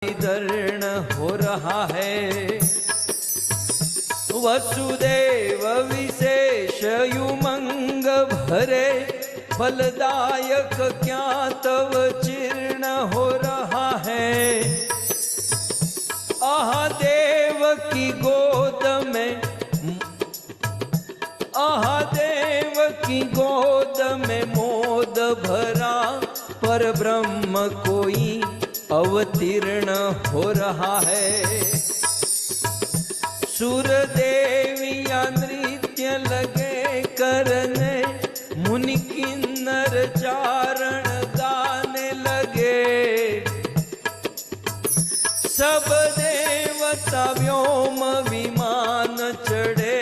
दर्ण हो रहा है। वसुदेव विशेष युमंग भरे, फलदायक क्या तव चीर्ण हो रहा है। आहा देव की गोद में, आहा देव की गोद में मोद भरा, पर ब्रह्म कोई अवतीर्ण हो रहा है। सुर देविया नृत्य लगे करने, मुनि किन्नर चारण गाने लगे। सब देवता व्योम विमान चढ़े,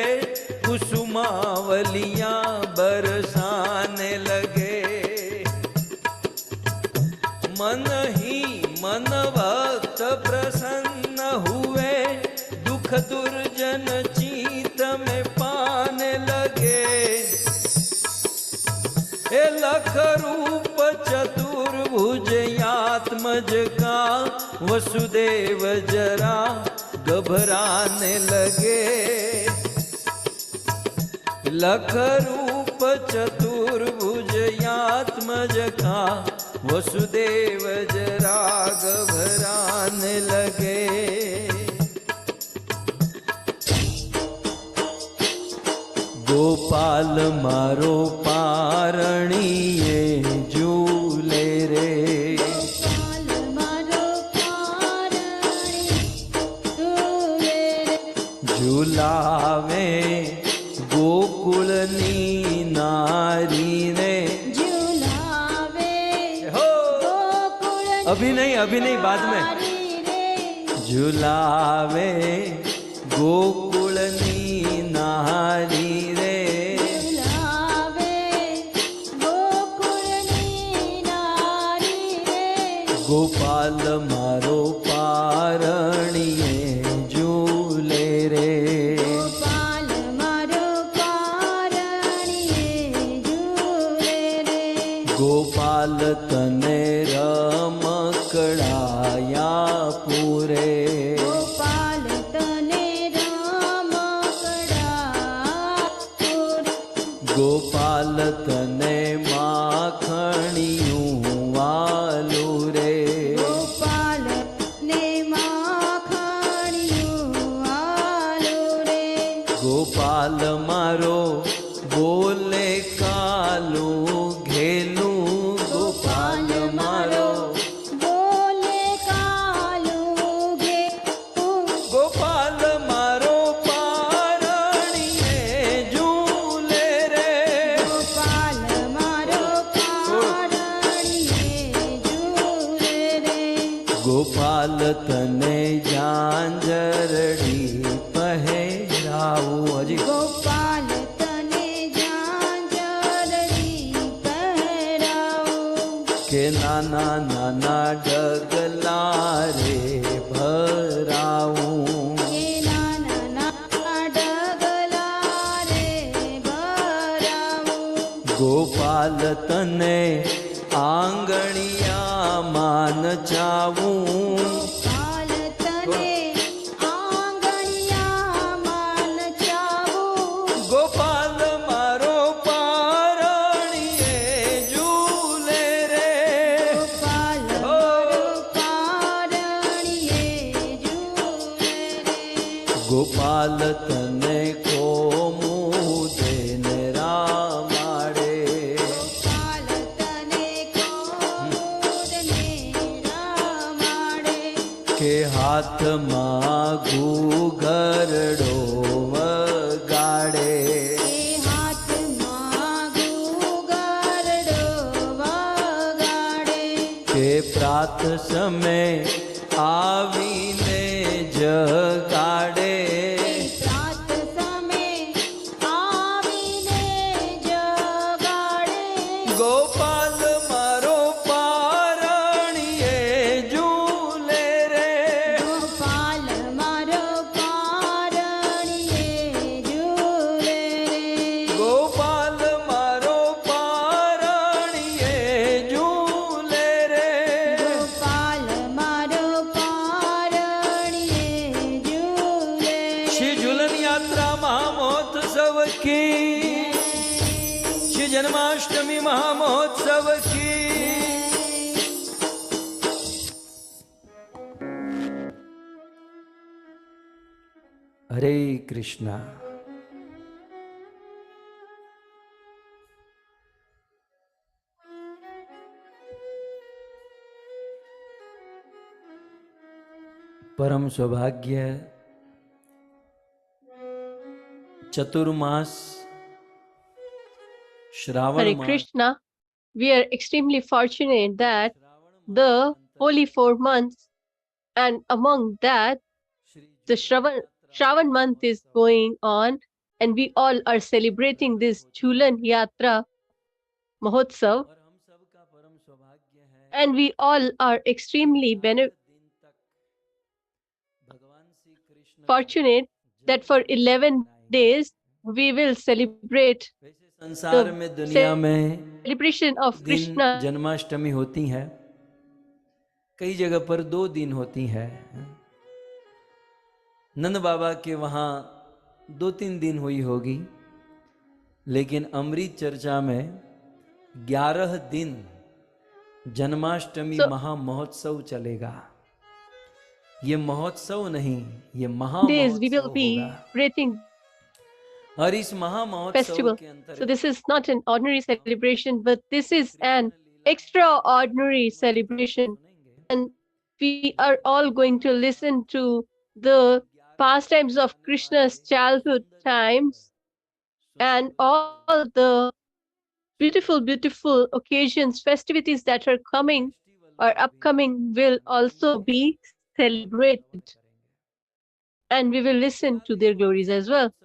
कुसुमावलियां बरसाने लगे। मन ही मन भक्त प्रसन्न हुए, दुख दुर्जन चीत में पाने लगे। हे लख रूप चतुर्भुज आत्मज का, वसुदेव जरा घबराने लगे। लख रूप चतुर्भुज आत्मज का, वसुदेव जरा घबराने लगे। गोपाल मारो पारणिये झूले रे, गोपाल मारो पारणिये झूले रे। झूलावे गोकुलनी नारी रे, झूलावे हो गोकुलनी अभी नहीं बाद में। नारी रे। झूलावे गोकुलनी नारी रे, झूलावे गोकुलनी नारी रे। गोपाल मारो पारणिये झूले रे। गोपाल मारो पारणिये झूले रे। गोपाल तने रमकड़ाया पूरे, गोपाल तने रमकड़ा पूरे। गोपाल तने माखणियों वालू रे। गोपाल ने माखणियों आलू रे। गोपाल मारो बोले कालू घेलू, गोपाल मारो बोले कालू गे। गोपाल मारो पारणिये झूले रे। गोपाल मारो पारणिये झूले रे। गोपाल तने झांझरड़ी पहेराऊ, हजी गोपाल तने झांझरड़ी पहराऊ। के नाना नाना डगला रे भराऊ। ये नाना नाना डगला रे भराऊ। गोपाल तने आंगणिया मान चावूं, गोपाल तने आंगणिया मान चावूं। गोपाल मारो पारणिये झूले रे। गोपाल मारो पारणिये झूले रे। गोपाल तने को मुदेन रामाड़े, गोपाल तने कोमोदने रामाड़े। के हाथ मां घूघरड़ो वगाड़े। के हाथ मागू गरडो वगाड़े। के प्रात समय आवीने जगाड़े। प्रात समय आवीने जगाड़े। गोपाल मारो पारणिये झूले रे। गोपाल मारो पारणिये झूले रे। गोपाल मारो पारणिये झूले रे। गोपाल मारो पारणिये महोत्सव की, श्री जन्माष्टमी महामहोत्सव की। हरे कृष्णा। परम सौभाग्य, चतुर्मास Shravan Hare mass, Krishna, we are extremely fortunate that the holy 4 months, and among that, the Shravan month is going on, and we all are celebrating this Jhulan Yatra Mahotsav, और हम सबका परम सौभाग्य है and we all are extremely 11 दिन तक भगवान श्री कृष्ण का fortunate that for 11 days we will celebrate वैसे संसार the में दुनिया में celebration of दिन Krishna. जन्माष्टमी होती है, कई जगह पर 2 दिन होती है। नंद बाबा के वहां 2-3 दिन हुई होगी, लेकिन अमृत चर्चा में 11 दिन जन्माष्टमी So महा महोत्सव चलेगा। ये महोत्सव नहीं, ये महा days we will महोत्सव होगा। be celebrating और इस महा महोत्सव festival. के So अंतर्गत this is not an ordinary celebration, but this is an extraordinary celebration. And we are all going to listen to the pastimes of Krishna's childhood times, and all the beautiful, beautiful occasions, festivities that are coming or upcoming will also be celebrated. And we will listen to their glories as well. So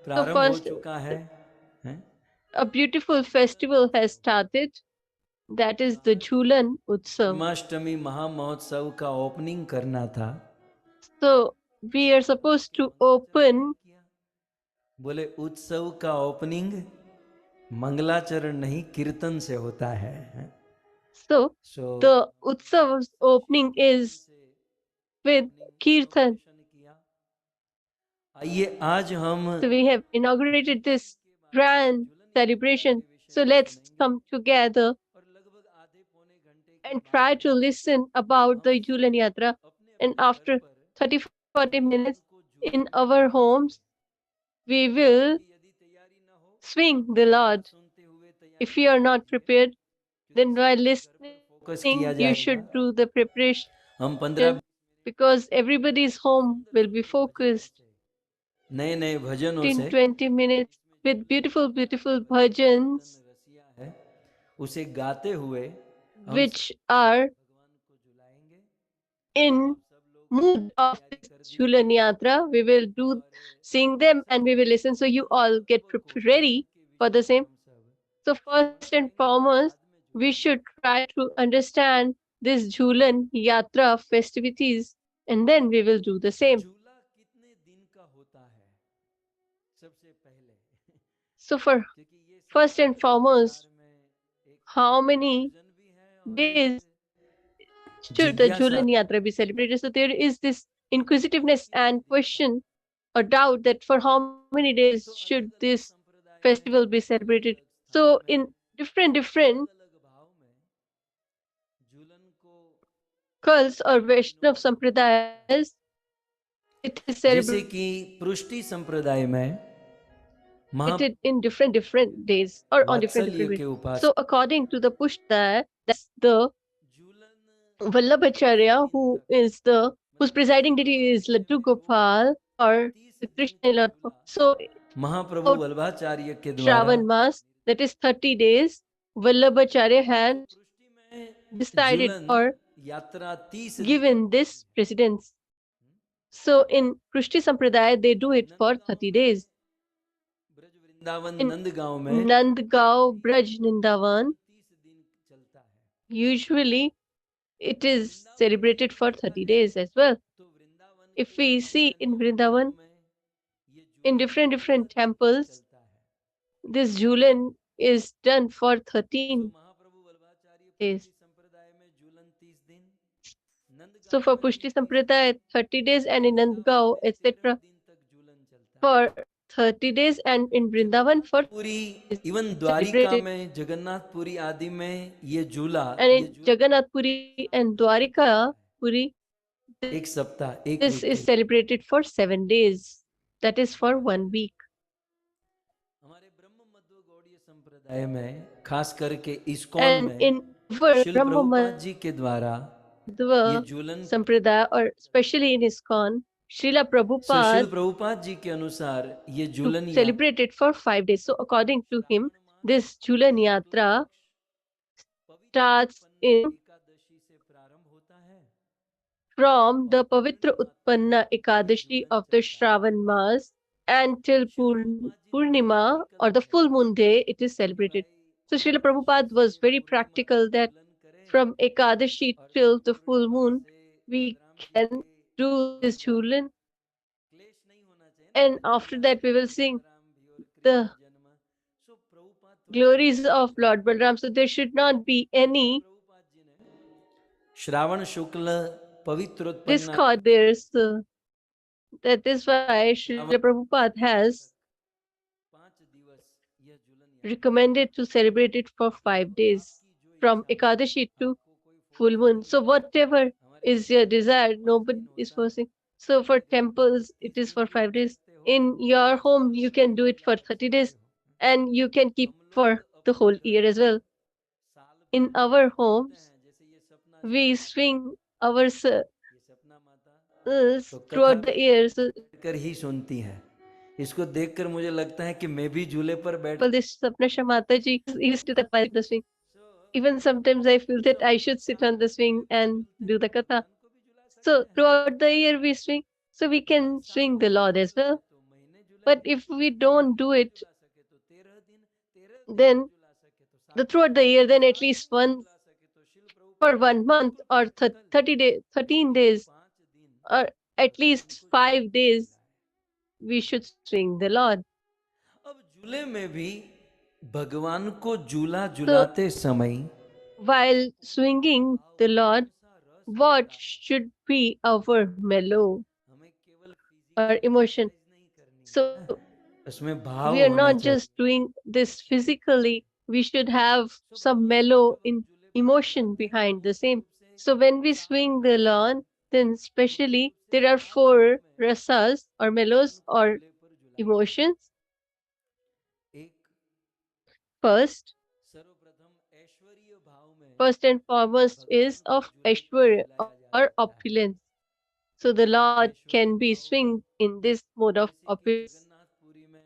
प्रारंभ हो first, चुका है, हैं? a beautiful festival has started, that is the Jhulan Utsav. Janmashtami महा महोत्सव का opening करना था। So we are supposed to open. बोले उत्सव का ओपनिंग मंगलाचरण नहीं कीर्तन से होता है, हैं? So the Utsav's opening is with Kirtan. आइए आज हम So we have inaugurated this grand celebration. So let's come together and try to listen about the Jhulan Yatra. And after 30-40 minutes in our homes, we will swing the Lord. If you are not prepared, then while listening, you should do the preparation, हम 15 because everybody's home will be focused. नए नए भजनों से 15-20 minutes with beautiful, beautiful bhajans, है, उसे गाते हुए हम which are in mood of this Jhulan Yatra. We will sing them and we will listen. So you all get ready for the same. So first and foremost, we should try to understand this Jhulan Yatra festivities, and then we will do the same. झूला कितने दिन का होता है सबसे पहले, So for first and foremost, how many days should the Jhulan Yatra be celebrated? So there is this inquisitiveness and question or doubt that for how many days should this festival be celebrated? So in different cults or Vaishnav sampradayas, it is जैसे कि पृष्टि संप्रदाय में celebrated in different days or on different वात्सल्य के ways. उपासक So according to the Pushta, that's the Vallabhacharya, whose presiding deity is Laddu Gopal or the Krishna Lord. So महाप्रभु वल्लभाचार्य के द्वारा Shravan Mas, that is 30 days, Vallabhacharya had decided or यात्रा 30 given this precedence. So in Krishna Sampradaya, they do it for 30 days. Braj Vrindavan In Nandgaon में Nandgaon, Braj, Nindavan, 30 दिन चलता है। usually it is celebrated for 30 days as well. तो Vrindavan If we see in Vrindavan, in different temples, this Jhulan is done for 13 days. So for Pushti Sampradaya, 30 days, and in Nandgaon, etc., for 30 days, and in Vrindavan for पूरी 30 days even Dwarika celebrated. में, जगन्नाथपुरी आदि में ये झूला, And ये in झूला Jagannath Puri and Dwarika Puri, एक सप्ताह, एक this वीक के is लिए। celebrated for 7 days. That is for 1 week. हमारे ब्रह्म मध्व गौड़ीय संप्रदाय में, खास करके इस्कॉन And में, in our शिल Brahma प्रभुपाद जी के द्वारा ये Madhva Jhulan, Sampradaya, or especially in ISKCON, Srila शिल Prabhupada प्रभुपाद जी के अनुसार ये to Jhulan celebrate it for 5 days. So according to him, this Jhulan Yatra starts in Ekadashi से प्रारंभ होता है from the Pavitra Utpanna Ekadashi of the Shravan Mass until Purnima, or the full moon day, it is celebrated. So Srila Prabhupada was very practical that from Ekadashi till the full moon, we can do this Jhulan, and after that we will sing the glories of Lord Balram. So there should not be any Shravan Shukla पवित्रोत्पन्न discord there. So that is why Srila Prabhupada has 5 दिवस यह झूलन recommended to celebrate it for 5 days from Ekadashi to full moon. So whatever is your desire, nobody is forcing. So for temples, it is for 5 days. In your home, you can do it for 30 days, and you can keep for the whole year as well. In our homes, we swing our throughout the year. So कर ही सुनती है। इसको देखकर मुझे लगता है कि मैं भी झूले पर बैठ this Sapna Mataji used to the swing. Even sometimes I feel that I should sit on the swing and do the katha. So throughout the year we swing, so we can swing the Lord as well. But if we don't do it, then throughout the year, then at least one for 1 month or 30 days, 13 days, or at least 5 days, we should swing the Lord. अब झूले में भी भगवान को झूला झुलाते समय While swinging the Lord, what should be our mellow हमें केवल or emotion? So उसमें भाव we are होना not चाहिए। just doing this physically, we should have some mellow in emotion behind the same. So when we swing the lawn, then especially there are 4 rasas or mellows or emotions. एक First, सर्वप्रथम ऐश्वर्य भाव में first and foremost is of Aishwarya or opulence. So the Lord can be swinged in this mode of opulence. Jagannathpuri में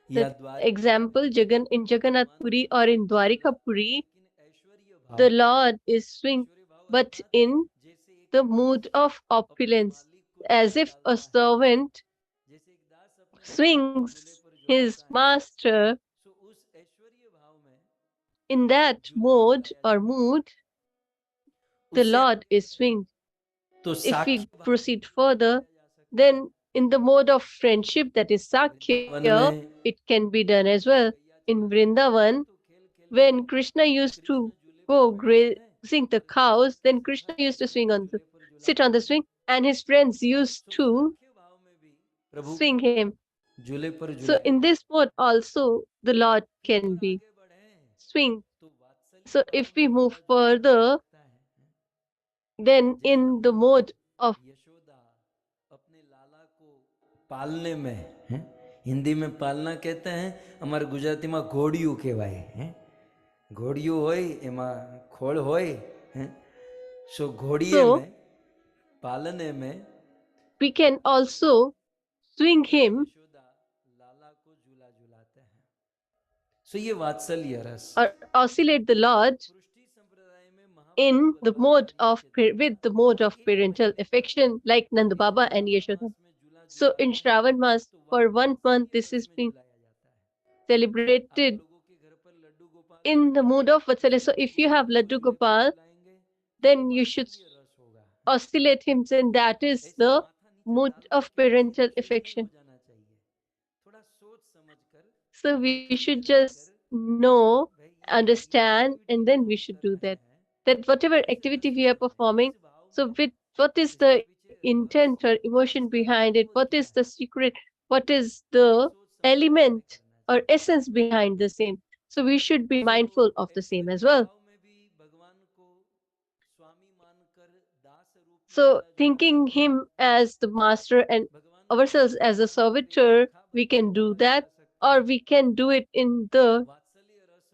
The या Dwarika example, in Jagannath Puri or in Dwarika Puri, ऐश्वर्य भाव the Lord is swinged, but in जैसे the mood of opulence, as if a servant जैसे एक दास अपने swings his master. सो उस ऐश्वर्य भाव में In that mode or mood, the उससे Lord is swinged. तो If we Sakshi proceed further, then in the mode of friendship, that is one Sakhya, में it can be done as well. In Vrindavan, when Krishna used to go grazing the cows, then Krishna used to sit on the swing, and his friends used to भाव में भी प्रभु swing him. झूले पर So झूला in this mode also, the Lord can be आगे बढ़े swinged. तो वात्सल्य So if we move further, then in the mode of Yashoda अपने लाला को पालने में हैं? हिंदी में पालना कहते हैं, हमारे गुजराती में घोड़िયું કહેવાય हैं? ઘોડિયું હોય એમાં ખોળ હોય हैं? सो घोड़िए So- में पालने में we can also swing him Yashoda लाला को झूला झुलाते हैं। सो ये वात्सल्य रस or oscillate the Lord पुरुषी संप्रदाय में in the mode of with the mode of parental affection, like Nand Baba and Yashoda. So in Shravan Mass, for 1 month, this is being celebrated in the mood of Vatsalya. So if you have Laddu Gopal, then you should oscillate him, and that is the mood of parental affection. So we should just know, understand, and then we should do that. That whatever activity we are performing, so with what is the intent or emotion behind it, what is the secret what is the element or essence behind the same. So we should be mindful of the same as well. So thinking him as the master and ourselves as a servitor, we can do that, or we can do it in the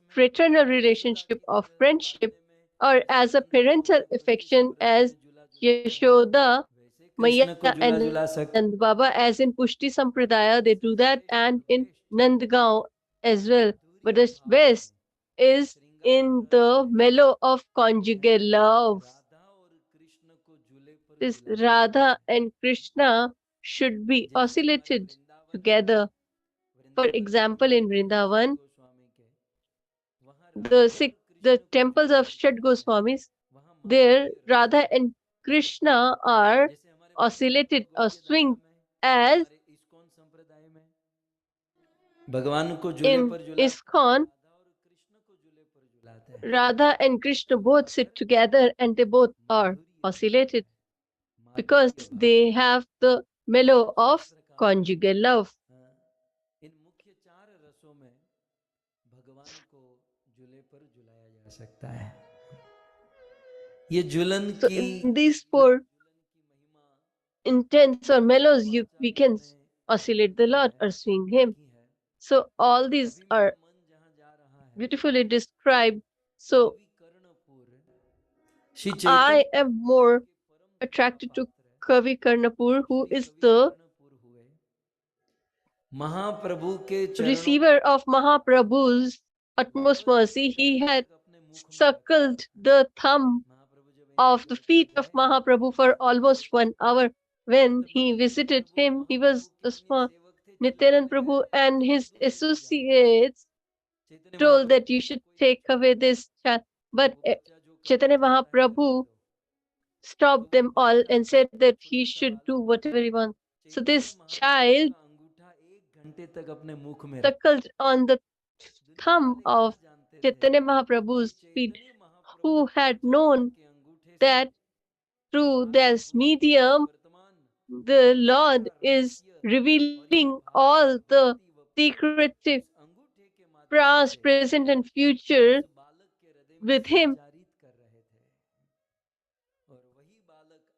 fraternal relationship of friendship, or as a parental affection as Yashoda, Maya, Krishna को and झूला Nand झुला Baba, सकते as in Pushti Sampradaya, they do that, and in Nandgaon as well. But the best is in the mellow of conjugal love. This Radha and Krishna should be oscillated together. For example, in Vrindavan, the temples of Shat Goswamis, there Radha and Krishna are oscillated or swing as भगवान को झूले in पर झुलाते ISKCON, Radha and Krishna both sit together and they both are oscillated because they have the mellow of conjugal love. इन मुख्य 4 रसों में भगवान को झूले पर झुलाया जा सकता है। ये झूलन So की in these four intense or mellows, we can oscillate the Lord or swing him. So all these are beautifully described. So Shri I Chaitanya am more attracted to Kavi Karnapur, who is the महाप्रभु के चरणों receiver of Mahaprabhu's utmost mercy. He had circled the thumb of the feet of Mahaprabhu for almost 1 hour. When he visited him, he was a small Nityanand Prabhu and his associates told that you should take away this child. But Chaitanya Mahaprabhu stopped them all and said that he should do whatever he wants. So this child suckled on the thumb of Chaitanya Mahaprabhu's feet, who had known that through this medium, the Lord is revealing all the secretive past, present, and future with him.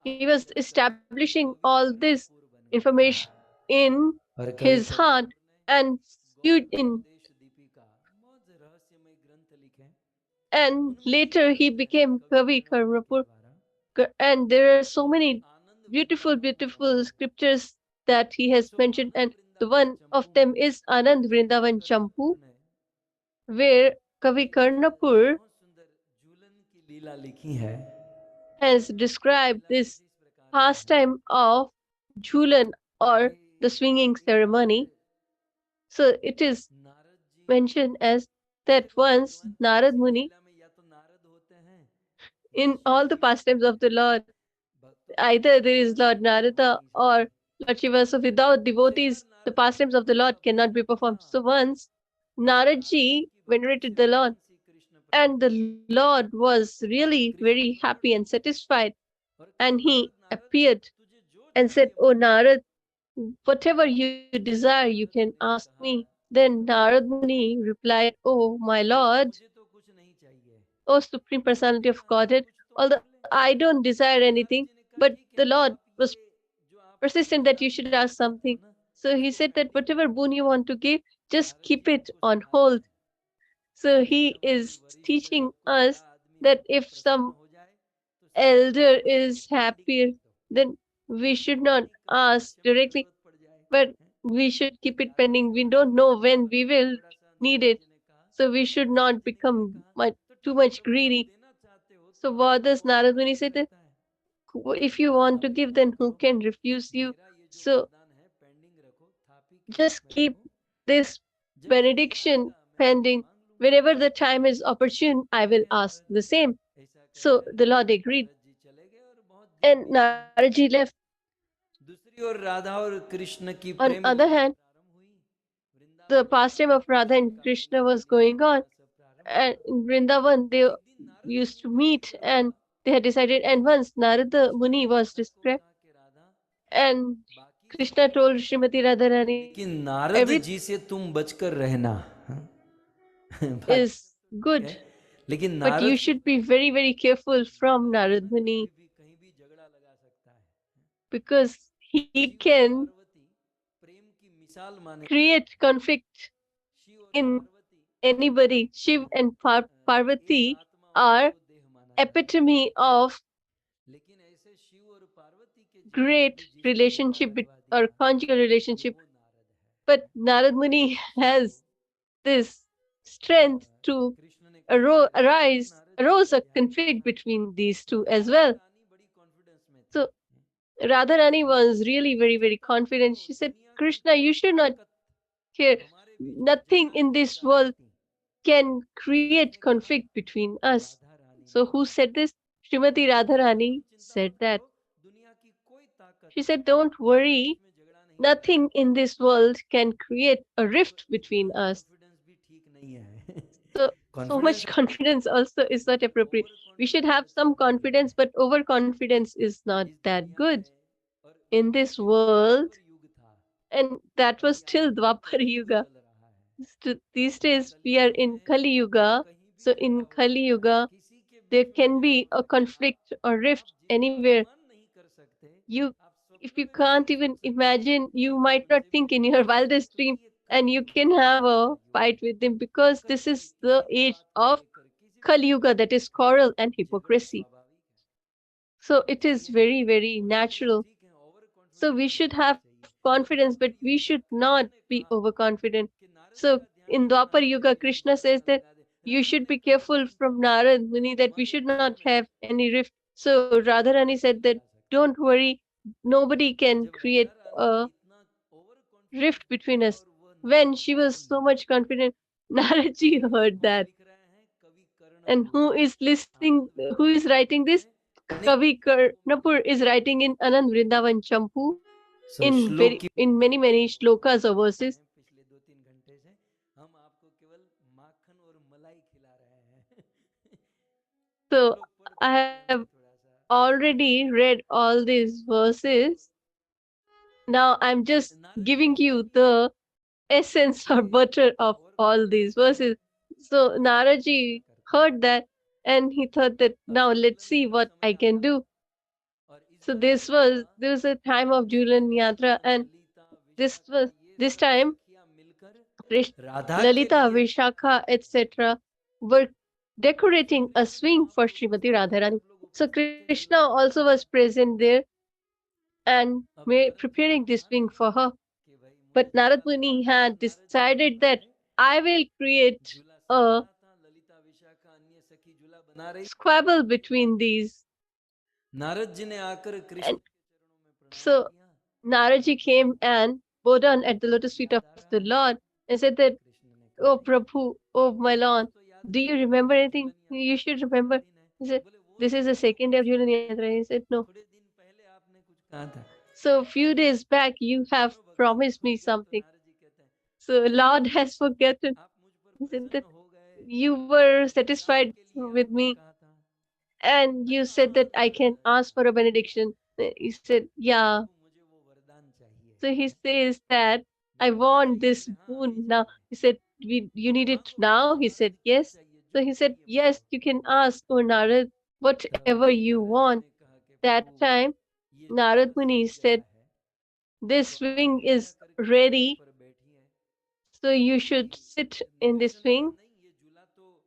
He was establishing all this information in his heart and skewed in. And later he became Kavi Karnapur. And there are so many beautiful, beautiful scriptures that he has mentioned. And the one of them is Anand Vrindavan Champu, where Kavi Karnapur has described this pastime of Jhulan or the swinging ceremony. So it is mentioned as that once Narad Muni, in all the pastimes of the Lord, either there is Lord Narada or Lord Shiva. So without devotees, the pastimes of the Lord cannot be performed. So once Naradji venerated the Lord, and the Lord was really very happy and satisfied. And he appeared and said, "Oh Narad, whatever you desire, you can ask me." Then Narad Muni replied, "Oh my Lord, O Supreme Personality of Godhead, although I don't desire anything, but the Lord was persistent that you should ask something. So he said that whatever boon you want to give, just keep it on hold." So he is teaching us that if some elder is happier, then we should not ask directly, but we should keep it pending. We don't know when we will need it. So we should not become too much greedy. So what does Narad Muni say? That if you want to give, then who can refuse you? So just keep this benediction pending. Whenever the time is opportune, I will ask the same. So the Lord agreed. And Naradji left. On other hand, the pastime of Radha and Krishna was going on. And in Vrindavan, they used to meet and they had decided. And once Narada Muni was described, and Krishna told Srimati Radharani, कि Narad everything जी से तुम बचकर रहना। हाँ? बात is है, good, लेकिन but Narad you should be very, very careful from Narad Muni कहीं भी झगड़ा लगा सकता है। because he शिव और can पार्वती प्रेम की मिसाल माने create conflict शिव और in Parvati anybody. Shiv and एक Parvati आत्मा और are दो देह माना जाता epitome of है। लेकिन ऐसे शिव और पार्वती के जीवन में great भी जिसने रिश्ता relationship गड़वा or दिया conjugal ये relationship. वो नारद है। But Narad Muni has this strength to Krishna ने कहा कि नारद जी arose का a ध्यान conflict रखना। between these two और as राधा well. रानी बड़ी कॉन्फिडेंस में थी। So Radharani was really very, very confident. She said, दुनिया की Krishna, you कोई should not ताकत care. हमारे बीच में Nothing झगड़ा in नहीं this लगा world सकती। can create किसने कहा? conflict between us. Radha Rani ने So कहा। who said this? Srimati Radharani तुम चिंता said मत that. करो, दुनिया की कोई ताकत She said, don't हमारे worry. बीच में झगड़ा नहीं लगा Nothing सकती। in this world can create a और rift between इतना us. कॉन्फिडेंस भी ठीक नहीं है। So much confidence confidence also is not appropriate. Over We should confidence have अच्छा some नहीं रहता confidence, है but overconfidence is not इस that दुनिया good में। और in वो this भी world. द्वापर युग था, And that was अभी still आजकल Dwapar कलयुग Yuga. चल रहा है। These इस days we are कलयुग in में Kali झगड़ा Yuga. कहीं भी So पैदा in हो Kali सकता है, Yuga, किसी के there बीच में can झगड़ा be हो a सकता है। conflict or आप rift जिसका anywhere. अनुमान नहीं कर सकते, You, आप if स्वप्न you में भी can't नहीं even सोच सकते imagine, you कि might not उनसे भी think in your विवाद हो जाए, wildest तो dream, ये and you कलयुग can है। have a कलयुग fight है, with them because this कभी भी is the किसी भी age बात को of लेकर किसी भी Kali विषय Yuga, को that is लेकर quarrel and झगड़ा hypocrisy. स्वाभाविक है। So it is इसलिए very, very कॉन्फिडेंस natural. ठीक है, ओवर So कॉन्फिडेंस we नहीं should होना have चाहिए। और confidence, द्वापर but युग we में should कृष्ण not ने be कहा overconfident. कि नारद जी So का ध्यान in रखना, Dwapar राधा Yuga, रानी मुझे Krishna says झगड़ा that लगा दे। you राधा should ने be कहा careful शांत from हो, Narad Muni, that we तुम्हारे should प्रेम not में have any rift. So झगड़ा Radharani नहीं said that लगा सकता। don't worry, nobody can जब राधा create रानी a इतना ओवर कॉन्फिडेंस rift में between है us. और वह When Narad she ji was soon so रहे much हैं, confident, Naradji heard कौन that. लिख रहे हैं? कवि And Karanpur. who is listening? Anand Who Vrindavan is writing Champu this? में अनेक Kavi श्लोकों में Karnapur वर्णन is किया writing in Anand Vrindavan Champu सो श्लोक की in many many shlokas or verses. पिछले 2-3 घंटे से हम आपको केवल माखन और मलाई खिला रहे हैं। So श्लोक पढ़ते I रहिए, have हमें थोड़ा सा already read all these verses. Now I'm just Narad ji giving ने कहा you कि the essence or butter of over all these confidence जो है verses. So वो झगड़े पैदा Naraji करता है। heard that and he thought that अब now जब let's झूलन see का what समय I can आया do. और इस So बार क्या हुआ there was a कि time of जितने Jhulan भी Yatra, and Lalita this Vishakha was ये this सब time सखियां मिलकर Krish- राधा के Lalita, लिए Vishakha, etc. were decorating a Krishna भी swing वहां for पर Srimati उपस्थित थे, Radharani. सब लोग So उपस्थित थे Krishna झूला झूल also रहे was थे। present there and अब नारद जी ने preparing this ठान swing लिया for her. कि भाई मुझे But Narad झूला Muni बनाना है। तो had नारद जी ने decided कहा that अरे I will create झूला सज a रहा था, ललिता विशाखा अन्य सखी झूला बना रही, squabble between these. Narad ji ने आकर कृष्ण And के चरणों में प्रणाम so किया। Naraji came and bowed down at the lotus feet याद of आ रहा the है? Lord and said that, Krishna ने oh कहा Prabhu, oh my कुछ Lord, कुछ तो याद do you करो, remember anything? झूलन You यात्रा का should दूसरा remember. दिन है। He said, बोले वो this is दिन the तो second day of कुछ Jhulan Yatra. He said, no. थोड़े दिन पहले आपने कुछ कहा था। So a few days back, you have मानो भगवान ने promised भूल me गए, तो something. नारद जी कहते हैं So Lord has forgotten. आप मुझ पर He said that प्रसन्न हो गए, you were मुझे वरदान satisfied के लिए with आपने me कहा था। and you अच्छा said हाँ that I can ask for a benediction. He said, बोले yeah. प्रभु मुझे वो वरदान चाहिए। So he says that I बोले अभी want चाहिए? this बोले हाँ अभी boon now. चाहिए। He said, you need it मांगो now? मांगो He नारद said, जी, क्या yes. चाहिए? So जो he said, चाहिए yes, बोलो। you can ask, O Narad, तब whatever you Narad ji want. ने कहा कि That प्रभु time, ये Narad झूला Muni सज गया said, है, this तो आप swing कृपया is करके इसी ready, पर बैठिए। so you क्योंकि should sit in this Krishna ने कहा swing. नहीं, ये झूला तो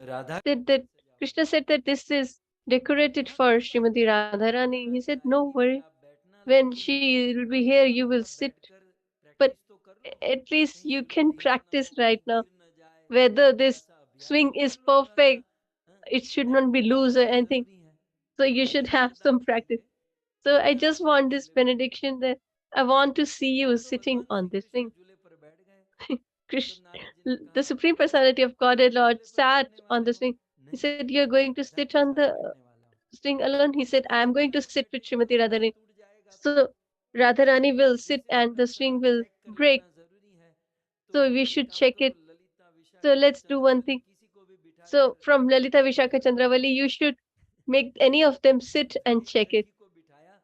राधा के Said that लिए सजा हुआ Krishna है। said that this is decorated मत for चिंता Srimati करो, जब Radha Radharani. He Rani said, no आएगी फिर worry. आप बैठना, When लेकिन she will be here, आप you will वहां sit. बैठकर But प्रैक्टिस तो कर लो, at least कहीं you झूला can ढीला ना practice हो, right कहीं now गिर न जाए, whether थोड़ा this सा अभ्यास swing तो कर is लो थोड़ा सा। perfect. हाँ, It should not be practice loose or करना anything. जरूरी है। So तो you बोले should हम have वरदान some practice. करेंगे। So I बोले just आप आओ want this झूले पर बैठो। benediction that I want to see you तो sitting भगवान Shri on this Krishna thing. झूले पर बैठ गए। तो Krish, नारद जी ने the कहा Supreme Prabhu Personality of Godhead आप Lord झूले पर sat बैठने on वाले the हो? swing. He नहीं, said, you're मैं going to राधा sit के on साथ the बैठने वाला हूँ। swing alone. He said, Radha I'm के going to साथ sit with बैठेंगे तो Srimati झूला Radharani. टूट जाएगा, तो So Radharani will sit इसे and the थोड़ा सा swing will चेक कर break. लेना जरूरी है। तो So we एक should काम check करो, it. Lalita So Vishakha let's do one Chandravali thing. किसी को भी So बिठाकर from Lalita चेक Vishaka करवा लो। Chandravali, you should make any of them sit फिर and एक check it. सखी को बिठाया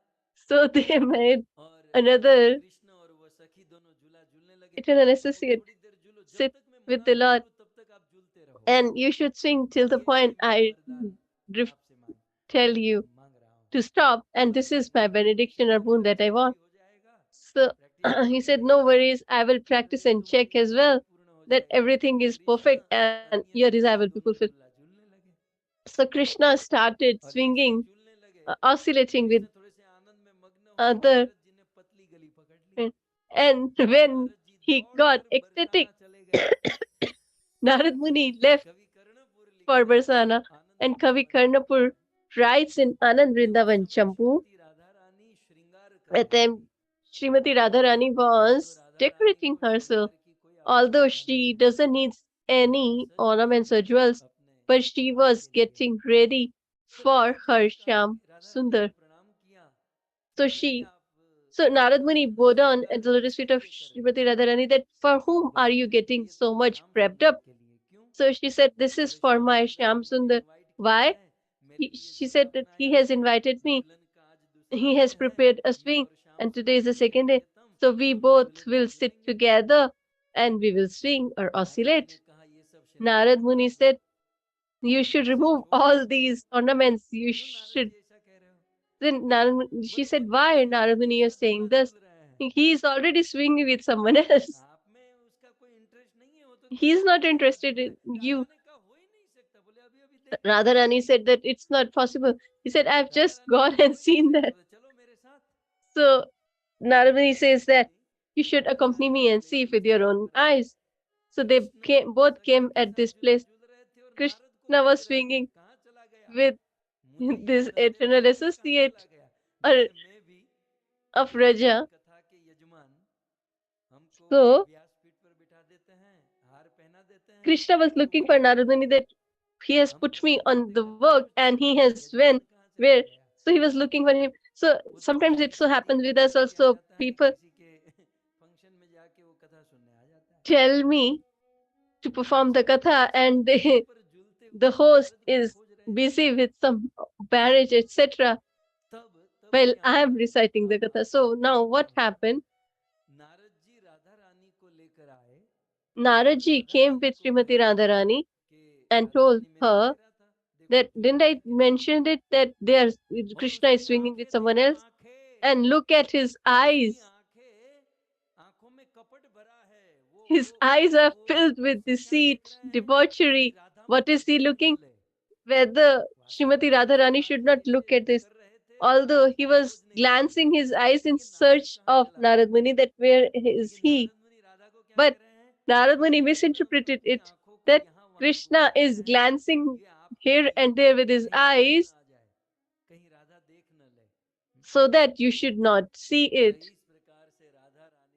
So they made और another eternal associate sit with the Lord, and you should swing till the point I drift, tell you to stop, and this is my benediction or boon that I want. So he said, no worries, I will practice and check as well that everything is perfect and your desire will be fulfilled. So Krishna started swinging, oscillating with other friend. And when he got ecstatic, Narad Muni left for Barsana, and Kavi Karnapur writes in Anand Vrindavan Champu that then Srimati Radharani was decorating herself, although she doesn't need any ornaments or jewels, but she was getting ready for her Shyam Sundar. So so Narad Muni bowed down at the lotus feet of Srimati Radharani that for whom are you getting so much prepped up? So she said, this is for my Shyam Sundar. Why? She said that he has invited me. He has prepared a swing, and today is the second day. So we both will sit together and we will swing or oscillate. Narad Muni said, you should remove all these ornaments. You should. Then she said, why, Narad Muni, you're saying this? He is already swinging with someone else. He's not interested in you. Radharani said that it's not possible. He said, I've just gone and seen that. So Narad says that you should accompany me and see with your own eyes. So they both came at this place. Krishna was swinging with this eternal associate or of Raja. So Krishna was looking for Narad that he has put me on the work and he has went where. So he was looking for him. So sometimes it so happens with us also, people tell me to perform the katha and the host is busy with some marriage, etc. while I am reciting the katha. So now what happened? Naradji came with Srimati Radharani and told her that, didn't I mention it that Krishna is swinging with someone else? And look at his eyes. His eyes are filled with deceit, debauchery. What is he looking? Whether Srimati Radharani should not look at this. Although he was glancing his eyes in search of Narad Muni, that where is he? But Narad Muni misinterpreted it that Krishna is glancing here and there with his eyes so that you should not see it.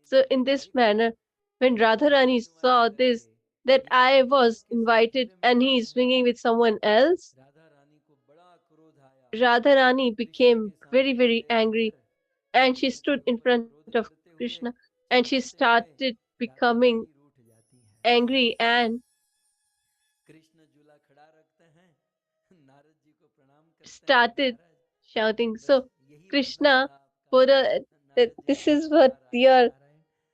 So in this manner, when Radharani saw this, that I was invited and he is swinging with someone else, Radharani became very, very angry, and she stood in front of Krishna and she started becoming angry and started shouting. So Krishna, this is what your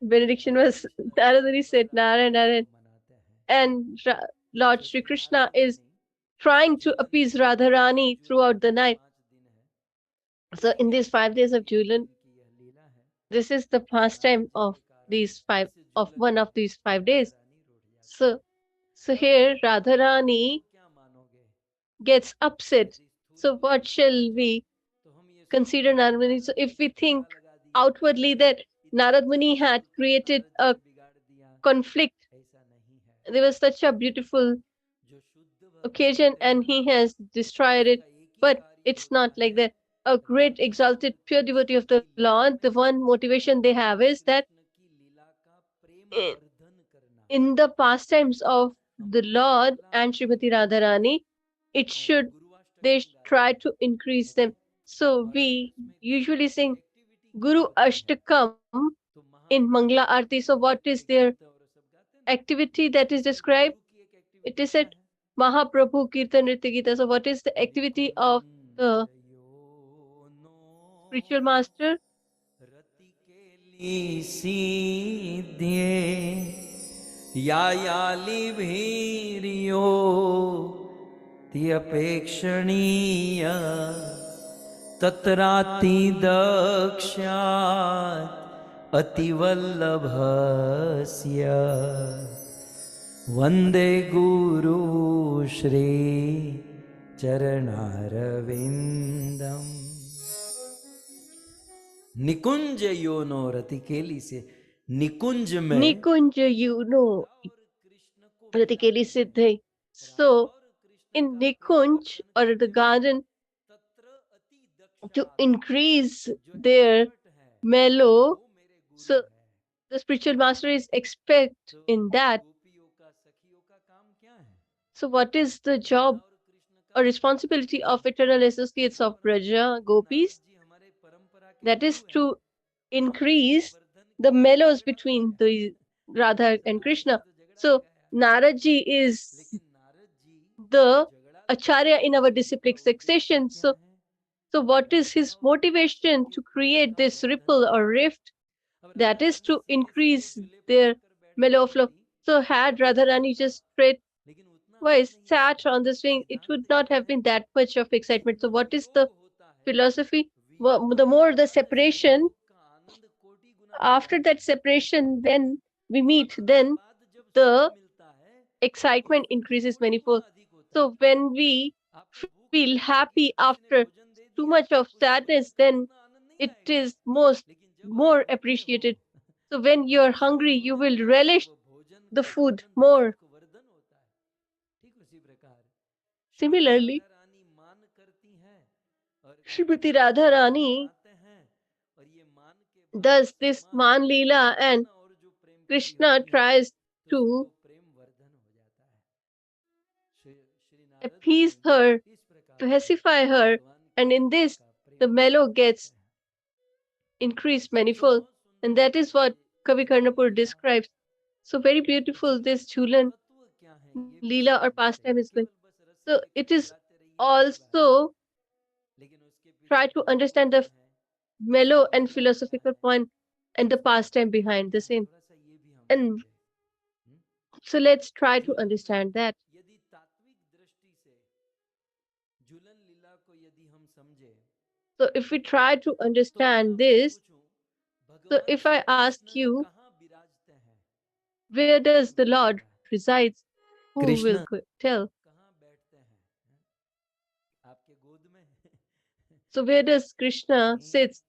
benediction was. Naradani said, Narayan, Narayan. And Lord Sri Krishna is trying to appease Radharani throughout the night. So in these 5 days of Jhulan, this is the pastime of one of these 5 days. So here Radharani gets upset. So what shall we consider Narad Muni? So if we think outwardly that Narad Muni had created a conflict, there was such a beautiful occasion and he has destroyed it, but it's not like that. A great exalted pure devotee of the Lord, the one motivation they have is that in the pastimes of the Lord and Srimati Radharani, they try to increase them. So we usually sing Guru Ashtakam in Mangla Arti. So what is their activity that is described? It is said Mahaprabhu Kirtan Nritya Gita. So what is the activity of the spiritual master? सीध्ये याली भीरियो ती अपेक्षणीय तत्राति दक्ष्यात् अतिवल्लभस्य वंदे गुरु श्री चरणारविंदम। निकुंज YONO रतिकेली से निकुंज में Nikunj, you know, Pratikeli Siddhi. So, in Nikunj or the garden, to increase their mellow, so the spiritual master is expect in that. So, what is the job or responsibility of eternal associates of Braja gopis? That is to increase the mellows between the Radha and Krishna. So Naradji is the acharya in our disciplic succession. So what is his motivation to create this ripple or rift? That is to increase their mellow flow. So had Radharani just straightwise sat on the swing, it would not have been that much of excitement. So what is the philosophy? Well, the more the separation, after that separation, when we meet, then the excitement increases manifold. So when we feel happy after too much of sadness, then it is more appreciated. So when you're hungry, you will relish the food more. Similarly, Srimati Radharani does this Man Leela, and Krishna tries to appease her, pacify her, and in this, the mellow gets increased manifold. And that is what Kavi Karnapur describes. So very beautiful this Jhulan, Leela or pastime is going. So it is also try to understand the mellow and philosophical point and the pastime behind the same. And so let's try to understand that. So if we try to understand this, so if I ask you, where does the Lord resides? Who will tell? So where does Krishna sits?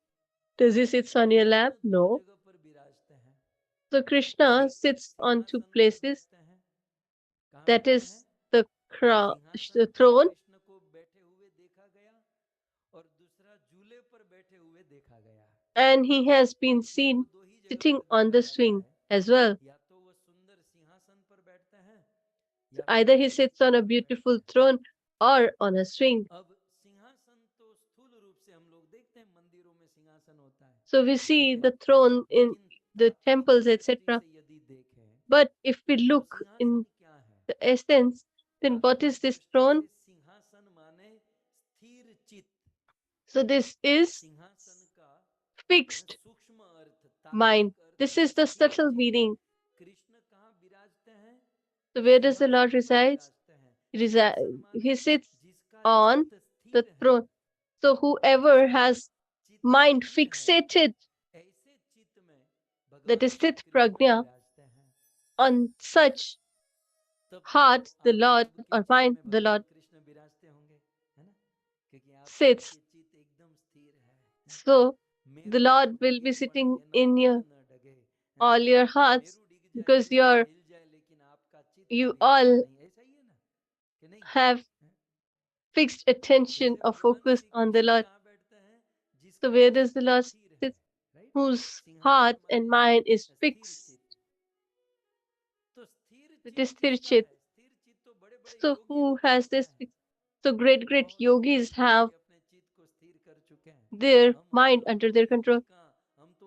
Does he sits on your lap? No. So Krishna sits on two places. That is the throne, and he has been seen sitting on the swing as well. So either he sits on a beautiful throne or on a swing. So we see the throne in the temples, etc. But if we look in the essence, then what is this throne? So this is fixed mind. This is the subtle meaning. So where does the Lord reside? He sits on the throne. So whoever has mind fixated, that is Sthit Prajna, on such heart, the Lord, or mind, the Lord sits. So the Lord will be sitting in all your hearts, because you all have fixed attention or focus on the Lord. So where does the Lord sit? Whose heart and mind is fixed. It is Tirchit. So who has this? So great yogis have their mind under their control.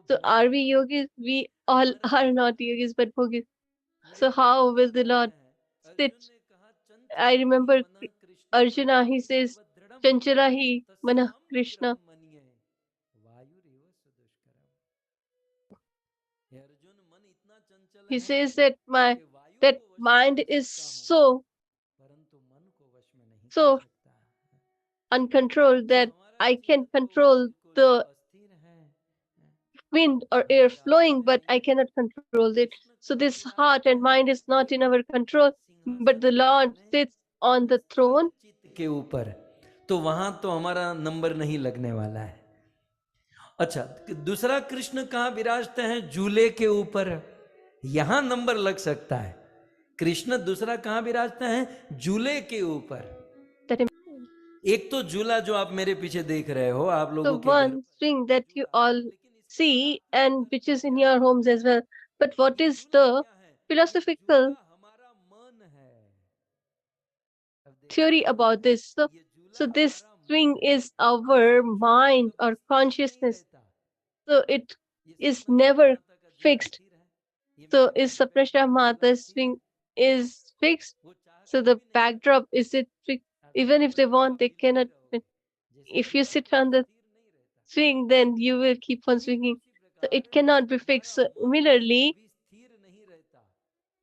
So are we yogis? We all are not yogis but bhogis. So how will the Lord sit? I remember Arjuna, he says, Chanchala hi mana Krishna. हे अर्जुन, मन इतना चंचल He है says that कि वायु that को वश में mind कर is सकता हूँ, so परंतु मन को वश में नहीं कर so सकता। uncontrolled सो that हमारा I can जीवन तो control बिल्कुल the अस्थिर है, wind or air हमारे हाथ flowing, में but I नहीं है। cannot control it. Krishna So कहाँ this heart विराजते and हैं? mind is not in our control, but सिंहासन the पर Lord अपने sits on the स्थिर throne. चित्त के ऊपर, तो वहां तो हमारा नंबर नहीं लगने वाला है। अच्छा, दूसरा कृष्ण कहाँ विराजते हैं? झूले के ऊपर, यहां नंबर लग सकता है। कृष्ण दूसरा कहाँ विराजते हैं? झूले के ऊपर। That एक तो झूला जो आप मेरे पीछे देख रहे हो, आप the लोगों के घर one swing that you all लेकिन इसका see and तात्विक which is अर्थ in क्या your है? homes as well. But what ये is झूला the क्या है? ये philosophical झूला हमारा मन है। अब theory देखिए, about this? So, ये झूला so this हमारा मन swing है। is जैसे our झूला mind कभी or स्थिर नहीं consciousness. रहता, So it ये is सचमुच never यहाँ तक झूला fixed. स्थिर है? ये So मेरे घर is के Saprasha बैकड्रॉप का झूला Mata's स्थिर है? swing is fixed? वो चाह So कर the भी नहीं सकता। backdrop, is it fixed? आप Even छत if पर they चढ़ो, want, आप they हिलते cannot. ही रहोगे। जैसे If you झूला sit कभी on the स्थिर नहीं रहता, swing, then you will keep on ठीक swinging. उसी So it प्रकार cannot be fixed. हमारा So मन भी similarly, कभी स्थिर नहीं रहता।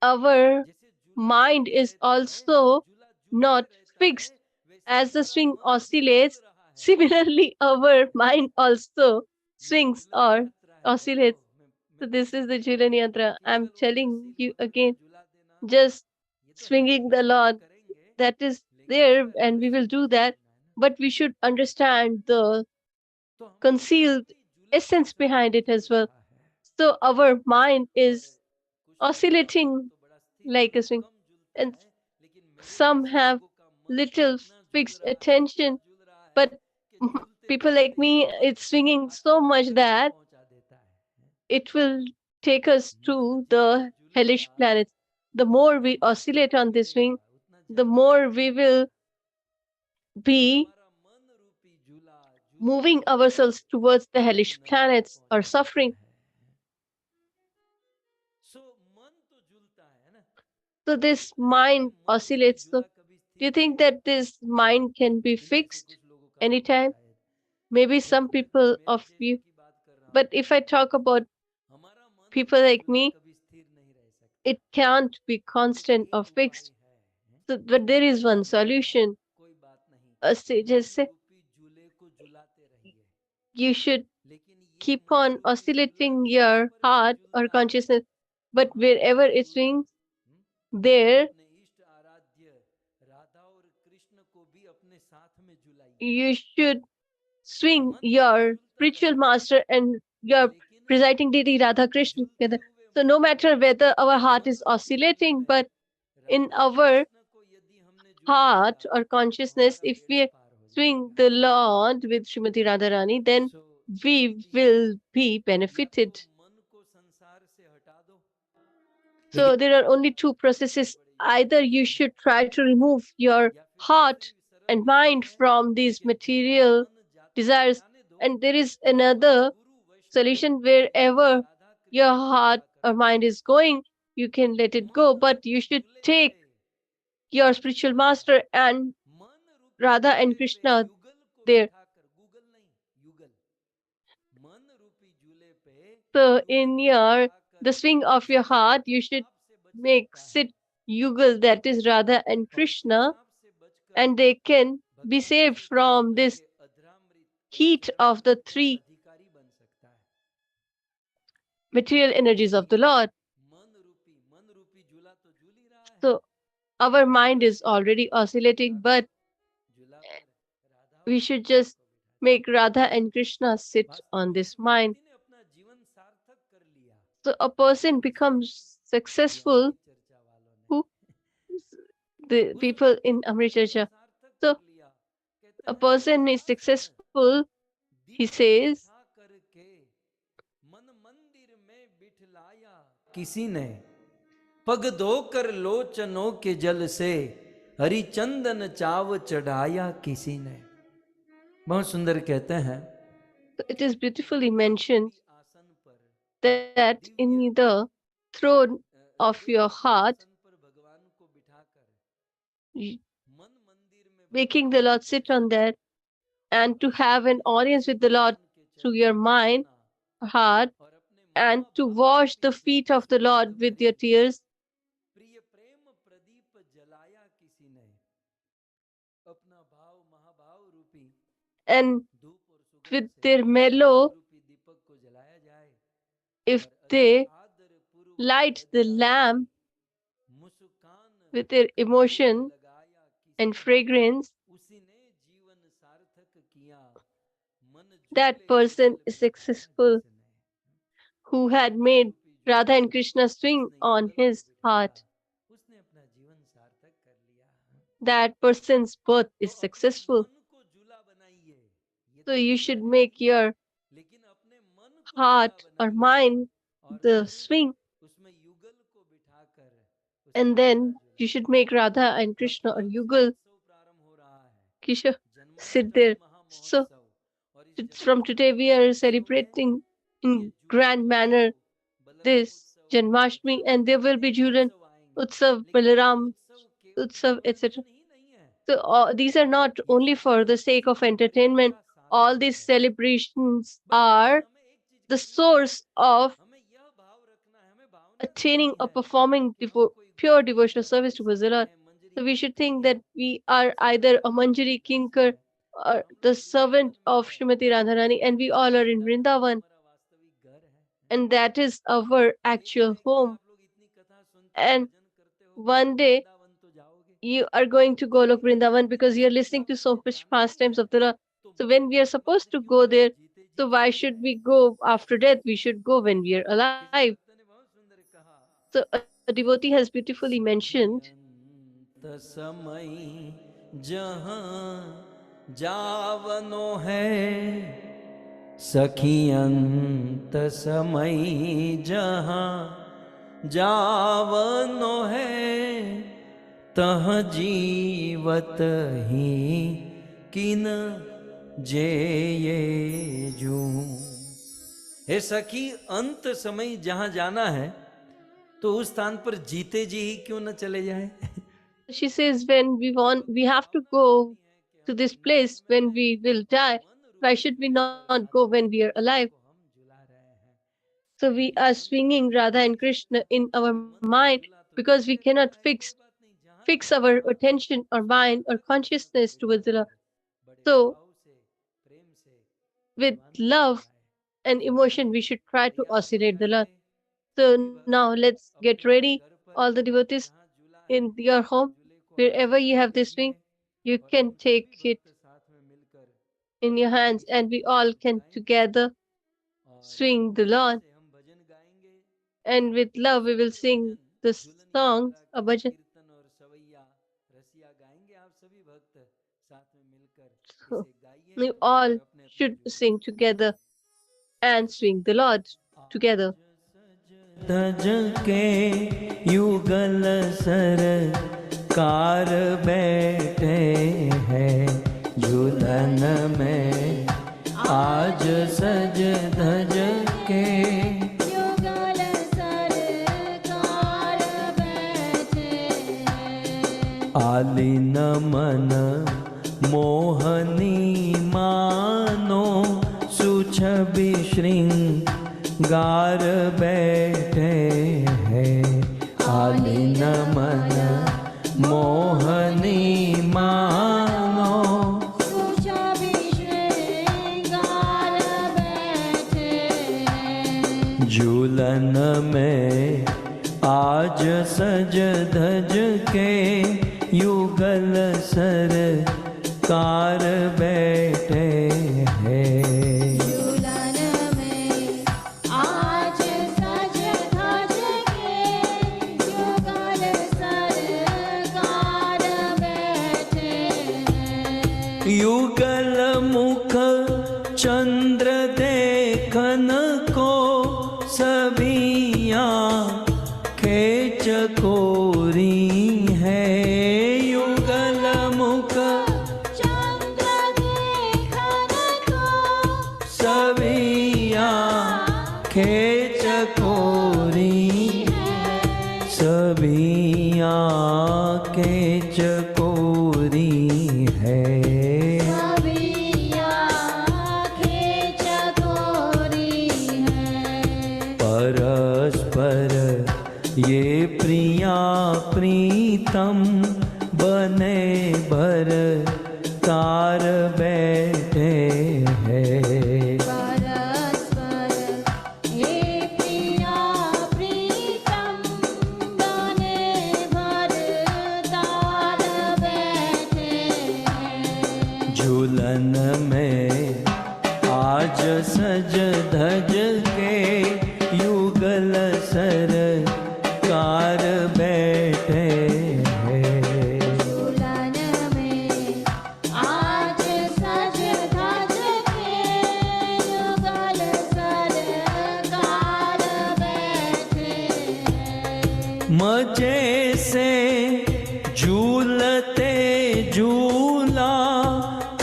our जैसे झूला mind झूलते is रहता है, also झूला झूलते not रहता है, fixed. वैसे As the हमारा swing मन भी झूल oscillates, रहा है। similarly, our mind also ये swings झूलन or यात्रा है दोस्तों। oscillates. मैं So फिर this से is the कह रहा हूँ, Jhulan Yatra. I'm केवल उनका telling सिर you पकड़ कर again, झूला देना, just ये तो हेलिश swinging the प्लानेट पे Lord, करेंगे, that is लेकिन there, उसका and we will रहस्य do नहीं that. समझना है ना। But we should understand the तो हमारा मन concealed भी झूले के essence समान behind it झूल as well. रहा है। So our mind और is कुछ लोगों का मन oscillating तो बड़ा स्थिर है, like a swing, कम झूलता and है, लेकिन मेरे some जैसे have लोगों का मन तो little इतना झूल fixed रहा है, इतना attention. झूल रहा है But कि झूलते people like झूलते me, ये मन it's swinging so Akash much मंडल तक that पहुंचा देता है। it will take us मन to जितना the hellish झूलेगा, planets. The उतना more we ऊपर oscillate ऊपर on this चढ़ेगा, swing, उतना the ज्यादा more ऊपर we चढ़ेगा। will तो be हमारा मन रूपी झूला झूलते moving झूलते ourselves towards the कहीं hellish नरक तक planets or पहुंचा देता suffering. है। सो मन तो झूलता है ना। So this आपको लगता है कि mind मन रूपी oscillates. So झूला कभी do you स्थिर think रहेगा? that this mind can be इनमें से fixed कुछ लोगों का होगा anytime? शायद। Maybe मैं some मैं people मेरे of जैसे you. की बात कर रहा But हूँ। if I talk about हमारा मन people रूपी like झूला me, कभी स्थिर नहीं रह सकता। it can't be लेकिन constant or एक उपाय fixed. है, So, but there is one solution. कोई बात नहीं, Just मन say रूपी झूले को झुलाते रहिए। you should लेकिन ये keep मन on रूपी झूला oscillating जहां your पर भी heart or झूलता है, consciousness, but वहां wherever आप it जरूर swings, there अपने इष्ट आराध्य राधा और कृष्ण को भी अपने साथ में झुलाइए। you should swing मन तो your झूलता spiritual रहेगा, master and your लेकिन presiding deity Radha Krishna झूलते together. हुए So मन no matter whether our heart मन is रूपी झूले oscillating, में but in Radha our Krishna को यदि हमने झुला heart दिया, or तो consciousness, हमारा if बेड़ा we पार हो swing जाएगा। the Lord with Srimati Radharani, then so we यदि will be या तो benefited. मन को संसार से हटा दो, So there are only two processes. Either you should try to remove your या फिर heart दूसरी सरल and विधि mind है from these कि जहां material मन जाता है desires, जाने दो, and there is वहां पर another Guru Vaishnav solution Shrimati wherever Radha your Krishna की heart सेवा or करते mind रहो। is going, you can let it go, मन but you रूपी should झूले take पे your spiritual master and मन रूपी Radha and झूले पे Krishna युगल को there. बिठाकर, गूगल नहीं, युगल, मन रूपी झूले पे So युगल in को your बिठाकर the swing of your जिससे heart, you should अपताप से बच make सकता है sit Yugal, that is Radha and और Krishna, अपताप से बचकर and they can be भगवान saved Shri from Krishna this के अधरामृत heat of the चरणामृत का three अधिकारी बन सकता है। material energies of the इसलिए Lord. मन रूपी झूला तो झूल ही रहा है, So our mind is इसलिए already oscillating, झूला but झूला पर राधा और we should कृष्ण just को बिठा दिया। make Radha and Krishna sit वास्तव on में this किसी mind. व्यक्ति ने अपना जीवन सार्थक कर लिया, So a person किसने? becomes ये successful, अमृत चर्चा वालों ने। who the उस people व्यक्ति in ने अपना Amrit जीवन Chacha. सार्थक So कर लिया। कहते a हैं person is सिंहासन successful, he दिव्य says, बिछा करके मन मंदिर में बिठलाया किसी ने, पग धोकर लोचनों के जल से हरिचंदन चाव चढ़ाया किसी ने। बहुत सुंदर कहते हैं, it is beautifully Divya mentioned रूपी आसन पर, that Divya in the throne of रूपी your heart, आसन पर भगवान को बिठाकर y- मन मंदिर में making भगवान the को Lord sit on Darshan that, और and to अपने have an हृदय audience से with the Lord भगवान के through चरणों your में mind, झुकना heart, और अपने and to wash the feet of the Lord with their tears. प्रिय प्रेम प्रदीप जलाया किसी ने, अपना भाव महाभाव रूपी And धूप और सुगंध with से their mellow, रूपी दीपक को जलाया जाए if और अति they आदर पूर्वक light the लज्जा lamp मुस्कान with their का emotion भोग लगाया and किसी ने, fragrance, उसी ने जीवन सार्थक किया, मन that झूले person युगल is बिठाया successful जिसने, who had प्रेम made रूपी Radha झूले and Krishna swing जिसने on युगल को his बिठाया, heart. उसने अपना जीवन सार्थक कर लिया। That person's birth तो is अपने successful. मन को झूला बनाइए, ये So तो you झूला should है, make your लेकिन अपने मन को झूला heart or बनाइए mind और the फिर swing, उसमें युगल को बिठाकर उसे and Radha then you should झुलाइए। make Radha and Krishna or मतलब Yugal महोत्सव प्रारंभ हो रहा है, Kisha sit Janmashtami there. So महामहोत्सव, और इस from Janmashtami today we are महामहोत्सव में celebrating ये in झूलन grand manner उत्सव, बलराम this उत्सव, Janmashtami, बच्चों के and there will be जितने भी Jhulan, उत्सव आएंगे, Utsav, लेकिन ये Balaram उत्सव केवल Utsav, etc. मनोरंजन ही नहीं है, So these are not ये only सभी for the sake of उत्सव कार्य entertainment. का All साधन these है। celebrations बस are हमें एक चीज the करनी है, source of हमें यह भाव रखना है, हमें भावना attaining रखनी or है performing कि हम कोई pure घंटी devotional हैं, service to the बांसुरी Lord. हैं, मंजरी So we should कीर्तनी think हैं, that we are सब either a हमारे Manjari दास Kinkar हैं और or हम the लोग servant वृंदावन में of हैं, Srimati Radharani, and we और all are in Vrindavan Vrindavan, हमारा वास्तविक घर है। and that is our और एक दिन actual एक दिन home. आप लोग इतनी कथा सुनते हो, And भजन करते हो, one गोलोक day वृंदावन तो जाओगे, you are going to Golok लेकिन जब Vrindavan because you are इतनी listening to so वृंदावन में much जाना ही pastimes है of the Lord. तो So when we मरने are के बाद supposed to क्यों go ना there, जीते जी so चले why should जाए। we go after death? We should go when we are किसी alive. भक्त ने बहुत सुंदर कहा, So a devotee has beautifully सखी mentioned, अंत समय जहाँ जावनो है, सखी अंत समय जहाँ जावनो है, तह जीवत ही किन जे ये जू। हे सखी, अंत समय जहां जाना है तो उस स्थान पर जीते जी ही क्यों न चले जाए। she says, when we have to go to this place when we will die. Why should we not go when we are alive? हम झुला रहे हैं, So we are swinging Radha and Krishna in our mind because we cannot fix our attention or mind or consciousness towards the Lord. बड़े So भाव से, प्रेम से with भगवान को love झुलाए। and emotion, we should try to तैयार हो oscillate the Lord. जाइए, So now let's get अपने ready, घर पर all the devotees जहाँ झूला है in your उस home, झूले को wherever you आराम have से this swing, झूलें you और can हम take सभी it भक्त साथ में मिलकर in your hands and we all can together और swing the प्रेम Lord. से हम भजन गाएंगे, And with love we will सुंदर sing bhajan, the Jhulan songs, यात्रा a के bhajan. कीर्तन और सवैया रसिया गाएंगे। आप सभी भक्त साथ में मिलकर So इसे गाइए we और all अपने अपने should झूले sing together and swing the Lord together. धज के युगल सर कार बैठे हैं झूलन में, आज सज धज के युगल सरकार बैठे हैं। आलिन मन मोहनी मानो सुछबि श्रृंगार बैठे हैं। आलिन मन मोहनी मानो सुछबि श्रृंगार बैठे हैं। झूलन में आज सज धज के युगल सर कार बैठे हैं। झूलन में आज सज धज के युगल सरकार बैठे हैं। युगल मुख चंद्र देखन को सबिया खेच कोरी है। युगल मुख चंद्र देखन को सबिया खेच कोरी है। सबिया खेच कोरी है। सबिया खेच कोरी है। पर ये प्रिया प्रीतम बने भर तार बैठे हैं। परस्पर ये प्रिया प्रीतम बने भर तार बैठे हैं। झूलन में आज सज धज के युगल सरकार बैठे हैं। झूलन में आज सज धज के युगल सरकार बैठे हैं। मजे से झूलते झूला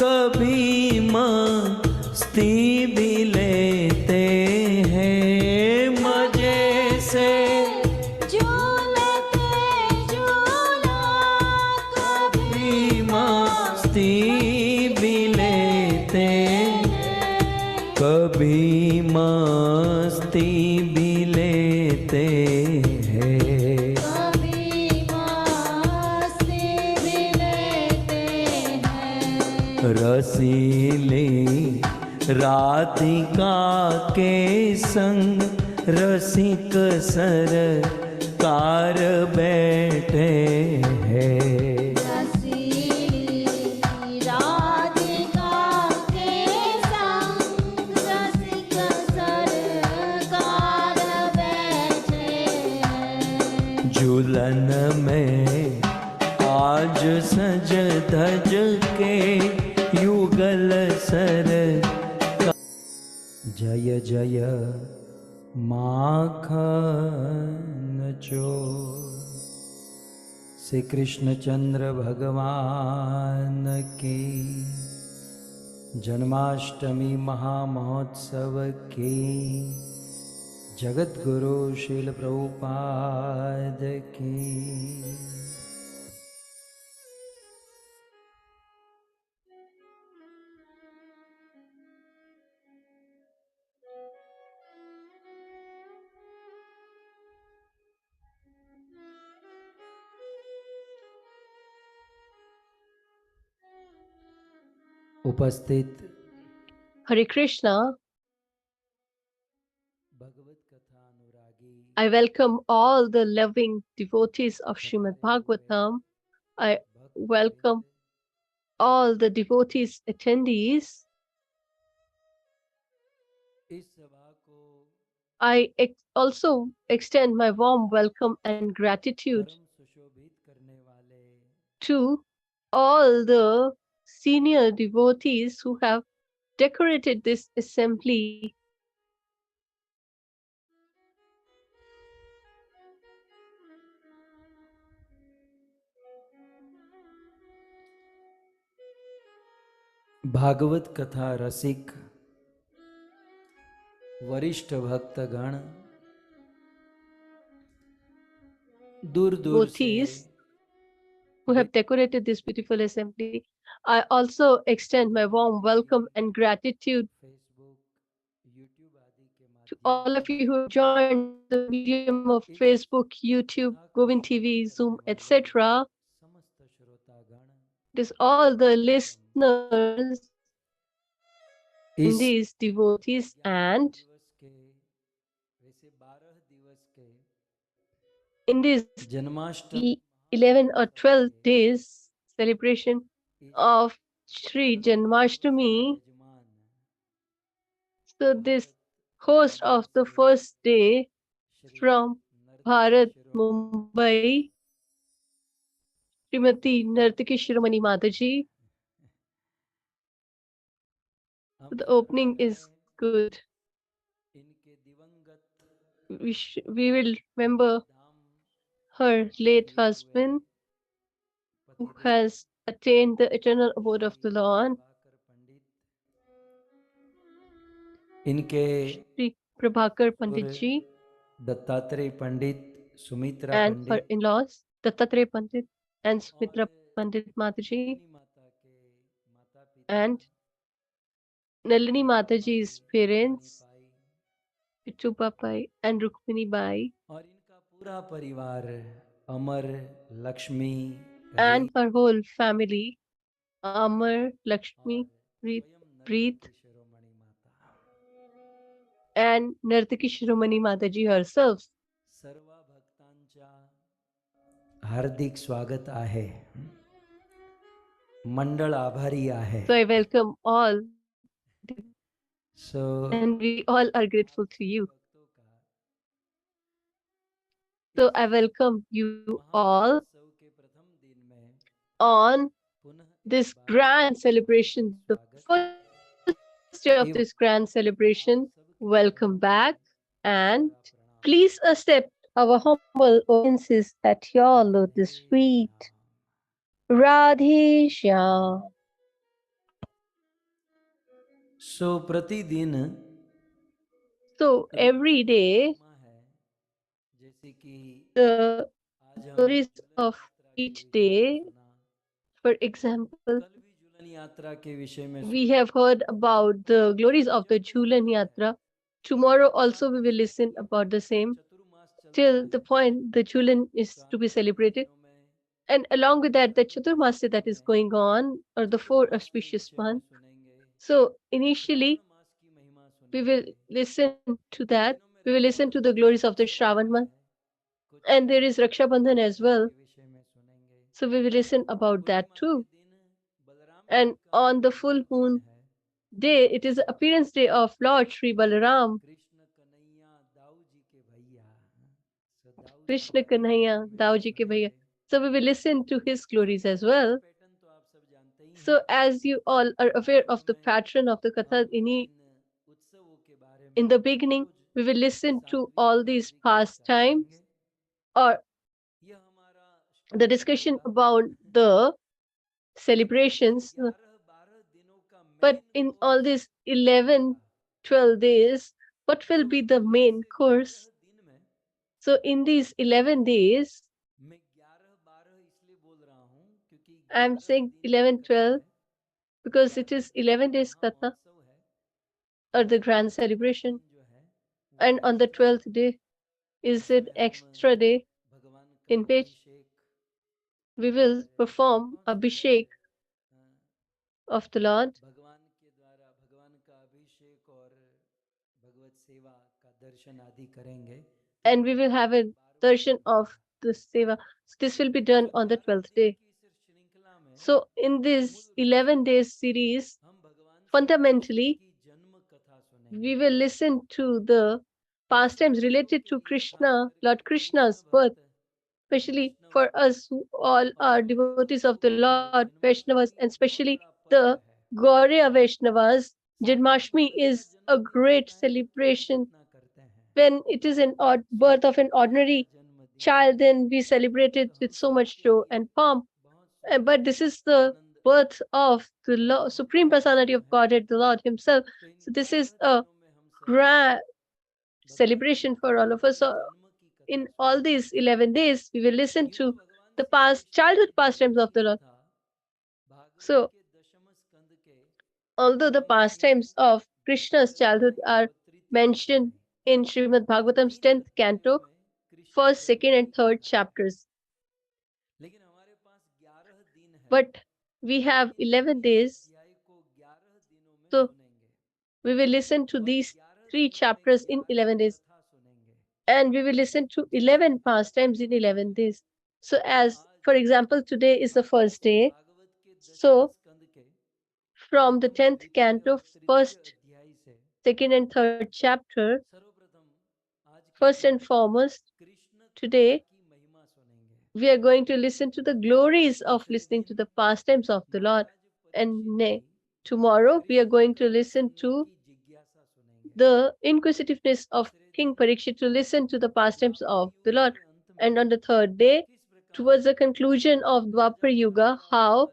कभी मस्ती भी लेते हैं। मजे से झूलते झूला कभी भी मस्ती भी लेते, कभी मस्ती भी लेते हैं। कभी मस्ती भी लेते हैं। रसीली राधिका के संग रसिक सरकार बैठे हैं। रसीली राधिका के संग रसिक सरकार बैठे हैं। झूलन में आज सज धज के युगल सर जय जय माखन चोर। श्री कृष्ण चंद्र भगवान की जन्माष्टमी महामहोत्सव की जगत गुरु शील प्रभुपाद की। उपस्थित Hare Krishna. भगवत कथा अनुरागी I welcome all the loving devotees of Srimad Bhagavatam. I welcome all the devotees attendees. इस सभा को I also extend my warm welcome and gratitude परम सुशोभित करने वाले to all the senior devotees who have decorated this assembly. Bhagavat कथा रसिक वरिष्ठ भक्तगण दूर दूर से Devotees who have decorated this beautiful assembly. I also extend my warm welcome and gratitude Facebook YouTube आदि के to माध्यम all of you who have joined the medium of Facebook, YouTube, Govind TV, Zoom, etc. समस्त श्रोतागण It is all the listeners, इस these devotees, and दिवस के वैसे 12 दिवस के in this Janmashtami 11 or 12 days celebration of Sri Janmashtami. यजमान So this host of the first day from Bharat, Mumbai, Srimati Nartaki Shiromani Mataji. हम The opening is good. इनके दिवंगत We will remember Dham her late husband who has attained the eternal abode of the Lord, Prabhakar पंडित इनके Sri Prabhakar और Pandit ji, Dattatreya Pandit Sumitra and her Pandit in-laws, Dattatreya Pandit and Sumitra और Pandit Mataji, Nalini माता के माता पिता and Nalini Mataji's parents, pi Pittu Papai, and Rukmini Bai, और इनका पूरा परिवार अमर, लक्ष्मी, and रे her whole family, Amar, और Lakshmi, Preet, स्वयं Preet, नर्तकी शिरोमणि माता and Nartaki Shiromani Mataji herself. सर्व भक्तांच्या हार्दिक स्वागत आहे. मंडळ आभारी आहे. So I welcome all, so and we all are grateful to you. भक्तों का So इस I welcome you all महामहोत्सव के प्रथम दिन में on पुनः एक this bar grand celebration, the स्वागत first day of this grand celebration. Welcome back, and please accept our humble obeisances at your lotus feet. Radhe Shyam. सो प्रतिदिन So every day, महिमा है, जैसे कि the आज हमने glories झूलन of यात्रा के each विषय में day, सुना. for example, कल भी झूलन यात्रा के विषय में we have heard about the glories of the Jhulan Yatra. Tomorrow also we will listen about the same चतुर्मास चल रहा till है. the point the Jhulan is to be celebrated. दिनों में And along with that, the Chaturmasya that is going on, or the 4 चतुर्मास के auspicious विषय में months. सुनेंगे. So Shravan initially, मास की महिमा we will सुनेंगे. listen to that. दिनों में We will listen to the Rakshabandhan glories का of the उत्सव हो Shravan रहा month. है. कुछ And there is Raksha Bandhan as well. के विषय में सुनेंगे. So we will listen about that Purnima too. के दिन बलराम जी And का on the full आगमन moon है. day, it is the appearance day of Lord Sri Balaram. Krishna Kanhaiya Dau ji के भैया. So दाऊ जी Krishna का Kanhaiya, विषय Dauji ke में bhaiya. सुनेंगे. So we will listen to his glories as well. Pattern तो आप सब जानते ही हैं. So as you all are aware of the pattern of the Katha, हम इन उत्सवों के बारे में in the beginning, we will listen to all these pastimes or ये हमारा the discussion about the celebrations. 11-12 दिनों का But main in course all these 11, 12 days, what will be the main course? दिन में So in these 11 days, मैं 11-12 इसलिए बोल रहा हूँ क्योंकि I'm 11 saying दिन 11, की कथा 12 है. because it 11 is दिन 11 का days Katha महामहोत्सव है. or the grand 12वां celebration. दिन जो है वो And on the extra 12th day, is जिसमें it हम extra day भगवान का in which Abhishek we will perform बहुत सुंदर Abhishek of the Lord, भगवान के द्वारा भगवान का अभिषेक और भगवत सेवा का दर्शन आदि करेंगे. and we will have a darshan of the Seva. So this will be done on the 12th day. श्रृंखला में So in this 11 days series, हम भगवान श्री fundamentally, की जन्म कथा सुनेंगे. we will listen to the pastimes related to Krishna, Lord Krishna's birth, especially for us who all are devotees of the Lord, Vaishnavas, and especially the Gauriya Vaishnavas. Janmashtami is a great celebration. When it is an birth of an ordinary child, then we celebrate it with so much show and pomp. But this is the birth of the Supreme Personality of Godhead, the Lord Himself. So this is a grand celebration for all of us. So in all these 11 days, we will listen to the past childhood pastimes of the Lord. So although the pastimes of Krishna's childhood are mentioned in Srimad Bhagavatam's 10th canto, first, second, and third chapters, but we have 11 days, so we will listen to these 3 chapters in 11 days, and we will listen to 11 pastimes in 11 days. So as, for example, today is the first day, so from the 10th canto, first, second, and third chapter, first and foremost, today we are going to listen to the glories of listening to the pastimes of the Lord. And tomorrow we are going to listen to the inquisitiveness of King Parikshit to listen to the pastimes of the Lord. And on the third day, towards the conclusion of Dwapar Yuga, how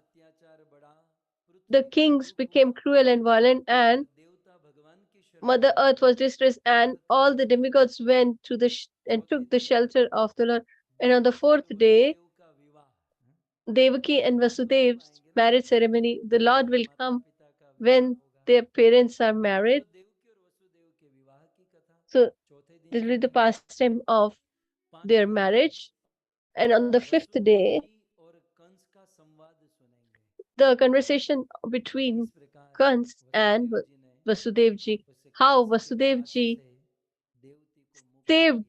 the kings became cruel and violent, and Mother Earth was distressed, and all the demigods went to and took the shelter of the Lord. And on the fourth day, Devaki and Vasudev's marriage ceremony, the Lord will come when their parents are married. So this will be the pastime of their marriage. And on the fifth day, the conversation between Kans and Vasudevji, how Vasudevji saved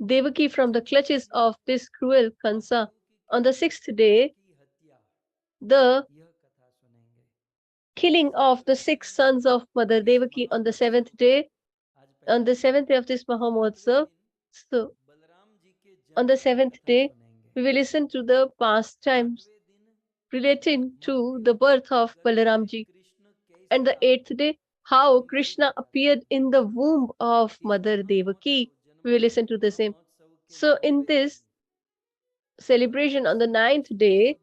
Devaki from the clutches of this cruel Kansa. On the sixth day, the killing of the six sons of Mother Devaki on the seventh day, on the seventh day of this Mahotsav. So, on the seventh day, we will listen to the pastimes relating to the birth of Balaramji. And the eighth day, how Krishna appeared in the womb of Mother Devaki. We will listen to the same. So, in this celebration on the ninth day,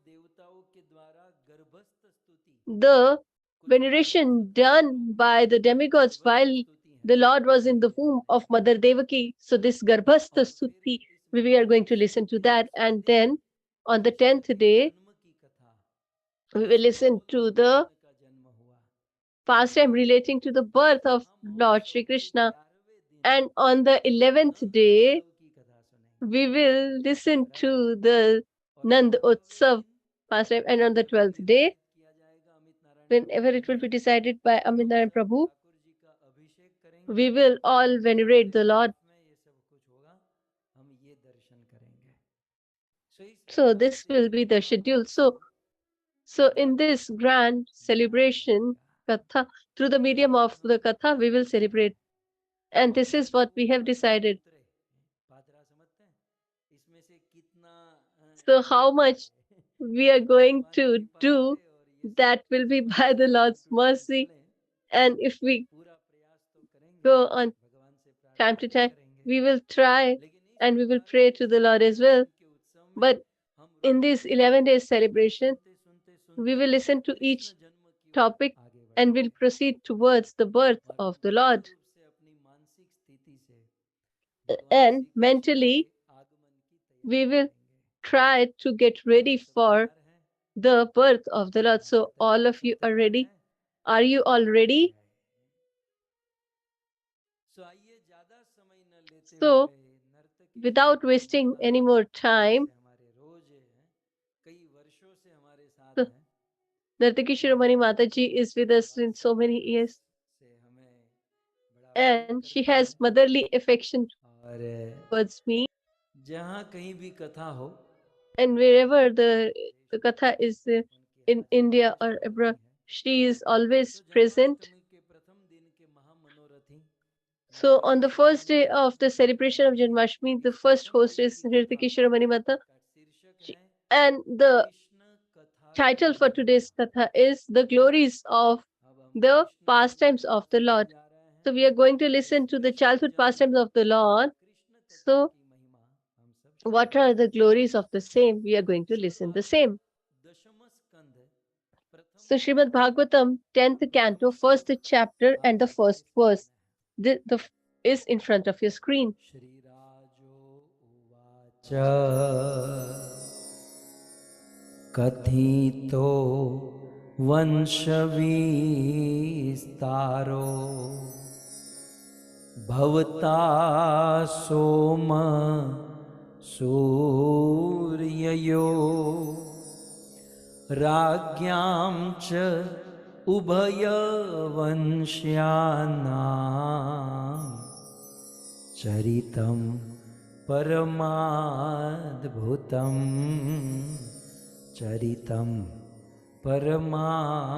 the veneration done by the demigods while the Lord was in the womb of Mother Devaki. So, this Garbhastha Stuti, we are going to listen to that. And then on the 10th day, we will listen to the pastime relating to the birth of Lord Shri Krishna. And on the 11th day, we will listen to the Nand Utsav pastime. And on the 12th day, whenever it will be decided by Aminar Prabhu, we will all venerate the Lord. So this will be the schedule. So in this grand celebration, Katha, through the medium of the Katha, we will celebrate. And this is what we have decided. So how much we are going to do, that will be by the Lord's mercy. And if we go on time to time, we will try and we will pray to the Lord as well. But in this 11 days celebration, we will listen to each topic and will proceed towards the birth of the Lord. And mentally, we will try to get ready for the birth of the Lord. So all of you are ready? Are you all ready? So without wasting any more time, Nartaki Shiromani Mataji is with us in so many years. And she has motherly affection towards me. And wherever the Katha is in India or abroad, she is always present. So on the first day of the celebration of Janmashtami, the first host is Nirtaki Shiromani Mata. And the title for today's Katha is The Glories of the Pastimes of the Lord. So we are going to listen to the childhood pastimes of the Lord. So what are the glories of the same? We are going to listen the same. So Srimad Bhagavatam, 10th canto, first chapter and the first verse. The is in front of your screen. कथितो वंशविस्तारो भवता सोम सूर्ययो राज्ञां च उभयवंश्यानां चरितं परमाद्भुतं चरितं परमाद्भुतम्.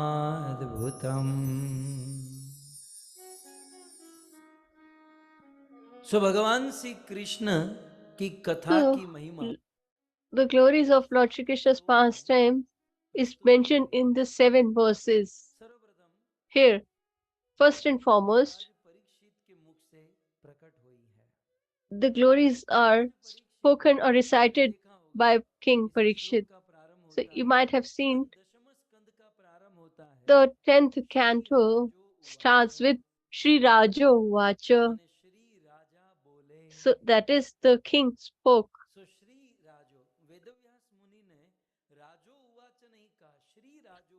सो भगवान श्री कृष्ण की कथा की महिमा, the glories of Lord Shri Krishna's pastime is mentioned in the 7 verses. Here, first and foremost, the glories are spoken or recited by King Parikshit. So you might have seen the 10th canto starts with Shri Rajo Vacha. So that is the king spoke.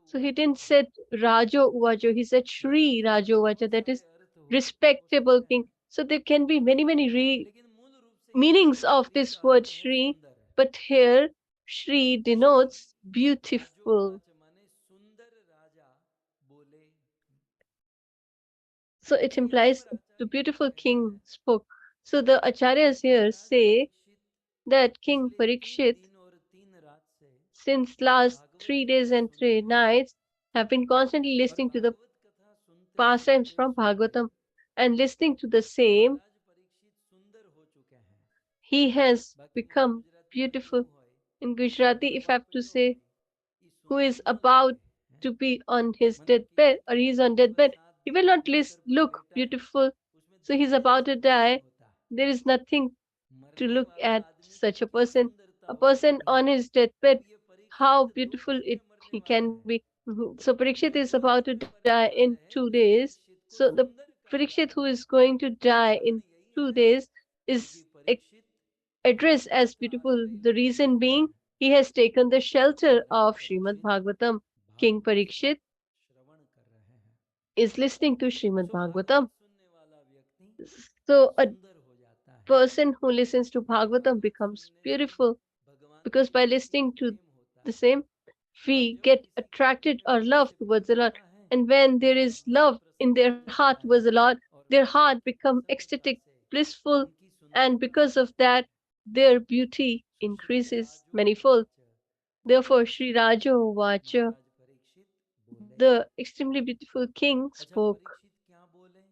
So he didn't say Rajo Vacho, he said Shri Rajo Vacha, that is respectable king. So there can be many, many लेकिन मूल रूप से ये meanings सुंदर of शब्द this का word अर्थ है Shri, सुंदर। but here Shri denotes beautiful. राजोवाच माने सुंदर राजा बोले। So it लेकिन यहाँ implies पर the आचार्य beautiful कह रहे king हैं spoke. So the acharyas कि here Maharaj say Parikshit that King पिछले 3 Parikshit, दिन और 3 रात से since last भागवत 3 days कथा and सुन three रहे हैं nights, have been constantly और listening to the भागवत कथा सुनते pastimes सुनते from सुनते Bhagavatam and listening to the same, महाराज परीक्षित सुंदर हो चुके हैं। he has बाकी मारे become गुजराती में beautiful. કેવું હોય In કે સુંદર Gujarati, if I હોત have to પડ્યો say, હોય ઈ who સુંદર is ન about લાગે હે? to be on his मतलब कि deathbed or he is on 6 deathbed, he दिन will not बिस्तर पर look बैठा है beautiful. उसमें So he's देखने about जैसा to कुछ नहीं die. होता। There is nothing to मरने look वाले at आदमी की such तो a क्या person. सुंदरता A होगी। person on his अब deathbed, ये परीक्षित how 2 beautiful दिन में it मरने he वाले can हैं। be. So Parikshit is 2 about दिन to में die मरने in वाले हैं। 2 days. परीक्षित को So the सुंदर कहा जा Parikshit who रहा है। is going to die कारण in यही two है days क्योंकि is Parikshit addressed Bhagavat as कथा beautiful. आश्रय The में लिया reason हुआ being है। he has taken the shelter Maharaj of Srimad Parikshit Bhagavatam. King Bhagavat का Parikshit श्रवण कर रहे हैं। is listening to Srimad so Bhagavatam. Bhagavat सुनने वाला व्यक्ति So a सुंदर हो जाता है person who listens to क्योंकि Bhagavatam भागवत becomes सुनने से beautiful भगवान because के by प्रति listening to प्रेम होता the है। same, और we जब get किसी के attracted हृदय में or भगवान love से towards प्रेम the Lord. होता है And when तो there is Brahma love in प्रसन्न their हो heart जाता है towards the Lord, और their भगवत heart become सरलता ecstatic, से blissful, उनकी and सुंदरता because बढ़ of जाती that, है। their beauty so Shri increases manifold. राजोवाच Therefore, Sri Rajo Vacha, महाराज परीक्षित बोले। the extremely beautiful king, अच्छा spoke. परीक्षित क्या बोले?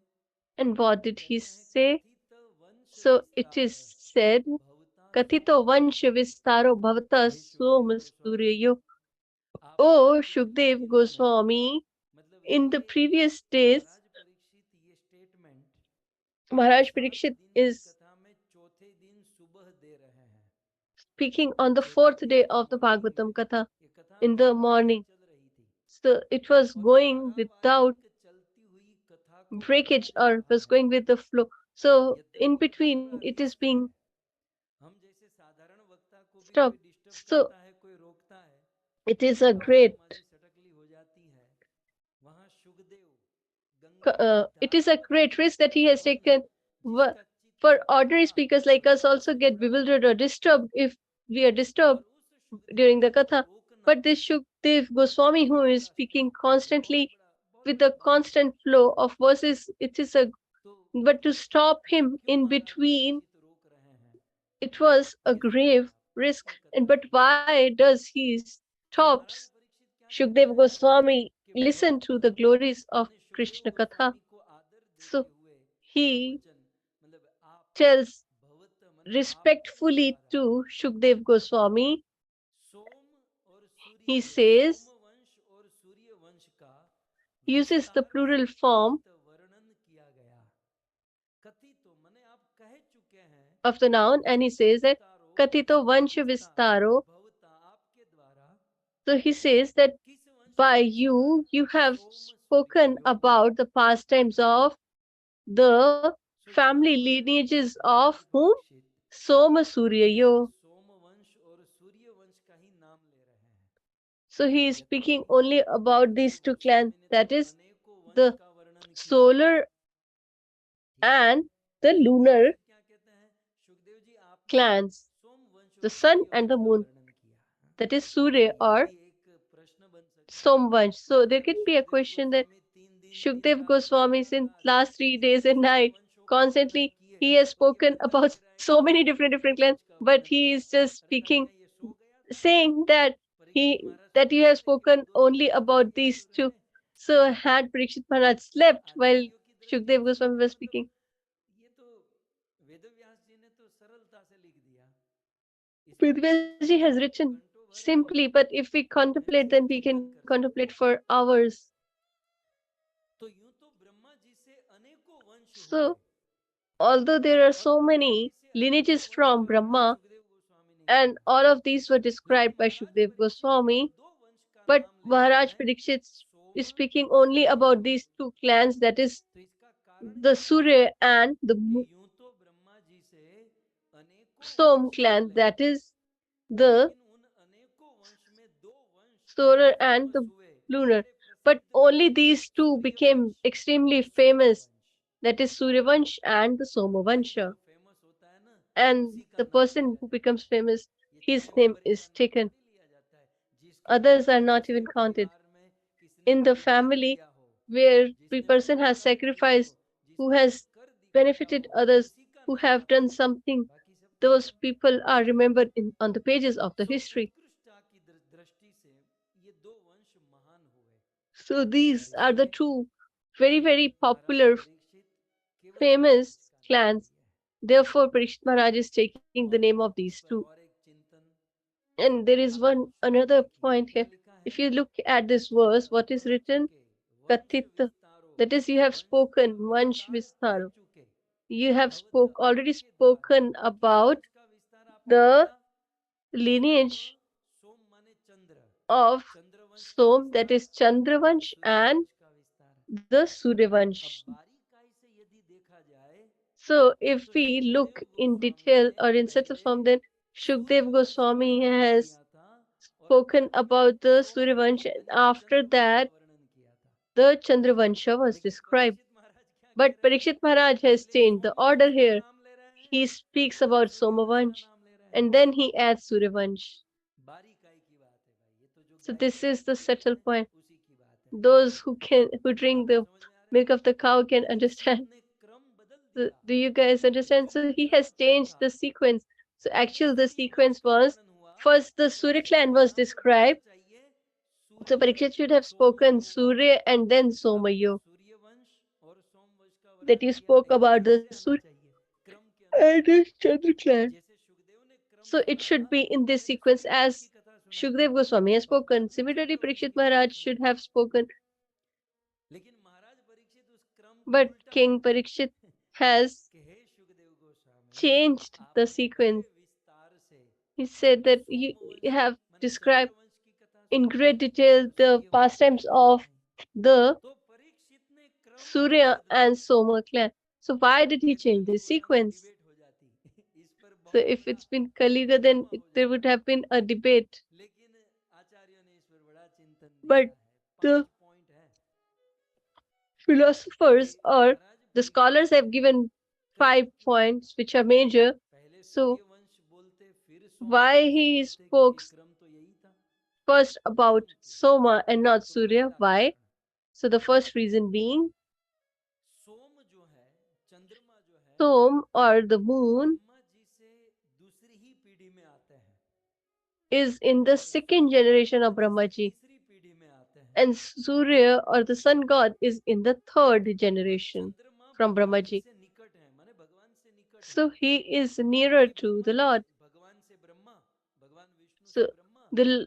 And what did he कहते हैं say? कथित वंश So it विस्तार is said, भवता Kathito सोम Vansha Vistaro Bhavata हे सुखदेव Soma गोस्वामी Suryayo. आपने O पिछले Shukdev दिनों में Goswami, मतलब in the ये previous days, महाराज परीक्षित ये स्टेटमेंट Maharaj 7 Parikshit दिन की is कथा में चौथे दिन सुबह दे रहे हैं। speaking on the चौथे fourth दिन day की of the मॉर्निंग में Bhagavatam Katha ये कथा in the निरंतर morning. चल रही थी So it was और ये going without धारावाहिक चलती हुई कथा को breakage बताया जा or रहा was है। going with the flow. So in यद्यपि ये between, थोड़ा it is रिस्क है। being हम जैसे साधारण वक्ता को भी कोई stopped. डिस्टर्ब So करता है कोई रोकता है it is तो a great आवाज सटकली हो जाती है। वहां सुखदेव गंगा की it is a धारावत great risk that he has स्वप्न taken. जिसका For चित्त ordinary बड़ा speakers like us भगवान also से get जुड़ा bewildered हुआ or है disturbed if we are और disturbed उस सुखदेव during जी the को Katha. रोकना But this Shukdev ये Goswami who बहुत is बड़ा speaking स्टेप था ये constantly बहुत with बड़ा a बात थी। constant flow of verses, it is a तो but to stop him क्यों in महाराज between, परीक्षित रोक रहे हैं it was a ये सुनिए grave आप risk. ये And कथा but सुनिए why does he so Maharaj stops Parikshit क्या कहते Shukdev हैं Goswami कि listen भक्त to the glories of माने सुखदेव Krishna Katha? गोस्वामी को आदर देते So हुए he बहुवचन मतलब आप tells भवत माने आपके respectfully द्वारा to Shukdev Goswami, सोम और he सूर्य says, सोम वंश और सूर्य वंश का uses the विस्तार से plural form कथित वर्णन किया गया। कथित माने आप कह चुके हैं of the noun, and he वंश says that विस्तारो वंश Katito का Vansha विस्तार Vistaro. भवता आपके द्वारा So he says that किस वंश by का विस्तार you have Som spoken Surya about the pastimes of the सो यहाँ family पर lineages Maharaj of whom? Parikshit Soma केवल Suryayo. सोम वंश और सूर्य वंश का ही नाम ले रहे हैं। So he is यद्यपि speaking only about these two clans, Goswami ने तो that is अनेकों वंश the का वर्णन किया है। solar ठीक है and the लेकिन lunar परीक्षित क्या कहते हैं सुखदेव जी आपने clans, सोम वंश the और sun सूर्य and वंश the का moon, वर्णन किया। that is तो Surya ये or भी एक प्रश्न बन सकता है Somvansh. So there कि can be a Sukhdev question that Goswami 3 दिन 3 Shukdev रात Goswami in लगातार last 3 days and इतने night वंशों का वर्णन constantly किए he has तो ये spoken बनता about लग रहा है कि so वो many different सूर्य clans, वंश का but वर्णन he किया। is just अरे कल speaking, क्या ये सो गया था saying that Parikshit Maharaj that so he गए has थे कि वो spoken दोनों only वंश का about वर्णन these कर रहे two. हैं। So had Parikshit Maharaj तो slept while आचार्यों की दृष्टि Shukdev से Goswami was मतलब speaking. ये तो वेद व्यास जी ने तो सरलता से लिख दिया इसमें तो Prithviraj has written घंटों भर simply, but if we contemplate, then we can चिंतन कर contemplate सकते हैं। for hours. तो यूं तो ब्रह्मा जी से अनेकों वंश हुए So although there are और so ब्रह्मा जी many से अनेकों lineages वंश from का वर्णन Brahma, सुखदेव गोस्वामी ने and किया all of these were लेकिन described by Maharaj Shukdev Parikshit केवल Goswami, 2 वंश का but नाम ले रहे Maharaj हैं Parikshit सोम is speaking और only about Surya. these two clans, that is तो इसका कारण the क्या है Surya and the कि यूं तो ब्रह्मा जी से अनेकों Som वंश clan, निकले that is the लेकिन उन अनेकों वंश में 2 वंश solar and फेमस the हुए lunar. बड़े But प्रसिद्ध हुए only these two Surya became वंश extremely और सोम famous, वंश that is Suryavansh and the Somavansha. Famous होता है ना, And उसी का the नाम लिया person who जाता है। becomes famous, ये his तीसरे name नंबर के is आदमी को taken. नहीं लिया जाता है, जिसके Others are not जिसके even counted. परिवार में किसने In the बलिदान family दिया हो, where the जिसने person has परोपकार किया हो, sacrificed, who जिसने कुछ has कर दिखाया benefited हो, others, उसी का who नाम have आता done है। something, बाकी सब तो those खत्म। people are remembered on the pages of the so history. उत्कृष्टता की दृष्टि से ये दो वंश महान हुए, So these और are the इसलिए two very, very महाराज popular, परीक्षित केवल famous परीक्षित का नाम clans. लिया है। Therefore, Parikshit Maharaj is taking the name of इस these पर two. और एक चिंतन, And there is आप one श्लोक another देखिए point क्या here. लिखा है, If you look at this कथित verse, what is हो written? चुके वंश Kathit. विस्तारो, That is, you have वंश का spoken, Vansh विस्तार हो Vistaro. चुके, You have भवत already आपके द्वारा। spoken किस about वंश का विस्तार आपने the किया? सोम, lineage सोम माने चंद्र, of चंद्र वंश का Som, that विस्तार is और Chandravansh, सूर्य and वंश का विस्तार। the अब Suryavansh. बारीकाई से यदि देखा जाए So, if तो we look Sukhdev in Goswami detail ने or in such a पहले form, then सूर्य Shukdev वंश का Goswami वर्णन has किया था और spoken बाद में about the सोम वंश Suryavansh, and यानी कि after चंद्र वंश का that, वर्णन किया था। the Chandravansha was लेकिन described. परीक्षित महाराज क्या कह But रहे हैं, Parikshit Maharaj has पहले changed the सोम order वंश का here. नाम ले रहे हैं, He speaks फिर about सूर्य वंश का Somavansh, नाम ले रहे हैं। and then he adds Suryavansh. बारीकाई की बात है भाई, ये तो जो So गाय this के is दूध the पी रहे subtle हैं point. उसी की बात है। Those who drink आपको the समझ में आ रहा है? milk of the cow can Parikshit understand. ने क्रम बदल So, दिया, do you guys understand? So क्योंकि he क्रम has क्या changed था, the sequence. So जब actually the सूर्य वंश sequence का was वर्णन हुआ first तो the Surya परीक्षित clan का was नाम बदलना described. चाहिए, So Surya Parikshit should have spoken सोमयो। Surya and then अब Somayo. सूर्य वंश और सोम वंश का That वर्णन you किया, spoke ऐसे about the कैसे आना Surya चाहिए? क्रम के and अनुसार, the Chandra clan. जैसे सुखदेव ने क्रम So it सुनाया, should be in this मैंने sequence सूर्य वंश की as कथा सुनाई Shukdev Goswami has और spoken. बाद में Similarly, चंद्र वंश Parikshit की कथा Maharaj should सुनाई। have spoken. लेकिन महाराज परीक्षित उस क्रम को But उल्टा King कर दिया Parikshit has कि हे सुखदेव गोस्वामी, changed the आपने बड़े sequence. विस्तार से He said that Som you वंश have माने चंद्र described वंश की कथा in सुनाई great detail और the सूर्य वंश की pastimes कथा of सुनाई। the तो परीक्षित ने क्रम क्यों Surya बदला? and Soma clan. So why did he ये change the कलयुग होता तो sequence? डिबेट हो जाती इस पर So बहुत if बड़ा it's been Kali Yuga, then हंगामा हो there जाता। would have been a debate. लेकिन आचार्यों ने इस पर बड़ा चिंतन दिया But है, 5 the पॉइंट है philosophers कि or Maharaj the Parikshit scholars have given क्रम 5 points which are major. पहले So सूर्य वंश बोलते फिर सोम why वंश he बोलते, क्योंकि spoke क्रम तो यही था। first about कारण क्या? Soma and not तो Surya? पहला Why? कारण, So the first reason being सोम जो है, चंद्रमा जो है, Som or the moon Brahma ji से दूसरी ही पीढ़ी में आते हैं is in the और second Surya generation Brahma of जी से Brahmaji, तीसरी पीढ़ी में आते हैं and Surya or the sun god is in the third और generation चंद्रमा from भगवान जी Brahmaji. से निकट है, माने भगवान से निकट है, So he is nearer क्योंकि to Brahma the ji Lord. भगवान से ब्रह्मा, भगवान विष्णु से So ब्रह्मा the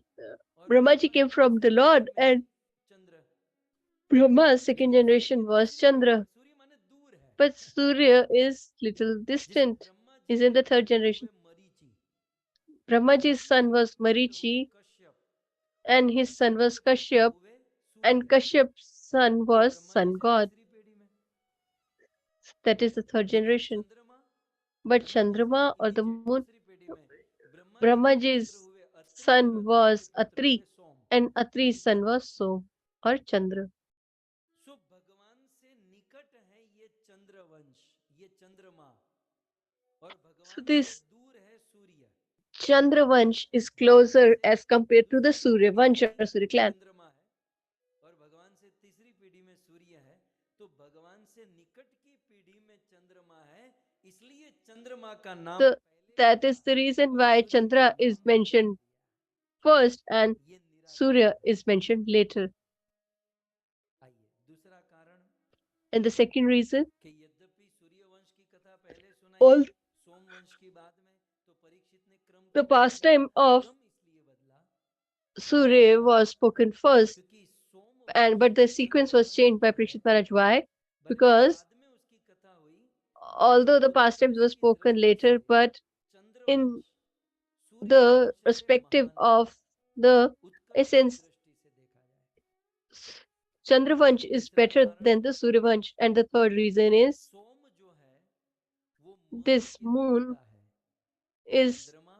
और Brahmaji ब्रह्मा came से from the तीसरी पीढ़ी Lord, में and चंद्र। Brahma's second लेकिन सूर्य generation was तीसरी पीढ़ी में, Chandra. सूर्य माने दूर है, But Surya is little जिसे distant. ब्रह्मा जी He's के in the third पुत्र generation. हुए मरीचि, Brahmaji's मरीचि son के was पुत्र हुए Marichi, Kashyap, and his Kashyap son was के पुत्र Kashyap, हुए and सूर्य, Kashyap's son ये was ब्रह्मा जी sun से god. तीसरी पीढ़ी में। That is the third लेकिन generation. चंद्रमा But ये तीसरी Chandrama or the नीचे moon, दूसरी पीढ़ी में, ब्रह्मा जी के पुत्र Brahmaji's हुए अत्रि और son अत्रि के was पुत्र हुए Atri, Som. and Atri's son was Som or Chandra. सो भगवान से निकट है ये चंद्रवंश, ये चंद्रमा, और So भगवान से this दूर है सूर्य। Chandravansh is भगवान closer से as compared to the दूसरी Surya पीढ़ी Vansh में or Surya clan. चंद्रमा है और भगवान से तीसरी पीढ़ी में सूर्य है, तो भगवान से निकट की पीढ़ी में चंद्रमा है, इसलिए चंद्रमा का नाम So पहले that लिया is the reason और why सूर्य का Chandra is नाम बाद में mentioned लिया। first and ये निराकरण Surya है। is mentioned later. आइए दूसरा कारण And the second reason, कि यद्यपि सूर्य वंश की कथा पहले सुनाई all सोम वंश की बाद में, तो परीक्षित ने क्रम the को क्यों बदला? pastime of क्रम इसलिए बदला Surya was spoken first, क्योंकि सोम and वंश but the Chandra sequence was वंश changed by जो है, Parikshit Maharaj. Why? भले ही Because बाद में उसकी कथा हुई, लेकिन although the pastimes were उत्कर्ष की spoken दृष्टि से later, but in Chandravansh Surya the वंश से perspective महान है, of the उत्कर्ष की essence, दृष्टि से देखा जाए। Chandravansh is तीसरा better कारण than the Suryavansh. And the third reason कि is सोम जो है वो मन this के moon देवता है, is चंद्रमा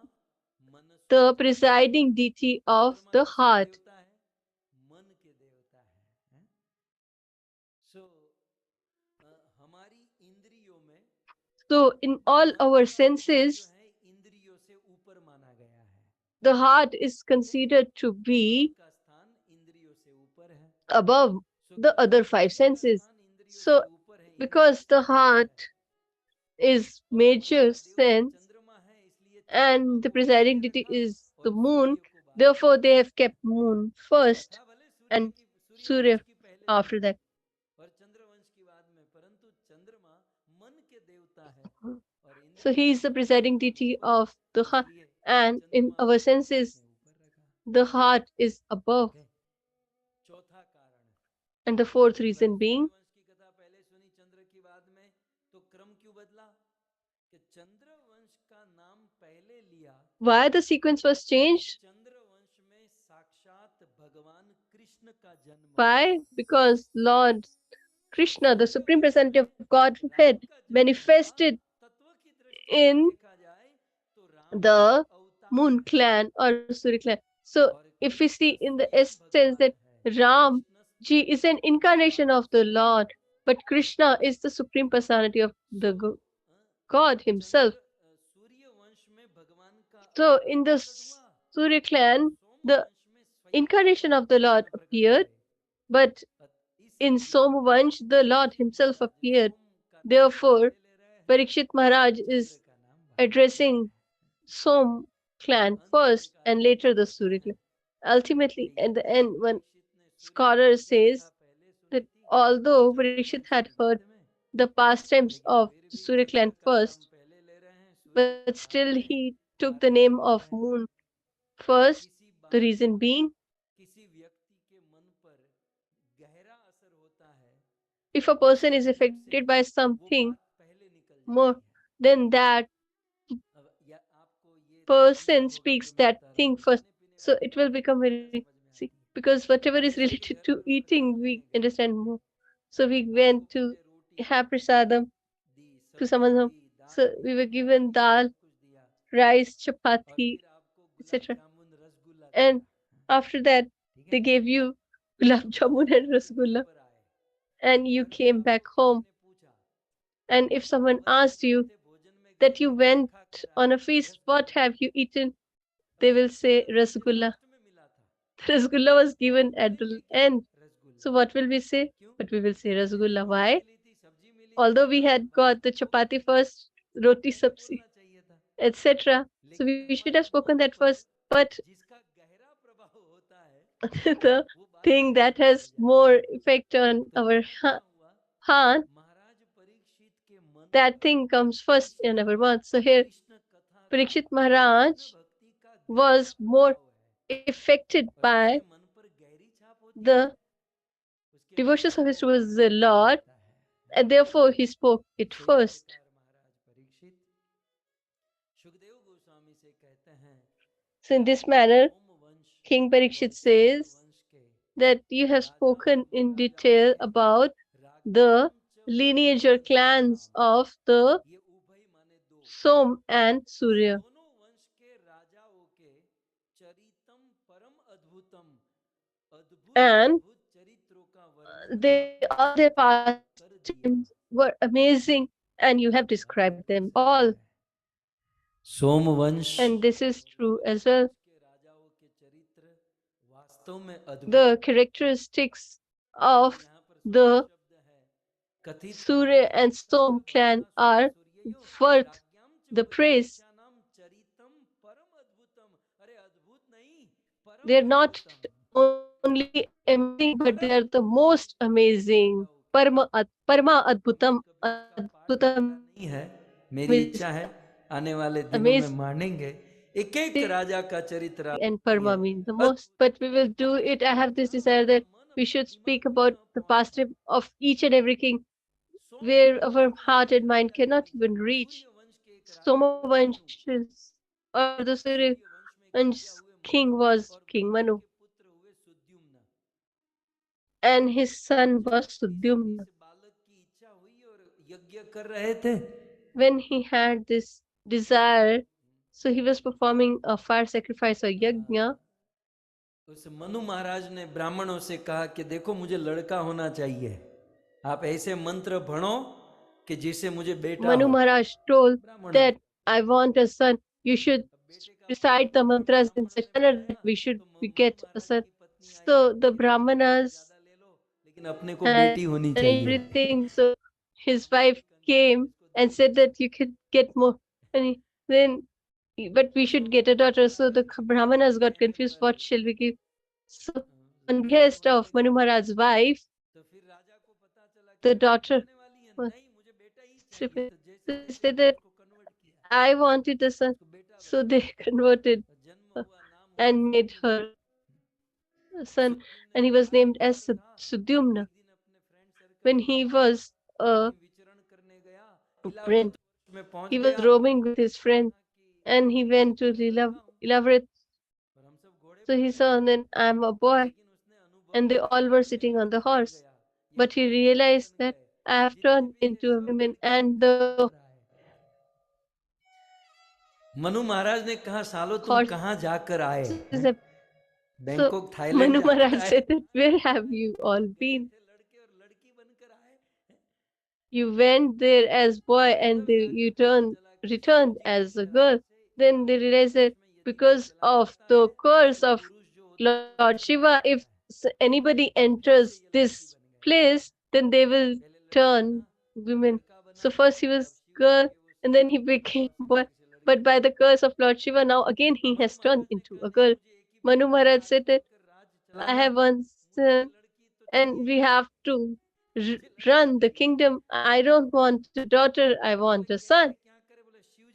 मन the स्वरूप है। presiding deity of चंद्रमा the किसके heart. देवता है? मन के देवता है। सो हमारी So in all our senses, है इंद्रियों से ऊपर माना गया है, the heart is considered to be का स्थान इंद्रियों से ऊपर है। above the other five senses. So because the heart is major sense and the presiding deity is the moon, therefore they have kept moon first and Surya after that. और चंद्रवंश की बाद में, परंतु चंद्रमा मन के देवता है और So he is the presiding deity of the heart, and in our senses, the heart is above. चौथा कारण, And the fourth reason being, वंश की कथा पहले सुनी चंद्र की बाद में, तो क्रम क्यों बदला कि चंद्रवंश का नाम पहले लिया, why the sequence was changed? Chandravansh में साक्षात भगवान कृष्ण का जन्म, Why? Because Lord Krishna, the supreme personality of Godhead, manifested तत्व की दृष्टि से in देखा जाए तो राम the अवतार moon clan or Surya clan. So if we see in the essence that Ram ji is an incarnation of the Lord, but Krishna is the supreme personality of the God himself. सूर्य वंश में भगवान का So in the Surya clan, the incarnation of the Lord appeared, but in Somvansh, the Lord himself appeared. Therefore, Parikshit Maharaj is addressing Som clan first and later the Surya clan. Ultimately, at the end, one scholar says that although Parikshit had heard the pastimes of the Surya clan first, but still he took the name of moon first, the reason being, किसी व्यक्ति के मन पर गहरा असर होता है, if a person is affected by something पहले निकल more than that, अब या आपको ये person speaks that thing first. So it will become very, see, because whatever is related to eating, we understand more. So we went to have prasadam to someone's home. So we were given dal, rice, chapati, etc. And after that, they gave you gulab jamun and rasgulla, and you came back home. And if someone asked you that you went on a feast, what have you eaten? They will say rasgulla. Rasgulla was given at the end. So what will we say? But we will say rasgulla. Why? Although we had got the chapati first, roti sabzi, etc. So we should have spoken that first. But जिसका गहरा प्रभाव होता है, the thing that has more effect on our heart, महाराज परीक्षित के मन that thing comes first in our mouth. So here, Krishna कथा Parikshit Maharaj भक्ति का was more affected by मन पर गहरी छाप होती the devotions of his towards the Lord, and therefore he spoke it first. महाराज परीक्षित सुखदेव गोस्वामी से कहते हैं, So in this manner, वंश King Parikshit says वंश के that you have spoken in detail about the lineage or clans of the ये उभय माने दो, Som and Surya. दोनों वंश के राजाओं के चरितम परम अद्भुतम, अद्भुत And अद्भुत चरित्रों का वर्णन they all their pastimes were amazing, and you have described them all. सोमवंश And this is true as well. के राजाओं के चरित्र वास्तव में अद्भुत, The characteristics of the शब्द है कथित Surya and Som clan are worth the praise. नाम चरितम परम अद्भुतम, अरे अद्भुत नहीं, परम They're not only amazing, but they are the most amazing. Parma Adbhutam. Adbhutam नहीं है, मेरी इच्छा है आने वाले दिनों में मानेंगे एक एक राजा का चरित्र, and Parma mean the most. But we will do it. I have this desire that we should speak about the past of each and every king where our heart and mind cannot even reach. Somavansh's or the Suryavansh's king was King Manu, पुत्र हुए Sudyumna, and his son was Sudyumna. बालक की इच्छा हुई और यज्ञ कर रहे थे, When he had this desire, so he was performing a fire sacrifice or yajna. उस मनु महाराज ने ब्राह्मणों से कहा कि देखो मुझे लड़का होना चाहिए, आप ऐसे मंत्र भणो कि जिससे मुझे बेटा Manu हो। Maharaj told ब्राह्मण that I want a son. You should बेटे का recite the mantras in such manner that we get a son. So the Brahmanas ज्यादा ले लो लेकिन अपने को had बेटी होनी done चाहिए। everything. So his wife came and said that you could get more. And then, but we should get a daughter. So the Brahmanas got confused. What shall we give? So on behest of Manu Maharaj's wife, तो फिर राजा को पता चला कि the बेटी daughter होने वाली है, नहीं मुझे बेटा ही चाहिए। was तो जैसे they तैसे said उसने that उसको कन्वर्ट किया, I wanted a son. उसको बेटा So बना they converted दिया। जन्म her हुआ, नाम हुआ and made Sudyumna. her a son, Sudyumna and he एक was named राजकुमार as था। Sudyumna. एक दिन अपने फ्रेंड सर्कल When के he साथ was a कहीं विचरण करने गया, इलाव्रत prince, वर्ष में पहुंच he was गया। roaming with his friend, कहा कि and he went to मैं लड़का हूँ Ilavrit. और हम सब घोड़े So पर he बैठे saw, and थे, then I'm a boy, लेकिन उसने अनुभव and they किया all कि were अब मैं sitting on the लड़की बन horse. गया, ये But he मेरी बीवी realized बन that गए, I have जितने turned भी ये into a सब woman, लड़की and बनकर the घूम रहा है। मनु महाराज ने कहा, सालो तुम horses कहाँ जाकर आए हैं? have. So Bangkok Thailand Manu जाकर Maharaj आए? said that, where have you all गए been? थे लड़के और लड़की बनकर आए। You went there as boy, and you returned as a girl. Then they realized that because of the curse of Lord Shiva, if anybody enters this place, then they will turn women. So first he was girl, and then he became boy. But by the curse of Lord Shiva, now again he has turned into a girl. Manu Maharaj said that I have one son, and we have to run the kingdom. I don't want a daughter, I want a son.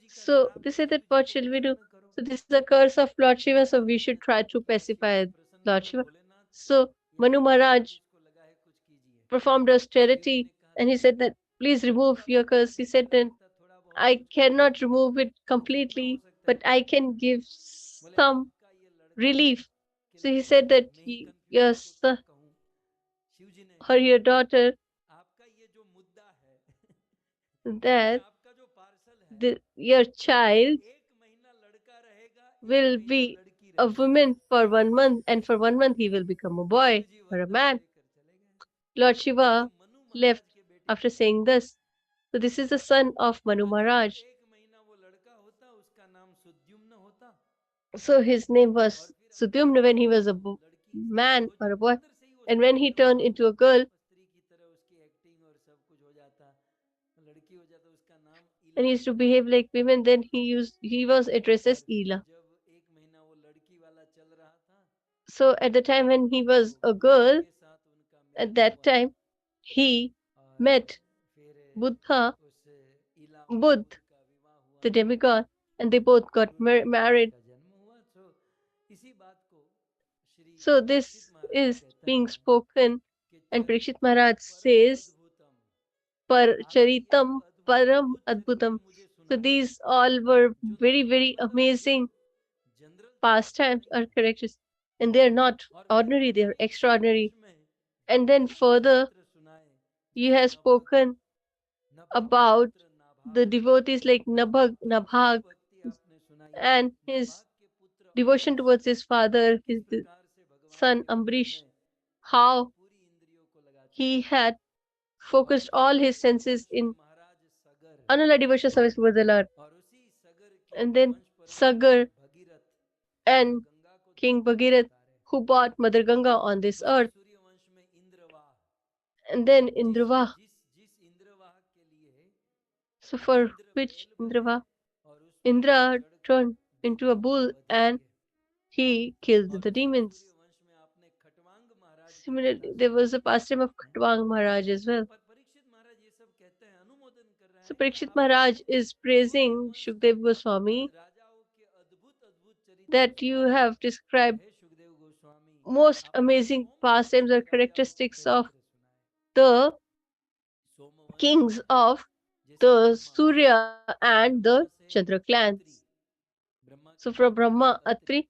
So they said that what shall we do? So this is a curse of Lord Shiva, so we should try to pacify Lord Shiva. So Manu Maharaj performed austerity, and he said that please remove your curse. He said that I cannot remove it completely, but I can give some relief. So he said that your son or your daughter, आपका ये जो मुद्दा है, that आपका जो parcel है, your child एक महीना लड़का रहेगा, एक will महीना be लड़की a रहेगी। woman for 1 month, and for 1 month he will become a boy Shiv ji or a वरदान man. देकर चले गए। Lord तो Shiva मनु left महाराज के बेटे after का saying this. So this is the son of Manu तो जब Maharaj. एक महीना वो लड़का होता, उसका नाम सुद्युम्न होता। So his name और was फिर अंदर Sudyumna when he was a लड़की से man वो or a जब boy. अंदर से ही वो And when स्त्री he जब turned into a girl, स्त्री की तरह उसकी एक्टिंग और सब कुछ हो जाता, लड़की हो जाता, उसका नाम and इला he used to पड़ता। behave like women, then he was addressed as Ela. जब एक महीना वो लड़की वाला चल रहा था, So at the time when he was a girl, के साथ उनका at मिलन that हुआ time he और met फिर Buddha, उस इला और Buddh, बुद्ध का विवाह हुआ the demigod, and they both got married. का जन्म हुआ। तो इसी बात को Shri So Parikshit this Maharaj is कहता being है spoken, कि and Parikshit चरित्रम Maharaj परम says, अद्भुतम, Par आपके ये जो Charitam अद्भुत Param अद्भुत चरित्र Adbhutam. मुझे So सुनाए, these all were जो very, नॉर्मल very मतलब जो amazing जनरल चरित्र pastimes नहीं or है। characters. And they are not और फिर ordinary, they are आपने इसी extraordinary. वर्ष में And then वो further, चरित्र सुनाए you जिसे have Nabhag spoken Nabhag about पुत्र the Nabhaga, devotees like Nabhaga Nabhag, की गुरु Nabhag, भक्ति आपने सुनाई, and his नाभाग के पुत्र devotion Ambarish towards his father, किस his प्रकार से भगवान son कृष्ण Ambrish, में अपनी how पूरी इंद्रियों को लगा he चुके थे। had और focused उसी all his senses सूर्यवंश में in Maharaj Sagar, Anula devotion service towards the Lord. और उसी सगर के And then वंश परंपरा Sagar भगीरथ जो and गंगा को King धरती पर Bhagirath, उतारे, who brought Mother Ganga on this उसी earth. सूर्यवंश में इंद्रवाह, And then जिस Indrava. जिस जिस इंद्रवाह के लिए So for इंद्र which बैल बने Indrava? और उस पर Indra चढ़कर turned into a देवताओं का bull वध and किए। he killed और the उसी demons. सूर्यवंश में आपने खटवांग महाराज की कथा Similarly, there was सुनाई a pastime of है। Khatwang Maharaj as तो well. परीक्षित महाराज ये सब कहते हैं, अनुमोदन कर रहे So हैं कि Parikshit आपने Maharaj is praising सूर्यवंश के Shukdev अद्भुत Goswami राजाओं के अद्भुत अद्भुत चरित्र that you सुनाए। have described hey Sukhdev Goswami, most आपने amazing सोमवंश pastimes के or राजाओं के characteristics of चरित्र सुनाए। the सोमवंश kings of जैसे the Brahma, Surya and Brahma the से Chandra Atri, clans. Brahma So के from पुत्र हुए Brahma, Atri, Atri,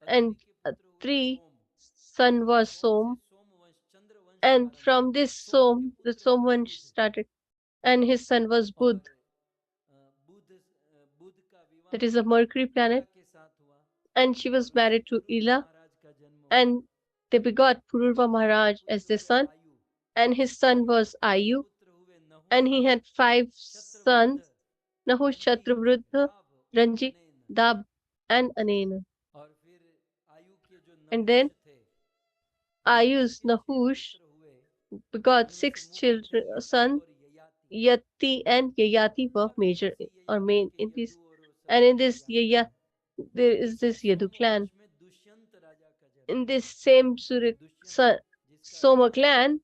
Atri and के पुत्र हुए Atri सोम, son और was सोम से Som, सोमवंश चंद्रवंश and प्रारंभ from हुआ। this सोम के Som, the पुत्र हुए Somvansh Budh, started, and his son was और Buddh, बुध का that विवाह is a Mercury इला planet, के साथ हुआ and she और was उससे married to पुरुरवा Ila, महाराज का जन्म हुआ। and they begot Pururva Pururava के Maharaj पुत्र as their हुए son, आयु, and his son was आयु के Ayu, पुत्र हुए Nahusha, and he had 5 sons: Nahush, Shatruvruddha, Ranjit, Dab, and Anena. और फिर आयु के जो And नहुष then थे उनके Ayu's 6 पुत्र Nahush हुए begot उनमें से 6 मुख्य थे children, यदु son और Yayati Yati and Yayati were और फिर major उसी or ययाति main के in this. यदु और वो सब And in जो this ययाति Yaya, हैं there is इसी this Yadu clan. सोमवंश में दुष्यंत राजा का In जन्म this हुआ same Surya दुष्यंत जिसका Soma विवाह clan,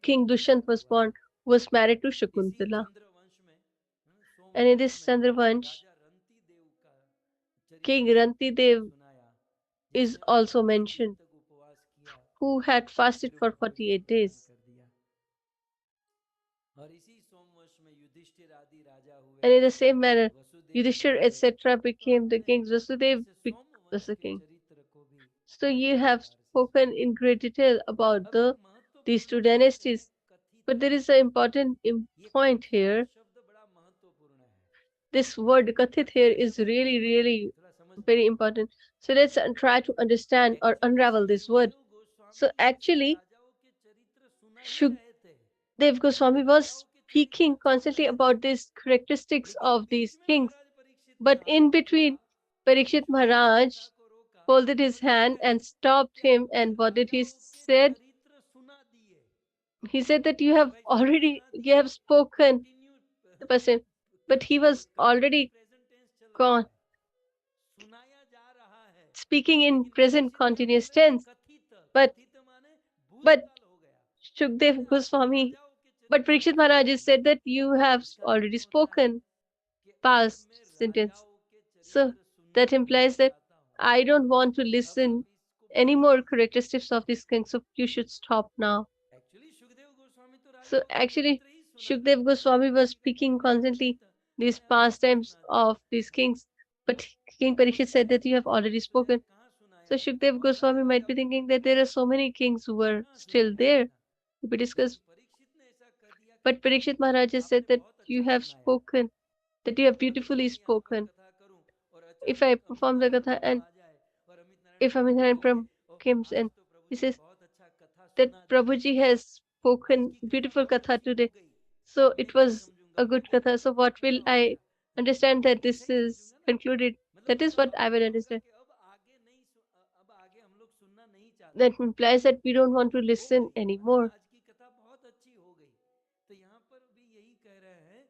King शकुंतला के Dushyant साथ was हुआ born, who was married to इसी Shakuntala. चंद्रवंश में And in सोमवंश this में Chandravansh, राजा रंती देव का King चरित्र Ranti Dev सुनाया is जिसने also 48 दिन mentioned, तक उपवास किया who had और fasted फिर for उपवास 48 प्रदान days. कर दिया और इसी सोमवंश में युधिष्ठिर आदि राजा हुए And in the same manner, Vasudev ji Yudhishthir, हुए etc., तो became the हमने kings. Vasudev इस was सोमवंश the के king. चरित्र को भी So इस you have प्रकार से spoken सुना in great detail about अब एक these महत्वपूर्ण two बात है dynasties. But कथित there is an important ये point कथित here. शब्द बड़ा महत्वपूर्ण है This word kathit here कथित is शब्द को really, समझिए really थोड़ा समझ में very आए important. So let's try to understand or actually unravel this word. Sukhdev So Goswami ji अक्सर actually, राजाओं के चरित्र सुना ही Shukdev रहे थे Goswami was राजाओं के speaking चरित्र सुन constantly रहे थे about these characteristics लेकिन of बीच these में kings. महाराज परीक्षित ने But हाथ in पकड़ा between, Parikshit Sukhdev ji Maharaj कथा को रोका folded his और कह hand रहे and stopped कि him. आपने And what did he राजाओं के said? चरित्र सुना दिए He said that you कि have भाई साहब already सुना you दिए have spoken continue the person, but he was continue already present tense चल रहा gone, है सुनाया जा रहा है speaking in लेकिन present परीक्षित भैया बोल continuous रहे tense. कथित But कथित माने but भूतकाल हो गया Shukdev आपने आपने Goswami, राजाओं के but चरित्र Parikshit सुना Maharaj has दिए said that you have इसका अर्थ already होता है spoken कि अब past मैं sentence. राजाओं के So चरित्र सुनना that नहीं implies that चाहता हूँ I don't want to अब आप listen इसको any बंद more कीजिए characteristics of these kings. So you should stop now. Actually Sukhdev Goswami तो So राजाओं के actually, चरित्र ही सुनाते Shukdev थे Goswami was लेकिन कहते speaking हैं मैं constantly कथित these मैं अब नहीं pastimes सुनना of चाहता these हूँ kings. But King तो Parikshit said सोचते that you होंगे have कि already महाराज फिर spoken. कहाँ So सुनाया Shukdev बहुत सारे Goswami might राजा be बोल thinking that दिए there are so many kings who were कहाँ still सुनाया there जाएगा to be लेकिन discussed. परीक्षित ने ऐसा कर दिया कि But Parikshit Maharaj has said आपने that बहुत you अच्छा have सुनाया spoken, that you have अभी मैं beautifully यहाँ पर spoken. कथा करूं और If I अचानक Amit perform the Narayan katha Prabhu and आ जाए और Amit Narayan if Prabhu Amit बोले ओहो comes आज and तो प्रभु he जी ने says बहुत अच्छा कथा that सुना दी Prabhuji has आज spoken की कथा beautiful बहुत katha अच्छी हो today, गई so अब मैं it क्या was समझूंगा a हो good गई katha. So what खत्म will हो I गया understand that ऐसा this ही is समझूंगा ना concluded? मतलब That is इसका what I मतलब will ये होगा understand. कि अब आगे नहीं अब आगे हम लोग सुनना नहीं चाहते That implies that we don't want to हो listen गई माने anymore. आज की कथा बहुत अच्छी हो गई तो यहाँ पर भी यही कह रहे हैं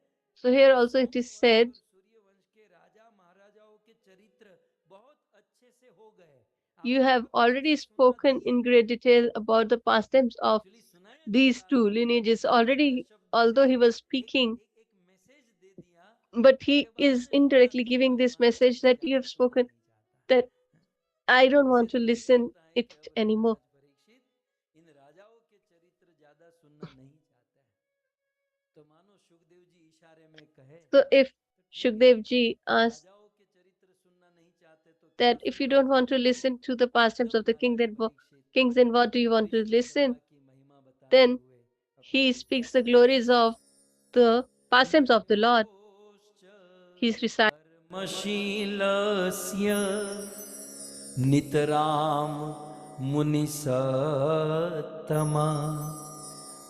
So कि here ये also it is सोमवंश said और सूर्यवंश के राजा महाराजाओं के चरित्र बहुत अच्छे से हो गए you आपने have बहुत अच्छे already से सुना spoken दिए in great detail about the pastimes of actually सुनाया जा these रहा two था lineages कथित already. शब्द से Although he was एक speaking, एक मैसेज दे दिया but कि he जब is आपने सुना indirectly दिया giving अब this महाराज message इससे that you आगे have सुनना spoken, नहीं चाहता that I don't want to इसीलिए ये listen होता है कि it अब anymore. महाराज परीक्षित इन राजाओं के चरित्र ज्यादा सुनना नहीं चाहते हैं तो मानो सुखदेव जी इशारे में कहे So if तो ठीक है Shukdev ji asked राजाओं के चरित्र सुनना नहीं चाहते तो क्या that if you सुनना don't want to चाहते हो listen to the pastimes तब of the king, Maharaj then Parikshit kings, then what do you want to Vishnu listen? सभा की महिमा बताते Then हुए अपना he परिचय speaks the देते glories of the pastimes of the Lord. नमोश्च He's reciting. धर्मशीलस्य नितराम मुनिसत्तमा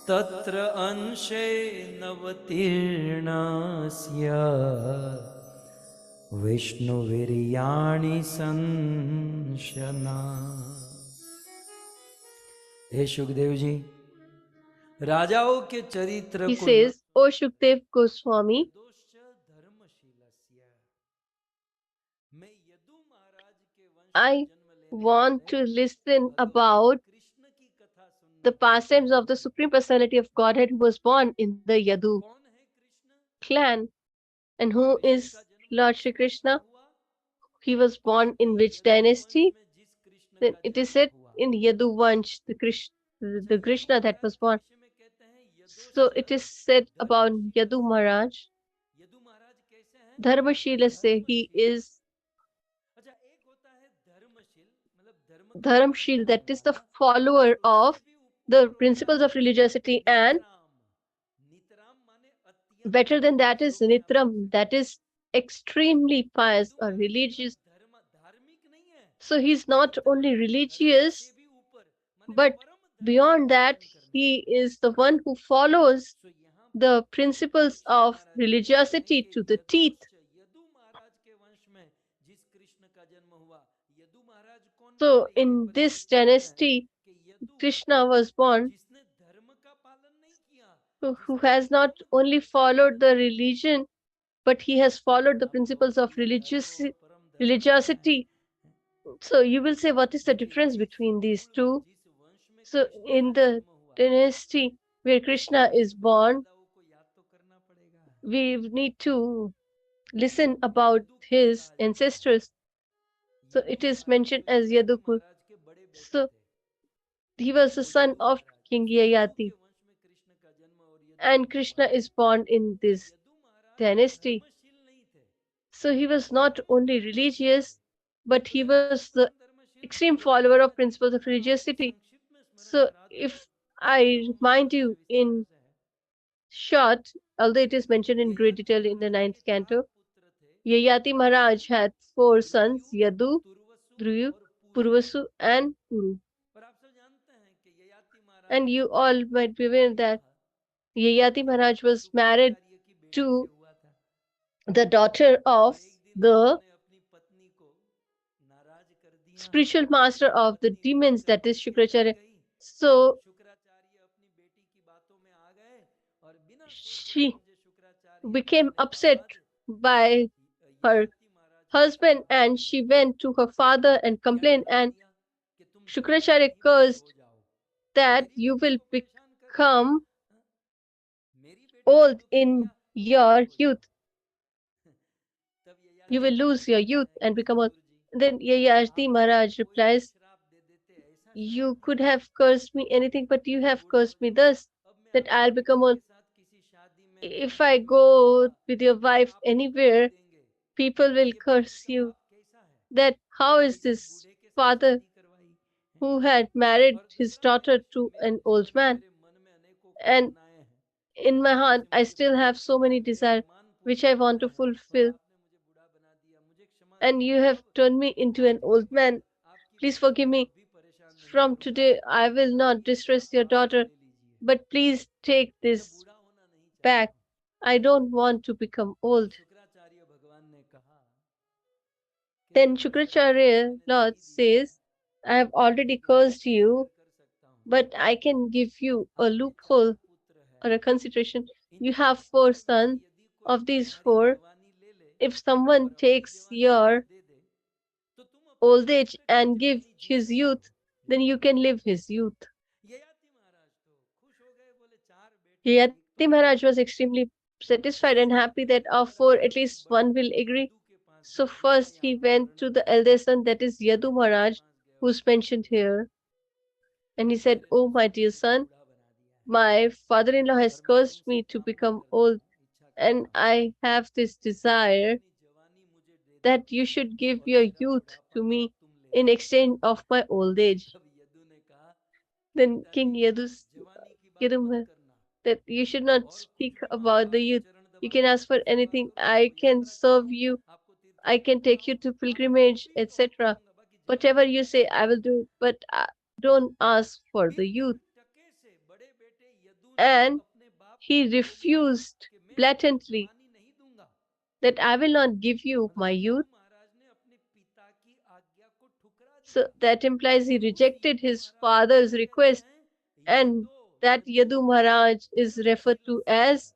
तत्र अंशे नवतीर्णस्य विष्णुवीर्याणि संशना हे सुखदेव जी राजाओं के चरित्र He को न says, O Shukdev Goswami, यदोश्च धर्मशीलस्य मैं यदु महाराज के वंश में I जन्म लेने want वाले to listen भगवान about कृष्ण की कथा the सुनना चाहता pastimes of हूँ the Supreme Personality of Godhead who was born in the Yadu कौन है Krishna clan. And who Krishna का is जन्म Lord किस Shri वंश में Krishna? हुआ He was born in which Yadu वंश dynasty? में जिस कृष्ण Then का it is जन्म said हुआ in Yadu Vansh, अच्छा the Yadu Krishna that Maharaj was के born. विषय में कहते हैं So यदोश्च it is said about Yadu धर्मशीलस्य Maharaj, Yadu महाराज कैसे हैं Dharmashila say he Dharmsheel is अच्छा एक होता है धर्मशील मतलब धर्म का पालन Dharamshil, that करने is the वाला follower और उससे of भी the ऊपर होता principles है of religiosity, and नितराम नितराम माने अत्यंत better than that is जो भी आप बोल Nitram, that सकते is extremely हैं pious यदु or महाराज केवल religious. धार्मिक नहीं है So he's not नितराम only धर्म से religious, भी ऊपर माने but परम धर्म का beyond that, पालन करने he वाला is the one who follows सो यहाँ the principles of religiosity to the teeth. Yadu महाराज के वंश में जिस कृष्ण का जन्म हुआ, यदु महाराज कौन So, थे? ये in बड़े this दिलचस्प है dynasty, कि यदु Krishna was born, जिसने धर्म का पालन नहीं किया, who जिसने has not धर्म को only नहीं followed the पाला, religion, but he has followed the आप तो principles of ये धर्म और परम धर्म क्या है? religiosity. So, you will say, what is the देखिए difference जिस between these कुल में, two? जिस वंश में So, कृष्ण in का the जन्म हुआ, dynasty where उस Krishna वंश is में born, दादाओं को याद तो करना पड़ेगा। we need to listen about Yadu किसे his कहा जाता है? ancestors. So, Yadu it is Maharaj mentioned जो as ययाति Yadukul. महाराज के बड़े बेटे So, थे, he was the वो son Yadu of Maharaj, King Yadu Yayati, के वंश में कृष्ण का जन्म और यदु and जब हुआ, Krishna is born in तो this यदु महाराज dynasty. धर्मशील नहीं थे। So, he was not only religious, but तो he जब was यदु the परम धर्मशील थे, extreme तो follower of Krishna principles of हम आपको religiosity. संक्षिप्त में स्मरण So, करा दें, if I remind नवम you स्कंद में in विस्तार से। short, although it is mentioned in great Yayati detail in the Maharaj 9th के 4 canto, पुत्र थे, Yayati Maharaj had 4 sons, Yadu, Turvasu Dhruyu, और पुरु। Purvasu, and Puru. पर आप सब जानते हैं कि ययाति महाराज And ने you जब all might be aware that विवाह Yayati Maharaj was married Shukracharya की बेटी से to हुआ था, the daughter और of एक दिन the उन्होंने अपनी पत्नी को नाराज कर दिया, spiritual master और of the पत्नी demons, उठकर that is कैसे चली Shukracharya. गई। So शुक्राचार्य अपनी बेटी की बातों में आ गए और बिना सोचे she समझे शुक्राचार्य ने became अपने upset दामाद by her ययाति महाराज को husband शाप दे and दिया। she went to her father and क्या complained, बना and दिया कि तुम जवान Shukracharya ही बूढ़ी हो cursed जाओ, that मेरी you बेटी will को परेशान कर रही हो, become हाँ? मेरी बेटी को old दुखी in किया, तुम बूढ़ी your हो youth. जाओ। तब You Yayati will Maharaj lose your कहता youth है कि and become old. ससुर जी, Then आप Yayati मुझे Maharaj कोई भी replies, श्राप दे देते, ऐसा श्राप you दे could देते have cursed me anything, but कि you मैं have बूढ़ा हो cursed me जाऊं, thus, अब मैं that अपनी I'll बेटी become old. के साथ किसी शादी में If I फंक्शन में go जाऊंगा with your तो wife आप मुझे गाली anywhere, देंगे, people will ये curse पुरुष you. स्वभाव कैसा है, That how is ऐसे this बूढ़े के साथ father शादी करवाई है? who had married और his दूसरा daughter मनुष्य, to मेरे an old जीवन में, man? मेरे मन में अनेकों And कामनाएं हैं, in my जिनमें heart, से I मुझे still पूरा have so करना है, many मेरे desires अरमान पूरे which I want करना to है, और fulfill. आपने मुझे बूढ़ा बना दिया, मुझे क्षमा And you कीजिए, have अब turned me into an आज के old बाद man. आपकी Please बेटी forgive को me. कभी परेशान नहीं From करूंगा, today, I will अब not ये distress श्राप your आप daughter, ले लीजिए, but please take मैं this बूढ़ा होना नहीं back. चाहता हूँ। I don't want to become तब old. शुक्राचार्य भगवान ने कहा कि Then देखो श्राप तो Shukracharya मैंने दे Lord ही दिया है, says, I have already लेकिन मैं cursed कुछ और you, कर सकता हूँ। but I can give you a आपके 4 loophole पुत्र or a हैं, consideration. इन You have 4 4 पुत्र में से sons. यदि कोई Of these तुम्हारी 4, जवानी ले ले if someone और अपनी takes जवानी तुम्हें your दे दे, तो तुम अपनी old जब age तक की and give जवानी जी his सकते youth, हो। then you can live his youth. Yayati महाराज तो खुश हो गए, बोले 4 बेटे हैं, एक तो Yati यदु Maharaj है, was extremely satisfied and दूसरे happy बेटे that को of लेकर 4, अपने at least बड़े one will बेटे agree. यदु के पास So गए, जिसका first यहाँ he पर went to वर्णन the है। eldest son, that is बड़े Yadu बेटे के Maharaj, पास गए और who's उसने कहा, mentioned देखो here. And he said, मेरे Oh, my ससुर ने dear मुझे son, बूढ़ा बना दिया है my father-in-law has और मैं cursed तुमसे me to काम become करना old, इच्छा and करता हूँ I have this कि तुम desire अपनी जवानी मुझे दे दो that you should give और your मेरा youth बुढ़ापा to me तुम ले in low. exchange of my old age. तब यदु ने कहा, Then पिताजी King Yadu, जवानी की बात मत Yadu करना, that you should not और कुछ speak भी मांगो, about the आपके youth. चरण You दबा can दूं, ask for आपकी सेवा anything. करूं, I आपको can यात्रा serve कराऊं, you. आपको तीर्थ I यात्रा can take you कराऊं, to आप जो pilgrimage, भी कहो etc. करूंगा, बाकी Whatever जवानी you मत say, I मांगना। will do it. But don't ask for the एक youth. टके से बड़े बेटे यदु ने And अपने बाप को he बोल दिया refused कि मैं तुम्हें blatantly जवानी नहीं दूंगा। that I will not give you मतलब my यदु youth. महाराज ने अपने पिता की आज्ञा को ठुकरा So दिया that implies he और उस rejected यदु his महाराज को father's क्या कहते request, हैं? and यदो, that Yadu Yadu Maharaj is referred to धर्मशीलस्य। as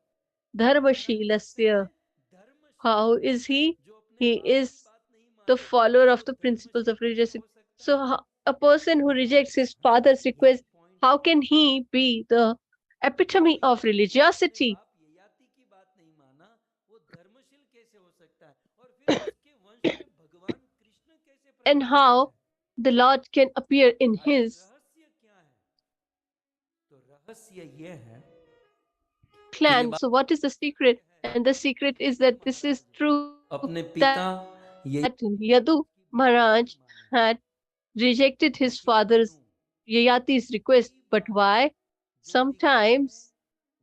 Yadu महाराज कैसे Dharmashilasya. हैं? धर्मशील How हैं। is he? जो अपने He बाप की is बात नहीं the मानेगा, follower of वो the principles धर्मशील of कैसे religiosity. हो सकता So है? a person who rejects his हाँ, father's यही request, पॉइंट how है। can he be the जो epitome of यदु ने अपने religiosity? बाप ययाति की बात नहीं माना, वो धर्मशील कैसे हो सकता है? और फिर उसके वंश में भगवान कृष्ण कैसे And प्रकट हो how गए? the Lord can appear in आखिर his रहस्य क्या है? तो रहस्य ये है कि ये clan. बात So what is the secret? सत्य है And the secret कि is Yadu that this is Maharaj true, अपने that पिता Yadu की बात Maharaj नहीं माने, had rejected his लेकिन father's क्यों? Yayati's request. कई But बार why? जो दिखता है Sometimes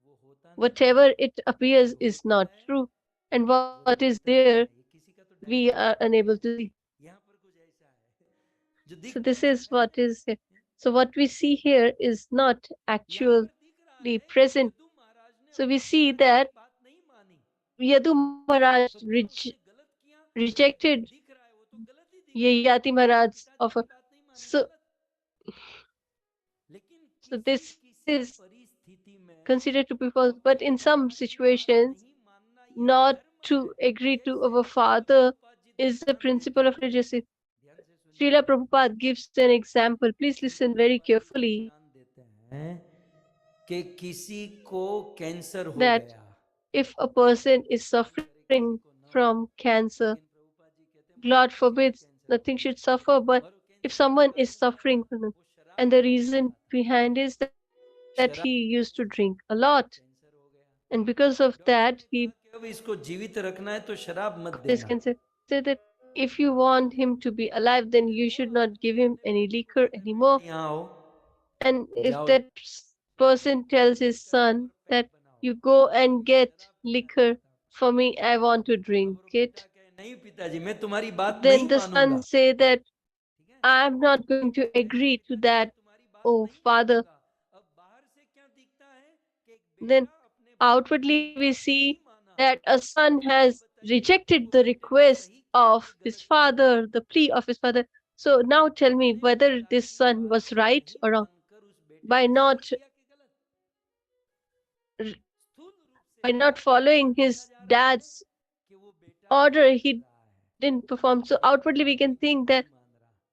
वो होता नहीं है, whatever it appears जो is होता not है true, and वो what is दिखता नहीं there है। ये किसी का तो we डायग्राम are बना दिया unable है, to see. यहाँ पर कुछ ऐसा है जो So दिखता this तो is है, what is here. So what we see here is not यहाँ actually पर दिख रहा है कि present. यदु महाराज ने So we see that Yadu Maharaj rejected Yayati Maharaj of a, so so this is considered to be false. But in some situations, not to agree to our father is the principle of religiosity. Srila Prabhupada gives an example. Please listen very carefully. हैं कि किसी को cancer हो That गया, if a person is suffering from cancer, God forbids, nothing should suffer, but if someone is suffering from it, and the reason behind is that he used to drink a lot, and because of that, he कि अब इसको जीवित रखना है तो शराब मत got this देना। cancer. Say that if you want him to be alive, then you should not give him any liquor anymore. यहाँ आओ, And if जाओ, that person tells his son that you go and get liquor for me, I want to drink it, नहीं पिताजी मैं तुम्हारी बात then नहीं the मानूंगा, son say that I'm not going to agree to that, oh father. अब बाहर से क्या दिखता है कि एक Then बेटा अपने बाप outwardly we see that a son has rejected the request of his father, the plea of his father. So now tell me whether this son was right or wrong. By not by not following his dad's order, he didn't perform. So outwardly we can think that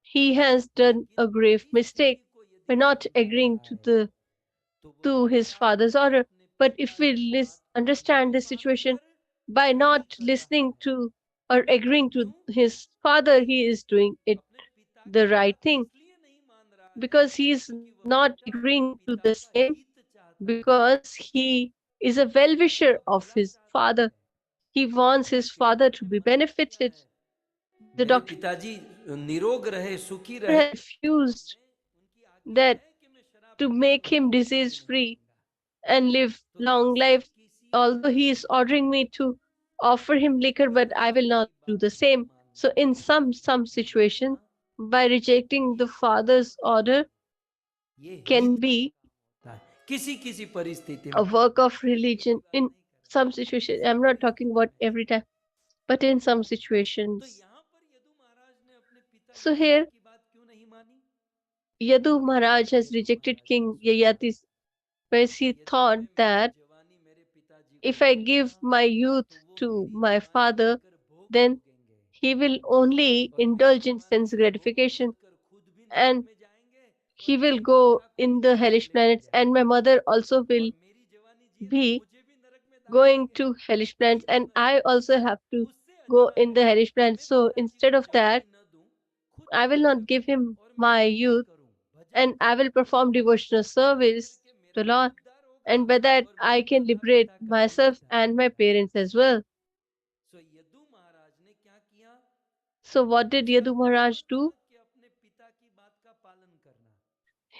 he has done a grave mistake by not agreeing to his father's order. But if we understand this situation, by not listening to or agreeing to his father, he is doing it the right thing, because he is not agreeing to the same, because he is a well-wisher of his father. He wants his father to be benefited. The मेरे doctor has पिताजी निरोग रहे, सुखी रहे, refused that to make him disease free and live long life, although he is ordering me to offer him liquor, but I will not do the same. So in some situation, by rejecting the father's order ये can हित be होता है किसी किसी परिस्थिति a में। work of religion. In some situation, I'm not talking about every time, but in some तो situations. यहाँ पर यदु महाराज ने अपने पिता So ययाति here की बात क्यों नहीं मानी? Yadu Maharaj has rejected King Yayati because he यदि thought मैं मेरी that जवानी मेरे पिताजी को if I दूंगा give my youth तो वो to मेरी my जवानी father, पीकर भोग then भोगेंगे he will only और मेरी indulge in जवानी sense का भोग gratification, भोग कर खुद भी नरक and में जाएंगे और he will मेरी go माता को in भी the नरक में hellish लेकर planets, and जाएंगे my mother also will और मेरी जवानी जिए तो be मुझे भी नरक में डाल going देंगे। to hellish तो planets, क्यों and मैं I also have to उससे go अच्छा in है the hellish planets. मैं So पिताजी instead को of that, जवानी न दूं, खुद I will भोग not करूं give him और मैं my भक्ति youth, करूं, भजन and I करूं, will perform devotional bhajan service करके to मेरा भी Lord, उद्धार होगा and by that और I मेरे can माता liberate पिता का भी myself उद्धार and my होगा। parents as well. सो यदु महाराज ने क्या किया? So what did उसका Yadu धर्म Maharaj था do? कि अपने पिता की बात का पालन करना,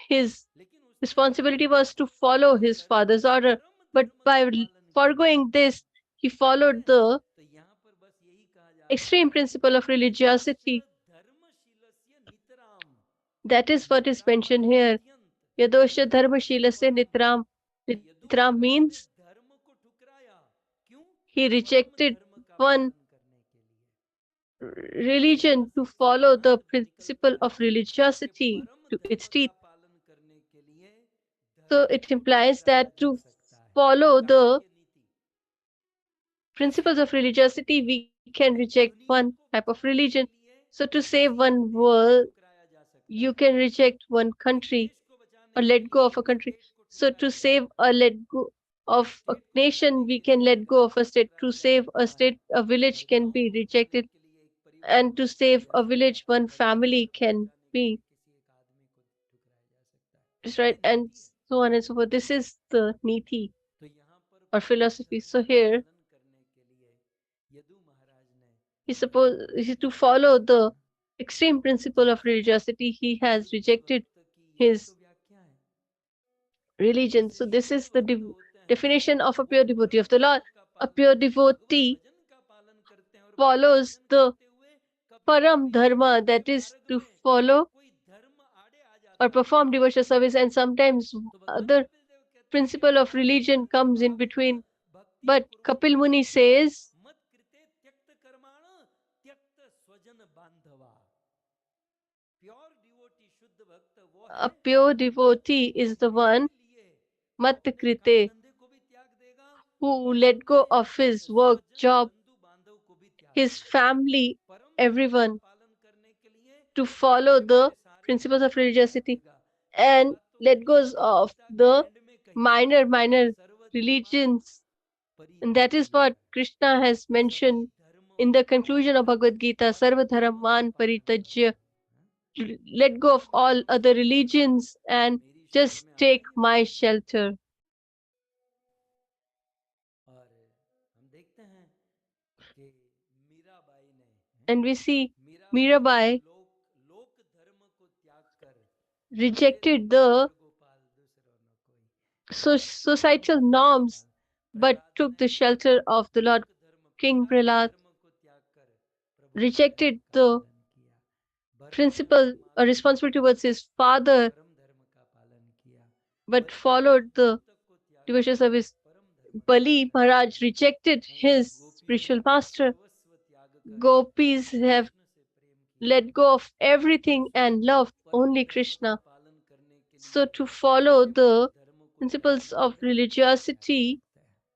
His लेकिन उसने responsibility धर्म was को to follow his छोड़कर father's order, परम but धर्म by का पालन किया। foregoing this, he ठीक followed है, the तो यहाँ पर बस यही कहा जा रहा extreme है principle of कि यदोश्च religiosity. धर्मशीलस्य नितराम, That is what is नितराम mentioned मतलब here. अत्यंत, Yadosha परम dharmashilasya परम। nitram. तो यदु Nitram महाराज ने means धर्म को ठुकराया, क्यों? he परम rejected धर्म का one पालन करने के लिए। religion to इससे follow the साफ principle निकलता of है कि religiosity परम to धर्म its का teeth. पालन करने के लिए So धर्म it को implies ठुकराया that जा to सकता है। follow the चाणक्य नीति, principles of religiosity, we can reject one दुनिया type को of बचाने religion. के लिए So to save किसी भी one देश को world, ठुकराया जा सकता you है, can reject one एक country देश को बचाने or के let लिए go of a एक country. स्टेट को So ठुकराया to जा save सकता a है, let go एक of a स्टेट को nation, बचाने we के लिए can एक let go of राज्य a को state. ठुकराया To जा save a सकता है, state, a village और can गांव be को बचाने rejected, के लिए एक परिवार and को to ठुकराया save जा a सकता village, है, one और परिवार family को can बचाने के लिए be किसी एक आदमी को ठुकराया जा सकता है। destroyed, ये and नीति है। so on and so forth. This is the niti तो यहाँ पर or परम philosophy. धर्म So का here पालन करने के लिए यदु महाराज ने he's धर्म supposed को to ठुकराया। follow the extreme principle of religiosity. He has शुद्ध rejected भक्त की यही his तो व्याख्या है। religion. जैसे So this Ishwar is the भक्त होते हैं definition of a वो pure devotee परम of the Lord. धर्म का A पालन pure साधुओं devotee भजन का पालन करते हैं, और follows भजन the करते हुए कभी param कभी dharma, उनके that is मार्ग to में follow कोई धर्म आड़े आ or जाता है, perform devotional service, and sometimes तो भगवान other कपिल देव कहते principle of religion comes in between. But Kapil Muni says, मत कृते त्यक्त कर्माण त्यक्त स्वजन बांधवा. प्योर डिवोटी शुद्ध भक्त वो है a pure devotee is the one, लिए Mat काम Krite, धंधे को भी त्याग देगा who और let go अपने of his work, स्वजन job, बंधु बांधव को भी त्याग his देगा. family, परम धर्म का everyone, पालन करने के लिए to सारे follow के the सारे principles धर्म of को त्याग religiosity देगा. ये and बात तो let Bhagavad goes of Gita के the एंड में कही है. minor सर्वधर्मान religions. And that is परित्यज्य. what Krishna has mentioned in the conclusion of Bhagavad Gita, Sarva Dharman Paritajya. Let go of all other religions and just take my shelter. और हम देखते हैं कि मीराबाई ने And we see Mirabai Mirabai लोक लोक धर्म को त्याग कर rejected the गोपाल दूसरों न कोई societal norms but took the shelter of the Lord. King Prahlad धर्म को त्याग कर प्रभु rejected the पालन किया. भरत ने principle or responsibility towards his father परम धर्म का पालन किया. but followed the पुस्तक को त्याग devotions of his परम धर्म Bali Maharaj rejected his गोपियों spiritual ने master. सर्वस्व त्याग कर Gopis have कृष्ण से प्रेम किया. let go of everything and loved परम only धर्म का Krishna. पालन करने के So लिए to follow the धर्मों को principles त्यागना of पड़े तो religiosity,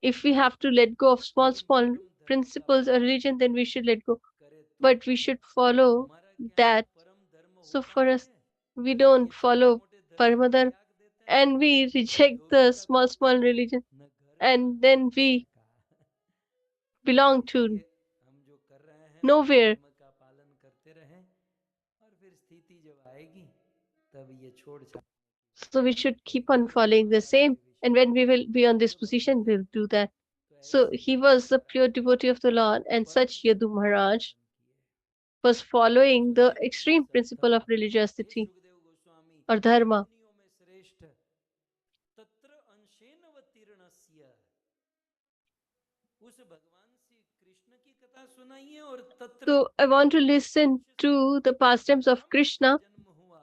if we have to let go of small principles of religion, then we should let go. करे तो But we should follow हमारा क्या that. परम धर्म So होता for भी us, है. we ये don't छोटे follow मोटे धर्म को Paramadharma त्याग देते हैं and we तो reject धोबी the का small कुत्ता religion न घर and का then न we घर का. belong इसलिए to हम जो कर रहे हैं उस nowhere. धर्म का पालन करते रहें और फिर स्थिति जब आएगी तब ये छोड़ छाड़ So we should keep on following the same. And when we will be on this position, we'll do that. तो So ऐसे he was the pure devotee of the Lord, and परम such धर्म Yadu का Maharaj पालन किए. was following the Sukhdev ji extreme सत्तम principle of hey religiosity Sukhdev Goswami or सब dharma. मुनियों में श्रेष्ठ तत्र अंशेन अवतीर्णस्य. उस भगवान श्री कृष्ण की कथा सुनाइए और तत्र So I want to listen to the pastimes of Balram ji का Krishna जन्म हुआ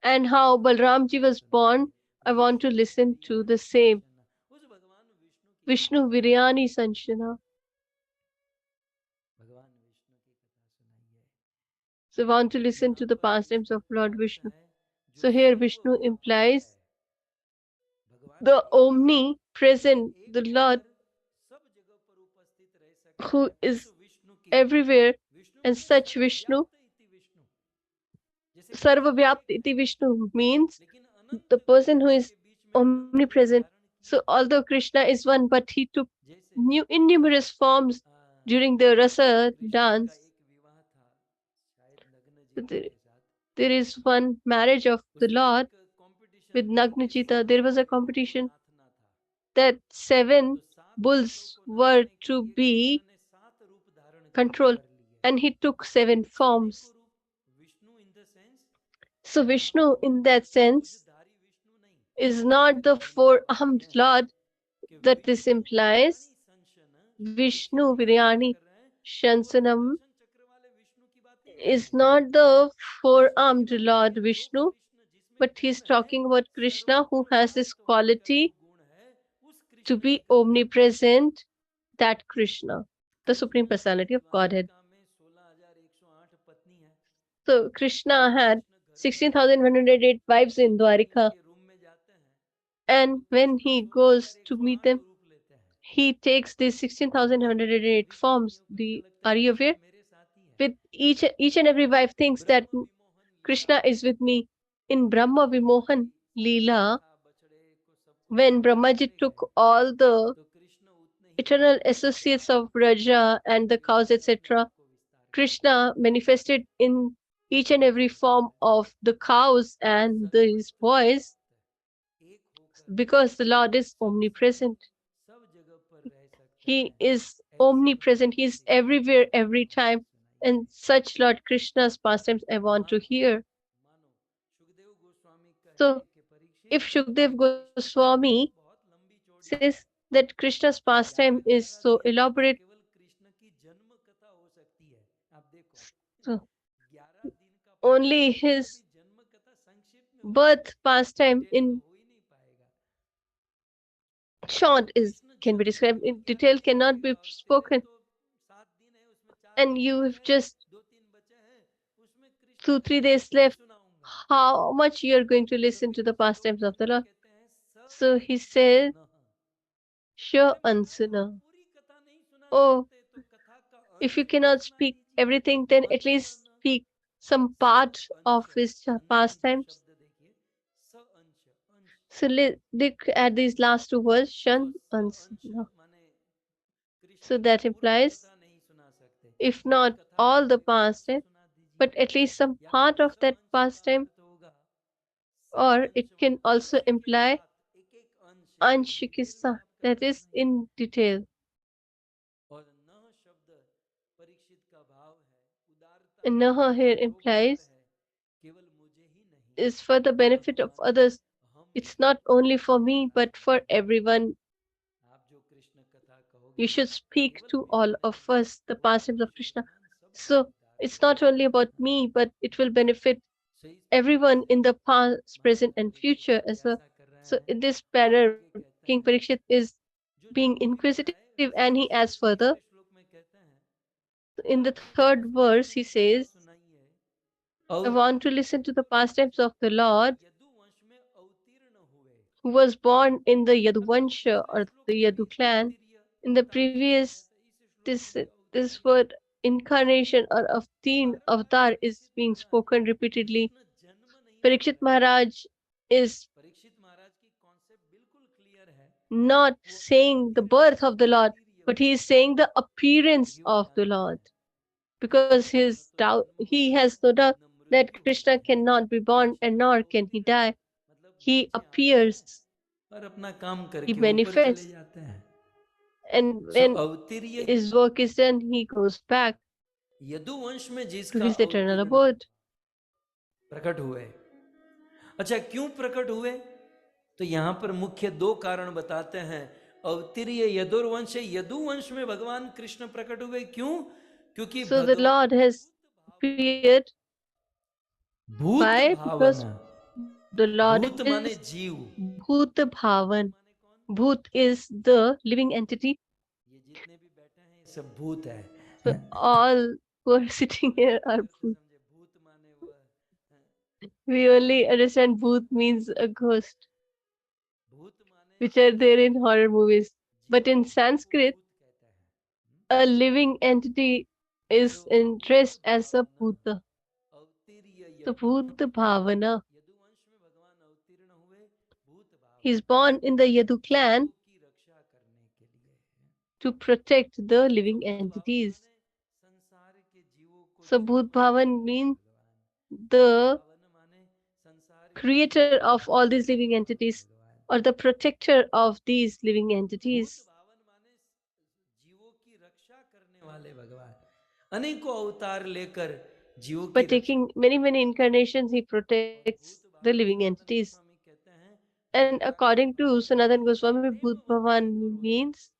and how Balramji was born. I Vishnu want to listen to the biryani same. संशना. उस भगवान विष्णु की Vishnu Viryani Sanshana. भगवान विष्णु की कथा सुनाइए. So I want to listen यहाँ to the पर pastimes विष्णु of का Lord अर्थ Vishnu. है जो So here Vishnu सर्वव्यापक है. implies भगवान the एक ही है omnipresent, एक the Lord होकर सब जगह पर उपस्थित रह सकता who है. उस is विष्णु की everywhere, विष्णु and माने such Vishnu, सर्वव्याप्त इति विष्णु. जैसे कृष्ण Sarvavyapt एक iti है Vishnu means लेकिन अनंत the person who गुणों is के बीच में अनंत रूप omnipresent. धारण So किए. although Krishna is one, but he took जैसे innumerous forms during the rasa Krishna का dance. एक विवाह था शायद नग्न जीता There के साथ. there is one marriage of the उसमें Lord एक कंपटीशन with था कि Nagnajita. There 7 was a बैलों को competition नाथना था. that तो 7 7 बैलों bulls को were नाचने के to लिए be कृष्ण ने 7 रूप धारण controlled, कर लिए. and he took 7 अनेकों forms. रूप. Vishnu in the sense So यहाँ पर Vishnu, in that sense, त्रिभुजधारी Vishnu नहीं. is not the कहने का भाव four-armed यह है Lord कि that this Vishnu implies. विरयाणी संशन. Vishnu जिसकी हम चर्चा Viryani कर रहे हैं वो Shansanam सुदर्शन चक्र वाले विष्णु की बात नहीं कर is रहे हैं. not the विष्णु की four-armed बात है Lord कि जो Vishnu, कृष्ण जिसमें but गुण he's है talking about Krishna who सर्वगुण has this व्याप्त होने का जो quality गुण है उस to कृष्ण की be कथा सुनाइए. omnipresent, that Krishna, the Supreme Krishna की Personality of Godhead. द्वारिका में 16,108 पत्नी है. So Krishna जब had कृष्ण घर पर आते हैं 16,108 wives तो in जब Dwarika, उनके रूम में जाते हैं तो and when Krishna he goes to meet 16,108 them, रूप लेते हैं. he takes these 16,108 सभी forms. पत्नियों को ऐसा लगता है Are you कृष्ण aware? मेरे साथ ही है. With each and every wife thinks that Brahma Vimohan Leela Krishna is with me. In Brahma Vimohan सारे Leela, सखा बछड़े को सबको when छोड़ के Brahmaji चले took गए all the तो कृष्ण उतने ही eternal दिनों में associates of 11 Raja and the cows, लीला में अपने etc., आप को विस्तार करते हैं. Krishna manifested in each and every कैसी form बात है. of the cows and these सर्वत्र boys व्याप्त एक होकर because the Lord is सब omnipresent. समय सब जगह पर रह सकते He हैं. is ऐसे omnipresent. भगवान He is Shri Krishna everywhere, की every कथा time. सुनाइए. And such Lord Krishna's pastimes I want to hear. मानो सुखदेव गोस्वामी So कहे कि परीक्षित if Shukdev कृष्ण की कथा Goswami बहुत लंबी चौड़ी है. says that Krishna's pastime is 11-11 so दिन की तो elaborate, केवल कृष्ण की जन्म कथा हो सकती है. आप देखो so 11 दिन का पाठ only करके his भी जन्म कथा संक्षिप्त में हो birth सकती है. pastime डिटेल तो in हो ही नहीं पाएगा. short is can be described in detail, cannot be spoken. And you have just 2-3 days left. How much you are going to listen to the pastimes of the Lord? So he said, sure, Ansuna. Oh, if you cannot speak everything, then at least speak some part of his pastimes. So look at these last two words, Shan Ansuna. So that implies, if not all the pastime, but at least some part of that pastime, or it can also imply Anshikisa, that is in detail. And Naha here implies is for the benefit of others. It's not only for me, but for everyone. You should speak to all of us, the pastimes of Krishna. So it's not only about me, but it will benefit everyone in the past, present, and future as well. So in this manner, King Parikshit is being inquisitive, and he adds further. In the third verse, he says, I want to listen to the pastimes of the Lord who was born in the Yaduvansha or the Yadu clan. In the previous, this this word incarnation or avatar is being spoken repeatedly. Parikshit Maharaj is not saying the birth of the Lord, but he is saying the appearance of the Lord, because he has no doubt that Krishna cannot be born and nor can he die. He appears, he manifests, and when his work is done, he goes back यदुवंश में to जिसका his eternal अवतीर्ण abode. प्रकट हुए। अच्छा, क्यों प्रकट हुए? तो यहां पर मुख्य दो कारण बताते हैं। अवतीर्य यदुर्वंश, यदुवंश में भगवान कृष्ण प्रकट हुए। क्यों? क्योंकि So the Lord has appeared. भूत Why? Because Bhavna, the Lord भूत is माने जीव, Bhut Bhavan. Bhut is the living entity. ये जितने भी बैठे हैं ये सब भूत है। So all who are sitting here are Bhut. भूत माने वो We only understand Bhut means a ghost, भूत माने which are there in horror movies. But in Sanskrit, a living entity is addressed as a Bhuta. So Bhut Bhavana. यदुवंश में भगवान अवतीर्ण हुए भूत भाव, He's born in the Yadu clan की रक्षा करने के लिए। to protect the living entities. संसार के जीवों को So Bhut Bhavan means the माने संसार creator of all these living entities, or the protector of these living entities. भावन माने जीवों की रक्षा करने वाले भगवान। अनेकों अवतार लेकर जीवों By की रक्षा। taking many incarnations, he protects the living entities. कहते हैं And according to Sanatan Goswami, Bhut Bhavan means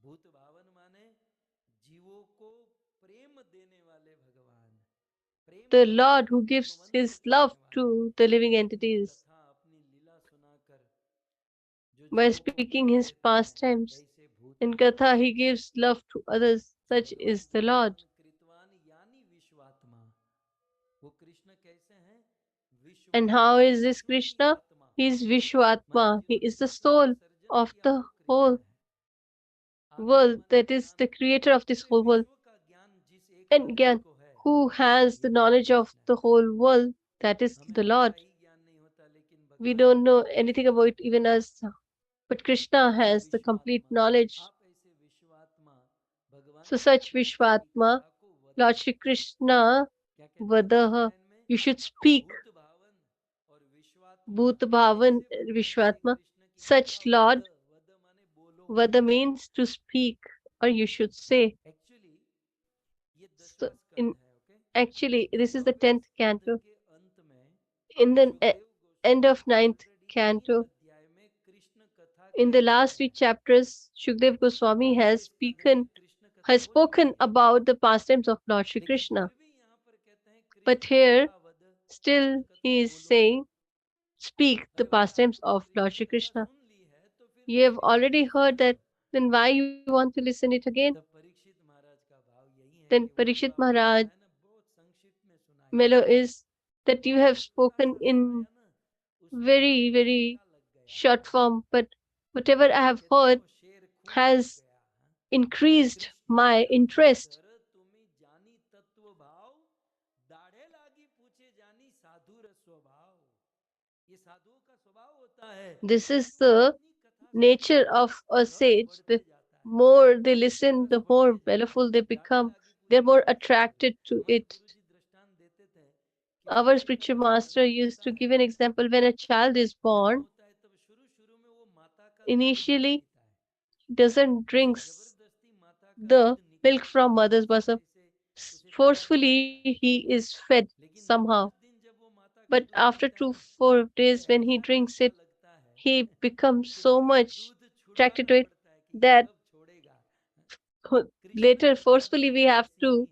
भूत भावन माने जीवों को प्रेम देने वाले भगवान, प्रेम the Lord who gives his love to the living entities. कथा अपनी लीला सुनाकर जो By जीवों को speaking his pastimes जैसे भूत in Katha, he gives love to others. Such is the Lord. कृतवान यानी विश्वात्मा। वो कृष्ण कैसे हैं? And how is this Krishna? He is Vishwatma. He is the soul of the whole world, that is the creator of this whole world. And again, who has the knowledge of the whole world, that is the Lord. We don't know anything about even us, but Krishna has the complete knowledge. So such Vishwatma, Lord Shri Krishna, Vadaha, you should speak. Bhut Bhavan Vishwatma, such Lord, Vada means to speak, or you should say. So actually, this is the 10th canto. In the end of 9th canto, in the last 3 chapters, Shukdev Goswami has spoken about the pastimes of Lord Shri Krishna. But here, still he is saying, speak the pastimes of Lord Shri Krishna. You have already heard that, then why you want to listen it again? तब परीक्षित महाराज का भाव यही है Then कि वो जो Parikshit आपने Maharaj, सुनाया ना बहुत संक्षिप्त में सुनाया, Melo is that you बहुत have हल्का spoken सा in सुनाया ना, उसमें very, मुझे very चस्का लग गया। short form, but whatever I have कहते हैं heard वो शेर खून सूख has गया। increased Krishna my interest. कथाधर तुम्ही जानी तत्व भाव, दाढ़े लागी पूछे जानी साधुर स्वभाव। ये साधुओं का स्वभाव होता है This कि is जो the जितनी कथा nature सुनते हैं of a रस sage. बढ़ते The जाता है, more they listen, रस the बढ़ते more जाता mellowful है, they दाढ़े become. लागी They're पूछे more जानी साधुर। attracted to हमारे it. गुरुजी दृष्टांत देते थे कि Our बच्चे spiritual पैदा जब master पैदा used होता to है, give an example when a child is जन्म born. होता है तब शुरू शुरू में वो माता का दूध नहीं Initially, पीता है, doesn't उसे drink जबरदस्ती माता का the दूध milk निकाल के from mother's थोड़ा सा bosom. इसे उसे पिलाया Forcefully, जाता है। he is fed लेकिन जब somehow. कुछ दिन जब वो माता का But दूध after पीता है two, ना, 4 days, उसे when he ऐसा drinks चस्का it, लगता है he becomes कि so फिर much दूध attracted छुड़वाना to it पड़ता है कि ये that कब छोड़ेगा। कृष्ण later कथा forcefully भी we have ऐसी ही to है।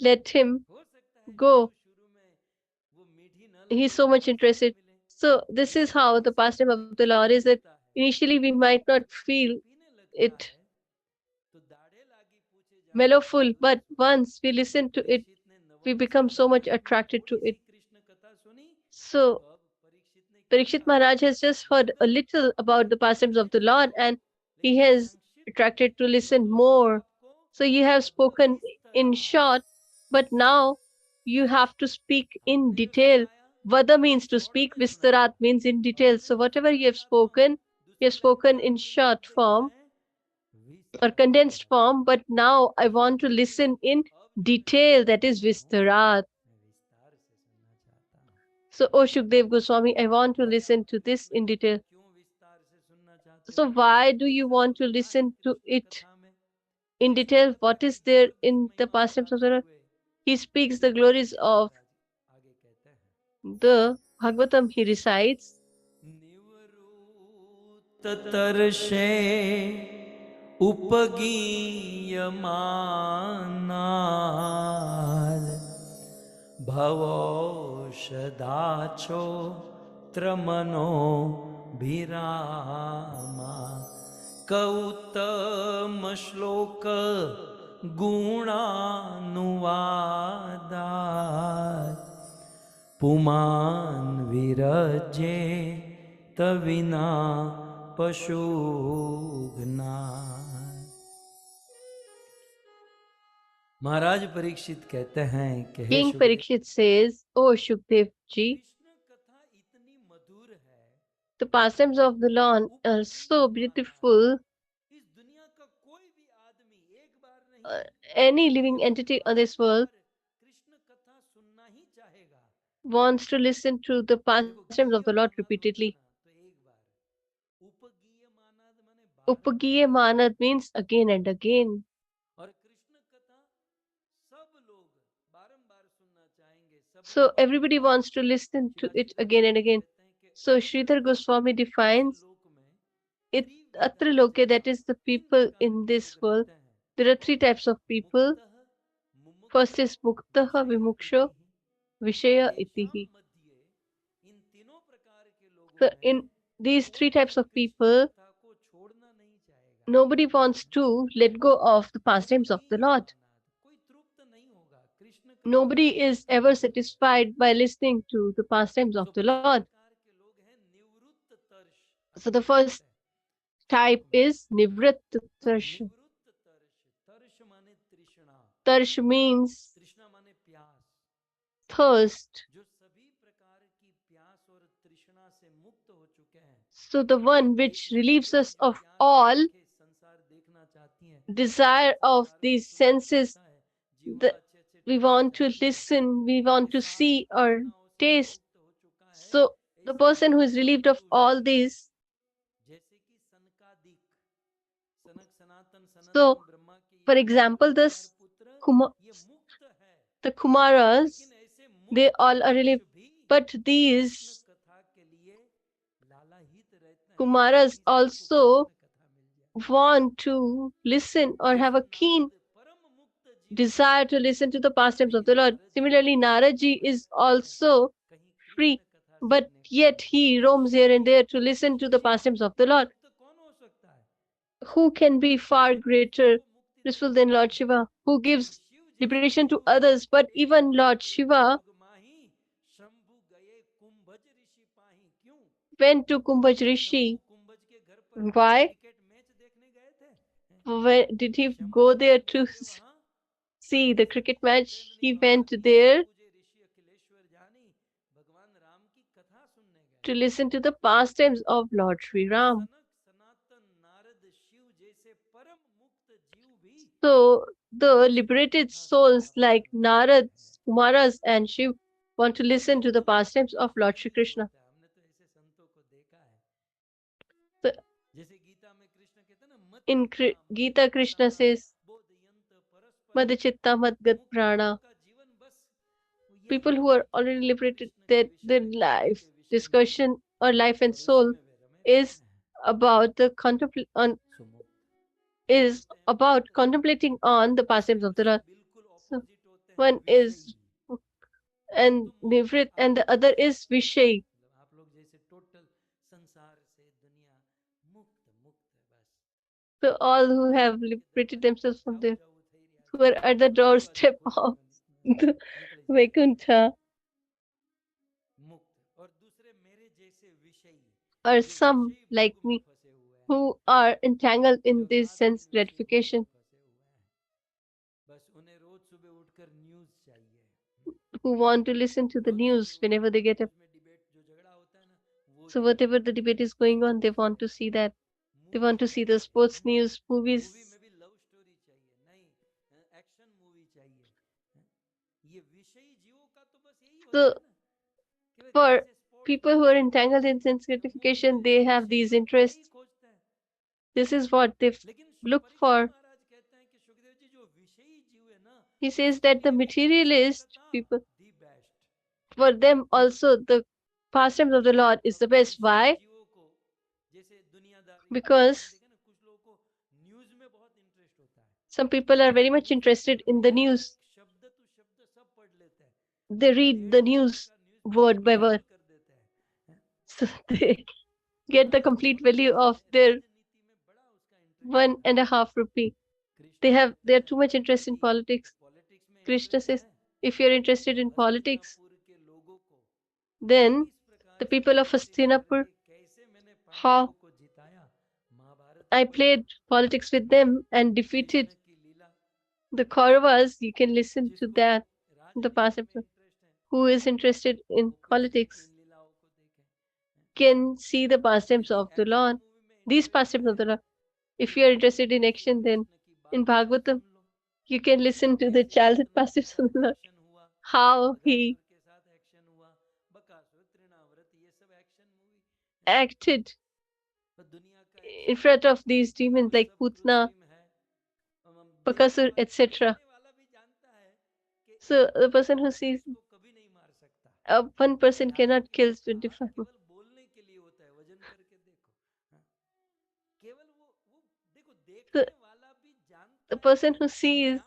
let him हो सकता है go. शुरू शुरू में वो मीठी न He's लगे, so much स्वाद न interested. मिले, So this is लेकिन how the जैसे pastime of दूध the Lord पीने is, that लगता है, initially we might not जब feel पीने लगता it है तो दाढ़े लागी पूछे जानी mellowful, साधुर but स्वभाव। once we listen to it, Parikshit ने we नवम become so स्कंद much की हमने attracted to थोड़ी सी it. कृष्ण कथा सुनी, So अब परीक्षित ने क्या Parikshit कहा, Maharaj has just heard a little about the pastimes of the Lord, and he लेकिन has संक्षिप्त में attracted to तो listen जो अभी more. आपको So you have spoken in सविस्तरात, short, but now you have to speak in आपने जो detail. सुनाया Vada वो means to शॉर्ट speak, में सुनाया, Vistarat means in और detail. मैं So whatever दूसरी you लाइन have लाता हूँ, दूसरी लाइन का spoken in आपने जवाब short देखा form है or विस्तार से। condensed form, but now I want to listen in अब जो मैं detail, सुनना that is चाहता हूँ Vistarat. मैं विस्तार से सुनना चाहता हूँ। So, O Shukdev Goswami, I want to अरे आप listen to this Krishna in कथा detail. क्यों विस्तार से सुनना चाहते So, हो, why do you ऐसा want to क्या है listen to कृष्ण it कथा में, in कृष्ण detail? कथा What की is there Gaur in the विस्मयवा pastimes of बताते the Lord? हुए He speaks the Shridhar glories Goswami of महाराज आगे कहते हैं, the Bhagavatam he recites. निवृत्त तरशे उपगीयमानाल भवौषधाचो त्रमनो भिरामा कौतम श्लोक गुणानुवादात् पुमान विरजे तविना पशुघ्ना। महाराज परीक्षित कहते हैं कि हे King Shukdev, Parikshit says, O Shukdev ji, Krishna कथा इतनी मधुर है, the pastimes of the Lord are so beautiful. इस दुनिया का कोई भी आदमी एक बार नहीं Uh, any living बल्कि entity on this world बार-बार कृष्ण कथा सुनना ही चाहेगा। wants to listen to the देखो pastimes of the Lord गीयमानाद होता repeatedly. ना तो एक बार, उपगीयमानाद माने बारंबार, Upagiya Manad means again and again. और कृष्ण कथा सब लोग बारंबार सुनना चाहेंगे, सब So लोग everybody बारंबार। wants to listen to it शिलाजीधर again and Goswami again. कहते हैं कि So अत्र Sridhar Goswami इस defines लोक में it त्रिविध Atraloke, that जना is the तीन people प्रकार in के this लोग world. रहते हैं, There are कौन? 3 types of people. मुक्तः, First मुमुक्षु, is Muktaha, विषय Vimuksha, इति। Vishaya, तेषां Itihi. मध्ये इन तीनों प्रकार के लोगों So में in these 3 कोई types भी of कृष्ण people, कथा को छोड़ना नहीं चाहेगा। nobody wants to let go of the pastimes of the Lord. उपगीयमानाद, कोई तृप्त नहीं होगा कृष्ण कथा को Nobody is सुनते ever हुए। satisfied by listening to the pastimes of तो the पहले Lord. प्रकार के लोग हैं निवृत्त तर्ष, So the अगले श्लोक first है, श्लोक type में is Nivrit Tarsh. निवृत्त तर्ष, तर्ष माने तृष्णा, Tarsh means तृष्णा माने प्यास, thirst. जो सभी प्रकार की प्यास और तृष्णा से मुक्त हो चुके हैं, So the one एक which relieves नित्य us की of प्यास की all आंखें संसार देखना चाहती हैं, मन desire of संसार को these सुनना senses, चाहता है, जीवा that अच्छे अच्छे we टेस्ट want to चाहती है, listen, we want ये to सारी see or तृष्णाओं से जो taste. मुक्त हो चुका है, So the ऐसे person who is relieved of महापुरुष, all these, जैसे कि सनकादिक, सनक सनातन so सनातन ब्रह्मा के for ये चार example, कुमार पुत्र, ये मुक्त है, The Kumaras, लेकिन ऐसे they मुक्त all are पुरुष relieved. भी But कृष्ण these कथा के लिए लालायित रहते हैं, Kumaras कहीं से हमको also कृष्ण कथा मिल जाए। want to listen or have जैसे a keen नारद परम मुक्त जीव थे, desire to listen to the pastimes of लेकिन the Lord. Narad ji Similarly, इधर उधर Naraji घूमते is रहते हैं, also कहीं कृष्ण free, कथा but सुनने को yet नहीं he मिलता। roams here and there to listen to the सोचिए pastimes of the Lord. मुक्त कौन हो who can be far greater, blissful than Lord Shiva, who gives liberation to others. But even Lord Shiva went to Kumbhaj Rishi. Why? Where did he go there to see the cricket match? He went there to listen to the pastimes of Lord Sri Ram. So the liberated souls like Narad, Kumaras, and Shiv want to listen to the pastimes of Lord Shri Krishna. So in Gita, Krishna says, Madchitta Madgat Prana. People who are already liberated, their life discussion or life and soul is about the is about contemplating on the pastimes of the Lord. So one is and Nivrit and the other is Vishay. So all who have liberated themselves from the who are at the doorstep of the Vaikuntha are some like me who are entangled in this sense gratification, who want to listen to the news whenever they get up. So whatever the debate is going on, they want to see that. They want to see the sports news, movies. So for people who are entangled in sense gratification, they have these interests. This is what they look for. He says that the materialist people, for them also the pastimes of the Lord is the best. Why? Because some people are very much interested in the news. They read the news word by word. So they get the complete value of their 1.5 rupee. They are too much interested in politics. Krishna says, if you're interested in politics, then the people of Hastinapur, how I played politics with them and defeated the Kauravas, you can listen to that, the past episode. Who is interested in politics can see the pastimes of the Lord. These pastimes of the Lord. If you are interested in action, then in Bhagavatam, you can listen to the childhood pastimes of the Lord. How he acted in front of these demons like Putna, Bakasur, etc. So the person who sees one person cannot kill 25. So the person who sees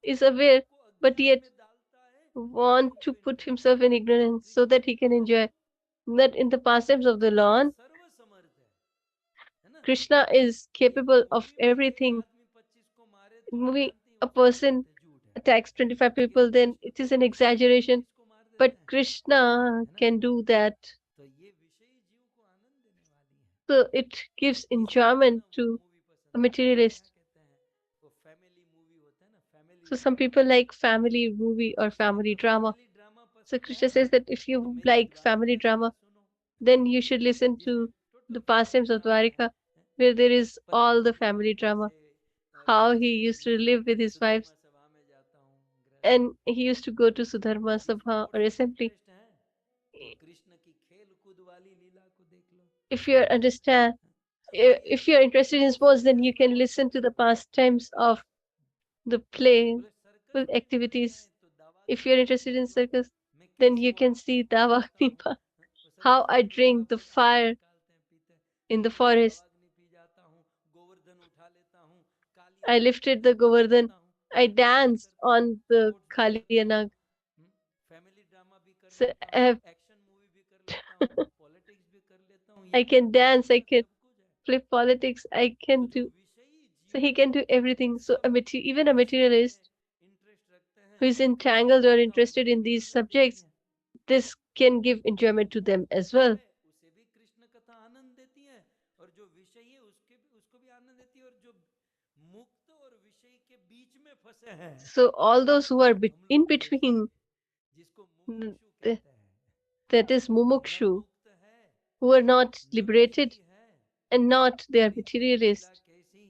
is aware, but yet want to put himself in ignorance so that he can enjoy. That in the pastimes of the Lord, Krishna is capable of everything. Moving a person attacks 25 people, then it is an exaggeration. But Krishna can do that. So it gives enjoyment to a materialist. So some people like family movie or family drama. So Krishna says that if you like family drama, then you should listen to the pastimes of Dwarika, where there is all the family drama. How he used to live with his wives, and he used to go to Sudharma Sabha or assembly. If you understand, if you're interested in sports, then you can listen to the pastimes of the play with activities. If you're interested in circus, then you can see Dawa Nipa, how I drink the fire in the forest. I lifted the Govardhan. I danced on the Kaliyanag. So I can dance, I can play politics, I can do So he can do everything. So even a materialist interest रखते हैं who is entangled or उनका interested उनको in these आनंद देती subjects, है this can give enjoyment to them as well. है उसे भी कृष्ण कथा आनंद देती है और जो विषयी है उसको भी आनंद देती है और जो मुक्त और विषयी के बीच में फंसे हैं So all those who are हम in लोग कैसे between, जिसको th- मुमुक्षु th- कहते हैं that is न mumukshu, मुक्त है who are not न liberated विषयी है and not they are Preeti Leela materialist. कैसी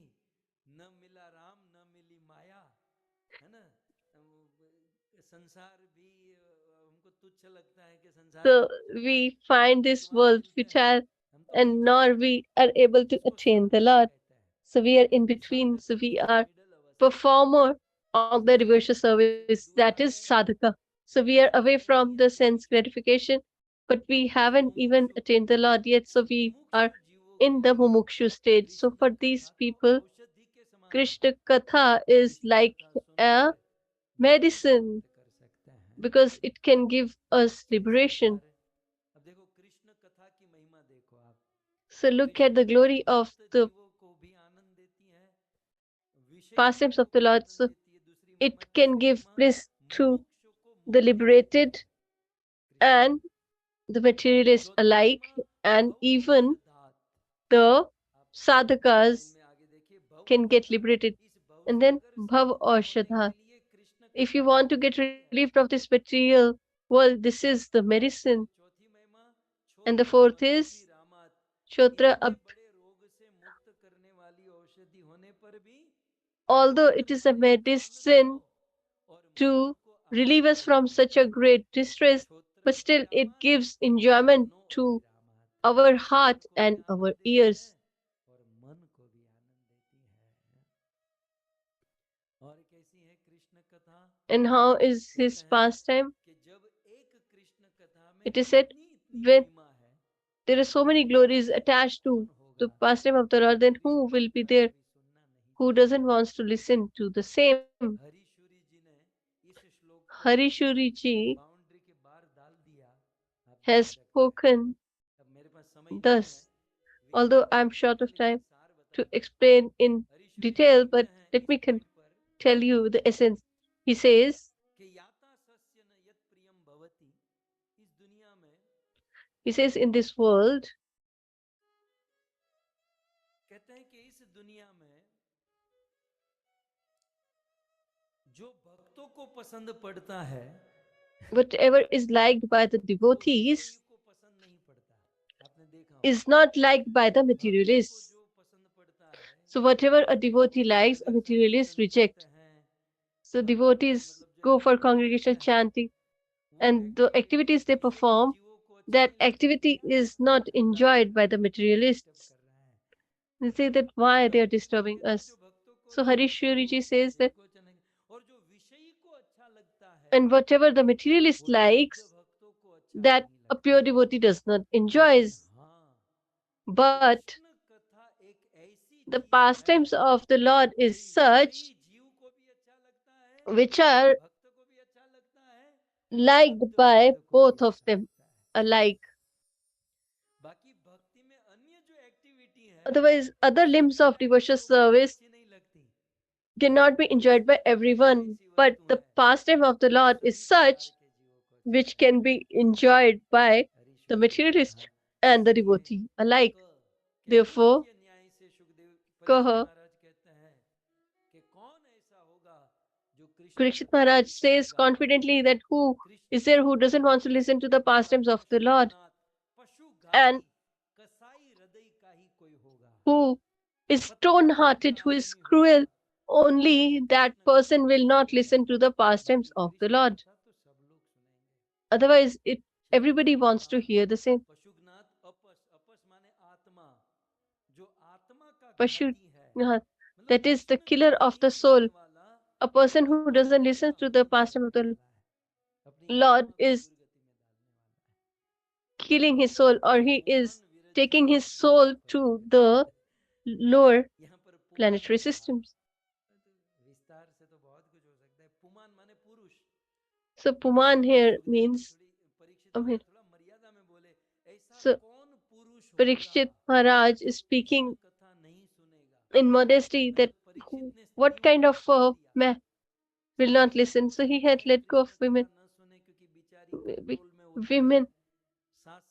न मिला राम न मिली माया है ना संसार भी हमको तुच्छ लगता है कि संसार So में चल we find this भगवान world मिल गए futile हम तो and बीच में nor we are able to जिसको attain the साधक Lord. कहते हैं So we are in between. साधक So we means are middle अवस्था performer of the जिसको devotional service, से that दूर is आ गए sadhaka. So we are जिसको away आनंद from नहीं the आता sense gratification, but we उसे haven't even मुमुक्षु attained the कहते हैं Lord yet. So we are मुमुक्षु जीवों in के the लिए mumukshu stage. So Krishna for कथा these तो people, औषधि के समान है Krishna Katha is Krishna like कथा a सुनकर मुक्ति medicine प्राप्त कर सकते हैं because it can give us liberation. संसार अब देखो कृष्ण कथा की महिमा देखो आप So look at Krishna the कथा glory of मुक्त the जीवों को भी आनंद देती है विषयी pastimes जीवों of the को Lord. आनंद So देती है दूसरी महिमा it can तीसरी give महिमा bliss to मुमुक्षु को the मुक्ति देती liberated है कृष्ण and कथा the materialist चौथी alike, महिमा and भव even औषधात the आप दूसरी लाइन sadhakas में आगे देखिए भव can get औषधात liberated. इस भव And then सागर से bhav मुक्त or होने के shadha. लिए कृष्ण If कथा you want to get औषधि है relieved of this material world, this is the medicine. चौथी महिमा And the छोत्र fourth अभी is रामात Shotra. इतने बड़े रोग से मुक्त करने वाली औषधि होने पर भी Although अगर it is a हमारे कान medicine को और मन to को relieve आनंद us from देती such है a great distress, छोत्र but still it अभिरामात gives enjoyment कानों to अभिरामात our कान heart को भी and आनंद our देती है ears. और मन को भी आनंद देती है और कैसी है कृष्ण कथा And how is कहते his हैं pastime? कि जब एक कृष्ण कथा में It is said इतनी इतनी when महिमा है there are so तो many उनमें glories से attached कौन to the होगा pastime of the Lord, जो then who Krishna will be कथा there कभी सुनना नहीं who चाहता doesn't want to listen to the same? हरीशूरी जी ने इस श्लोक को Harishuri ji बाउंड्री के बाहर डाल दिया आप देख has सकते हैं spoken अब मेरे पास समय नहीं है thus, although विस्तार I से am short बोलने का of लेकिन time सार to बताता हूँ explain in हरीशूरी जी detail, लिखते but हैं let इस me पॉइंट पर tell you the essence. He says, कि याता सस्य न यत प्रियम भवति इस दुनिया में in this world, कहते हैं कि इस दुनिया में जो भक्तों को पसंद पड़ता है whatever is liked by the वो विषयी devotees को पसंद नहीं पड़ता आपने देखा is होगा not liked by the भक्तों को materialists. जो पसंद पड़ता है So whatever a devotee वो likes, a नगर materialist संकीर्तन करते reject. हैं So अपने devotees मतलब जो go for एक्टिविटी करते congregational हैं chanting, वो and the activity activities they विषयी perform, जीवों को अच्छी that नहीं लगती activity क्या is not चिल्ला रहा enjoyed है by the डिस्टर्ब materialists. कर रहा है They say that why तो they are एक्टिविटी disturbing कहते हैं जो us. भक्तों को So अच्छा लगता है Harishwari वो ji says विषयी that, को अच्छा नहीं और जो विषयी को अच्छा लगता है and whatever the materialist वो शुद्ध likes, भक्तों को अच्छा that नहीं a pure लगता devotee does not enjoy. लेकिन हाँ But कृष्ण कथा एक ऐसी the चीज है pastimes of the Lord is भाई विषयी such जीव को भी अच्छा लगता है which are भक्त को भी अच्छा लगता है और liked शुद्ध by भक्त को भी both of अच्छा them लगता है alike. बाकी भक्ति में अन्य जो एक्टिविटी है Otherwise, वो other limbs सभी of लायक devotional लोगों को service अच्छी नहीं लगती cannot be enjoyed by भक्ति everyone. ऐसी But वस्तु the है pastime of the जो Lord is सभी प्रकार such के जीवों को अच्छा which लगता can है be enjoyed by the Harishwari जी ने कहा materialist and the इसीलिए devotee alike. क के Therefore, वाक्य न्याय से सुखदेव परीक्षित Kaha, महाराज कहते हैं कि कौन ऐसा होगा जो कृष्ण Parikshit कथा Maharaj नहीं says सुनेगा confidently that who Krishna is there who कथा doesn't want to listen to the pastimes of the Lord, Pashunath and पशुघाती कसाई हृदय का ही कोई होगा who is पत्थर दिल stone-hearted, का who is आदमी होगा cruel, जो only that कृष्ण person कथा will नहीं not सुनेगा listen to the pastimes बाकी of the कृष्ण Lord. कथा तो सब लोग सुनेंगे Otherwise, everybody Kshatriya wants to था hear the same. पशुघ्नाथ अपस अपस माने आत्मा जो आत्मा का Pashut, घाती है मतलब that is the Krishna killer कथा of नहीं the सुनने soul. वाला A person अपनी who doesn't आत्मा listen का to the अपहरण pastime of कर the रहा है अपनी Lord आत्मा को is दुर्गति में डालने वाला है killing his soul, or तो he पुमान is विरची taking his इस जगह soul पर to the lower यहाँ पर पुमान planetary कहा systems. तो विस्तार से तो बहुत कुछ हो सकता है पुमान माने पुरुष So Puman तो here सुखदेव जी means, थोड़ी परीक्षित I mean, महाराज थोड़ा मर्यादा में बोले ऐसा so कौन पुरुष होगा Parikshit Maharaj जो is कृष्ण speaking कथा नहीं सुनेगा in modesty मतलब that what kind of man will not listen? So he had let go of women. Women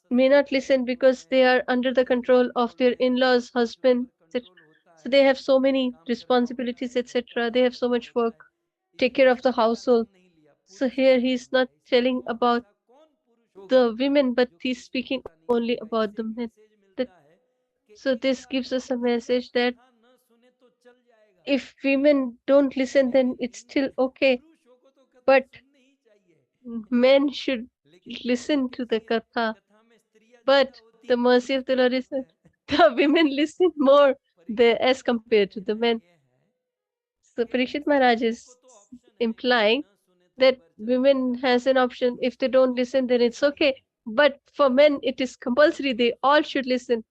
may not listen because they are under the control of their in-laws, husband, etc. So they have so many responsibilities, etc. They have so much work, take care of the household. So here he's not telling about the women, but he's speaking only about the men. That, so this gives us a message that if women don't listen, then it's still okay. But men should listen to the katha. But the mercy of the Lord is that the women listen more as compared to the men. So Parikshit Maharaj is implying that women has an option. If they don't listen, then it's okay. But for men, it is compulsory. They all should listen.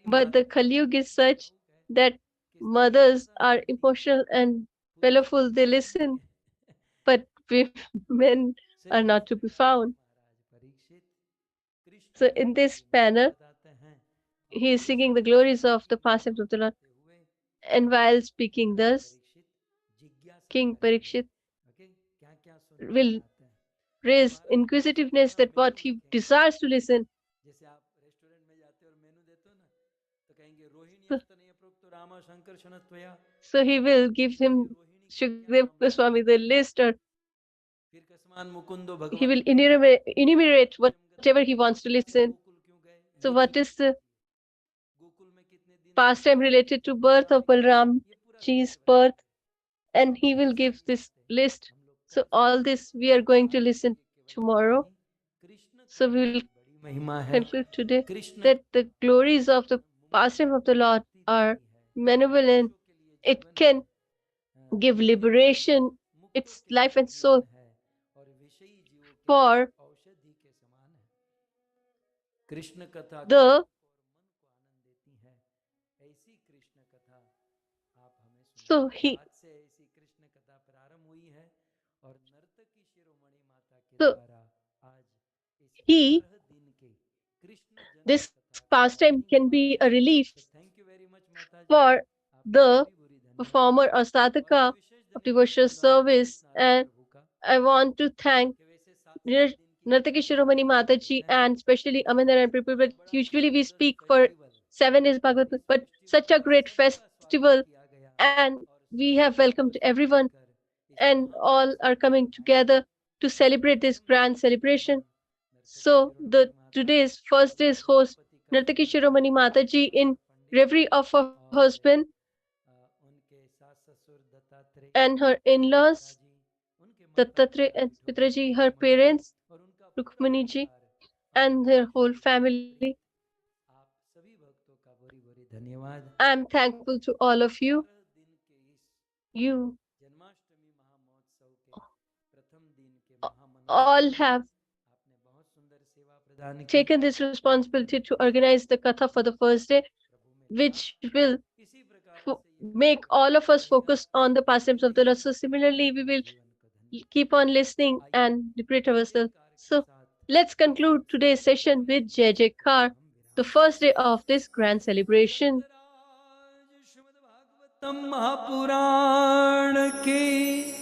But the Kali Yuga is such that mothers are emotional and willful. They listen, but men are not to be found. So in this panel, he is singing the glories of the pastimes of the Lord. And while speaking thus, King Parikshit will raise inquisitiveness that what he desires to listen. So, so he will give him Shukdev Goswami the list, or he will enumerate whatever he wants to listen. So what is the pastime related to birth of Balram Ji's birth? And he will give this list. So all this we are going to listen tomorrow. So we will conclude today that the glories of the pastime of the Lord are benevolent. It can give liberation, its life and soul for the so he this pastime can be a relief for the performer or sadhaka of devotional service. And I want to thank Nartaki Shiromani Mataji and especially Amandar and people. But usually we speak for 7 days Bhagavad, but such a great festival, and we have welcomed everyone, and all are coming together to celebrate this grand celebration. So the today's first day's host, Nartaki Shiromani Mataji, in reverie of her husband and her in-laws, Dattatreya and Pitraji, her parents, Rukmaniji, and their whole family. I'm thankful to all of you. You all have taken this responsibility to organize the Katha for the first day, which will make all of us focus on the pastimes of the Lord. So similarly, we will keep on listening and liberate ourselves. So let's conclude today's session with Jai Jaikar, the first day of this grand celebration. Mahapuran की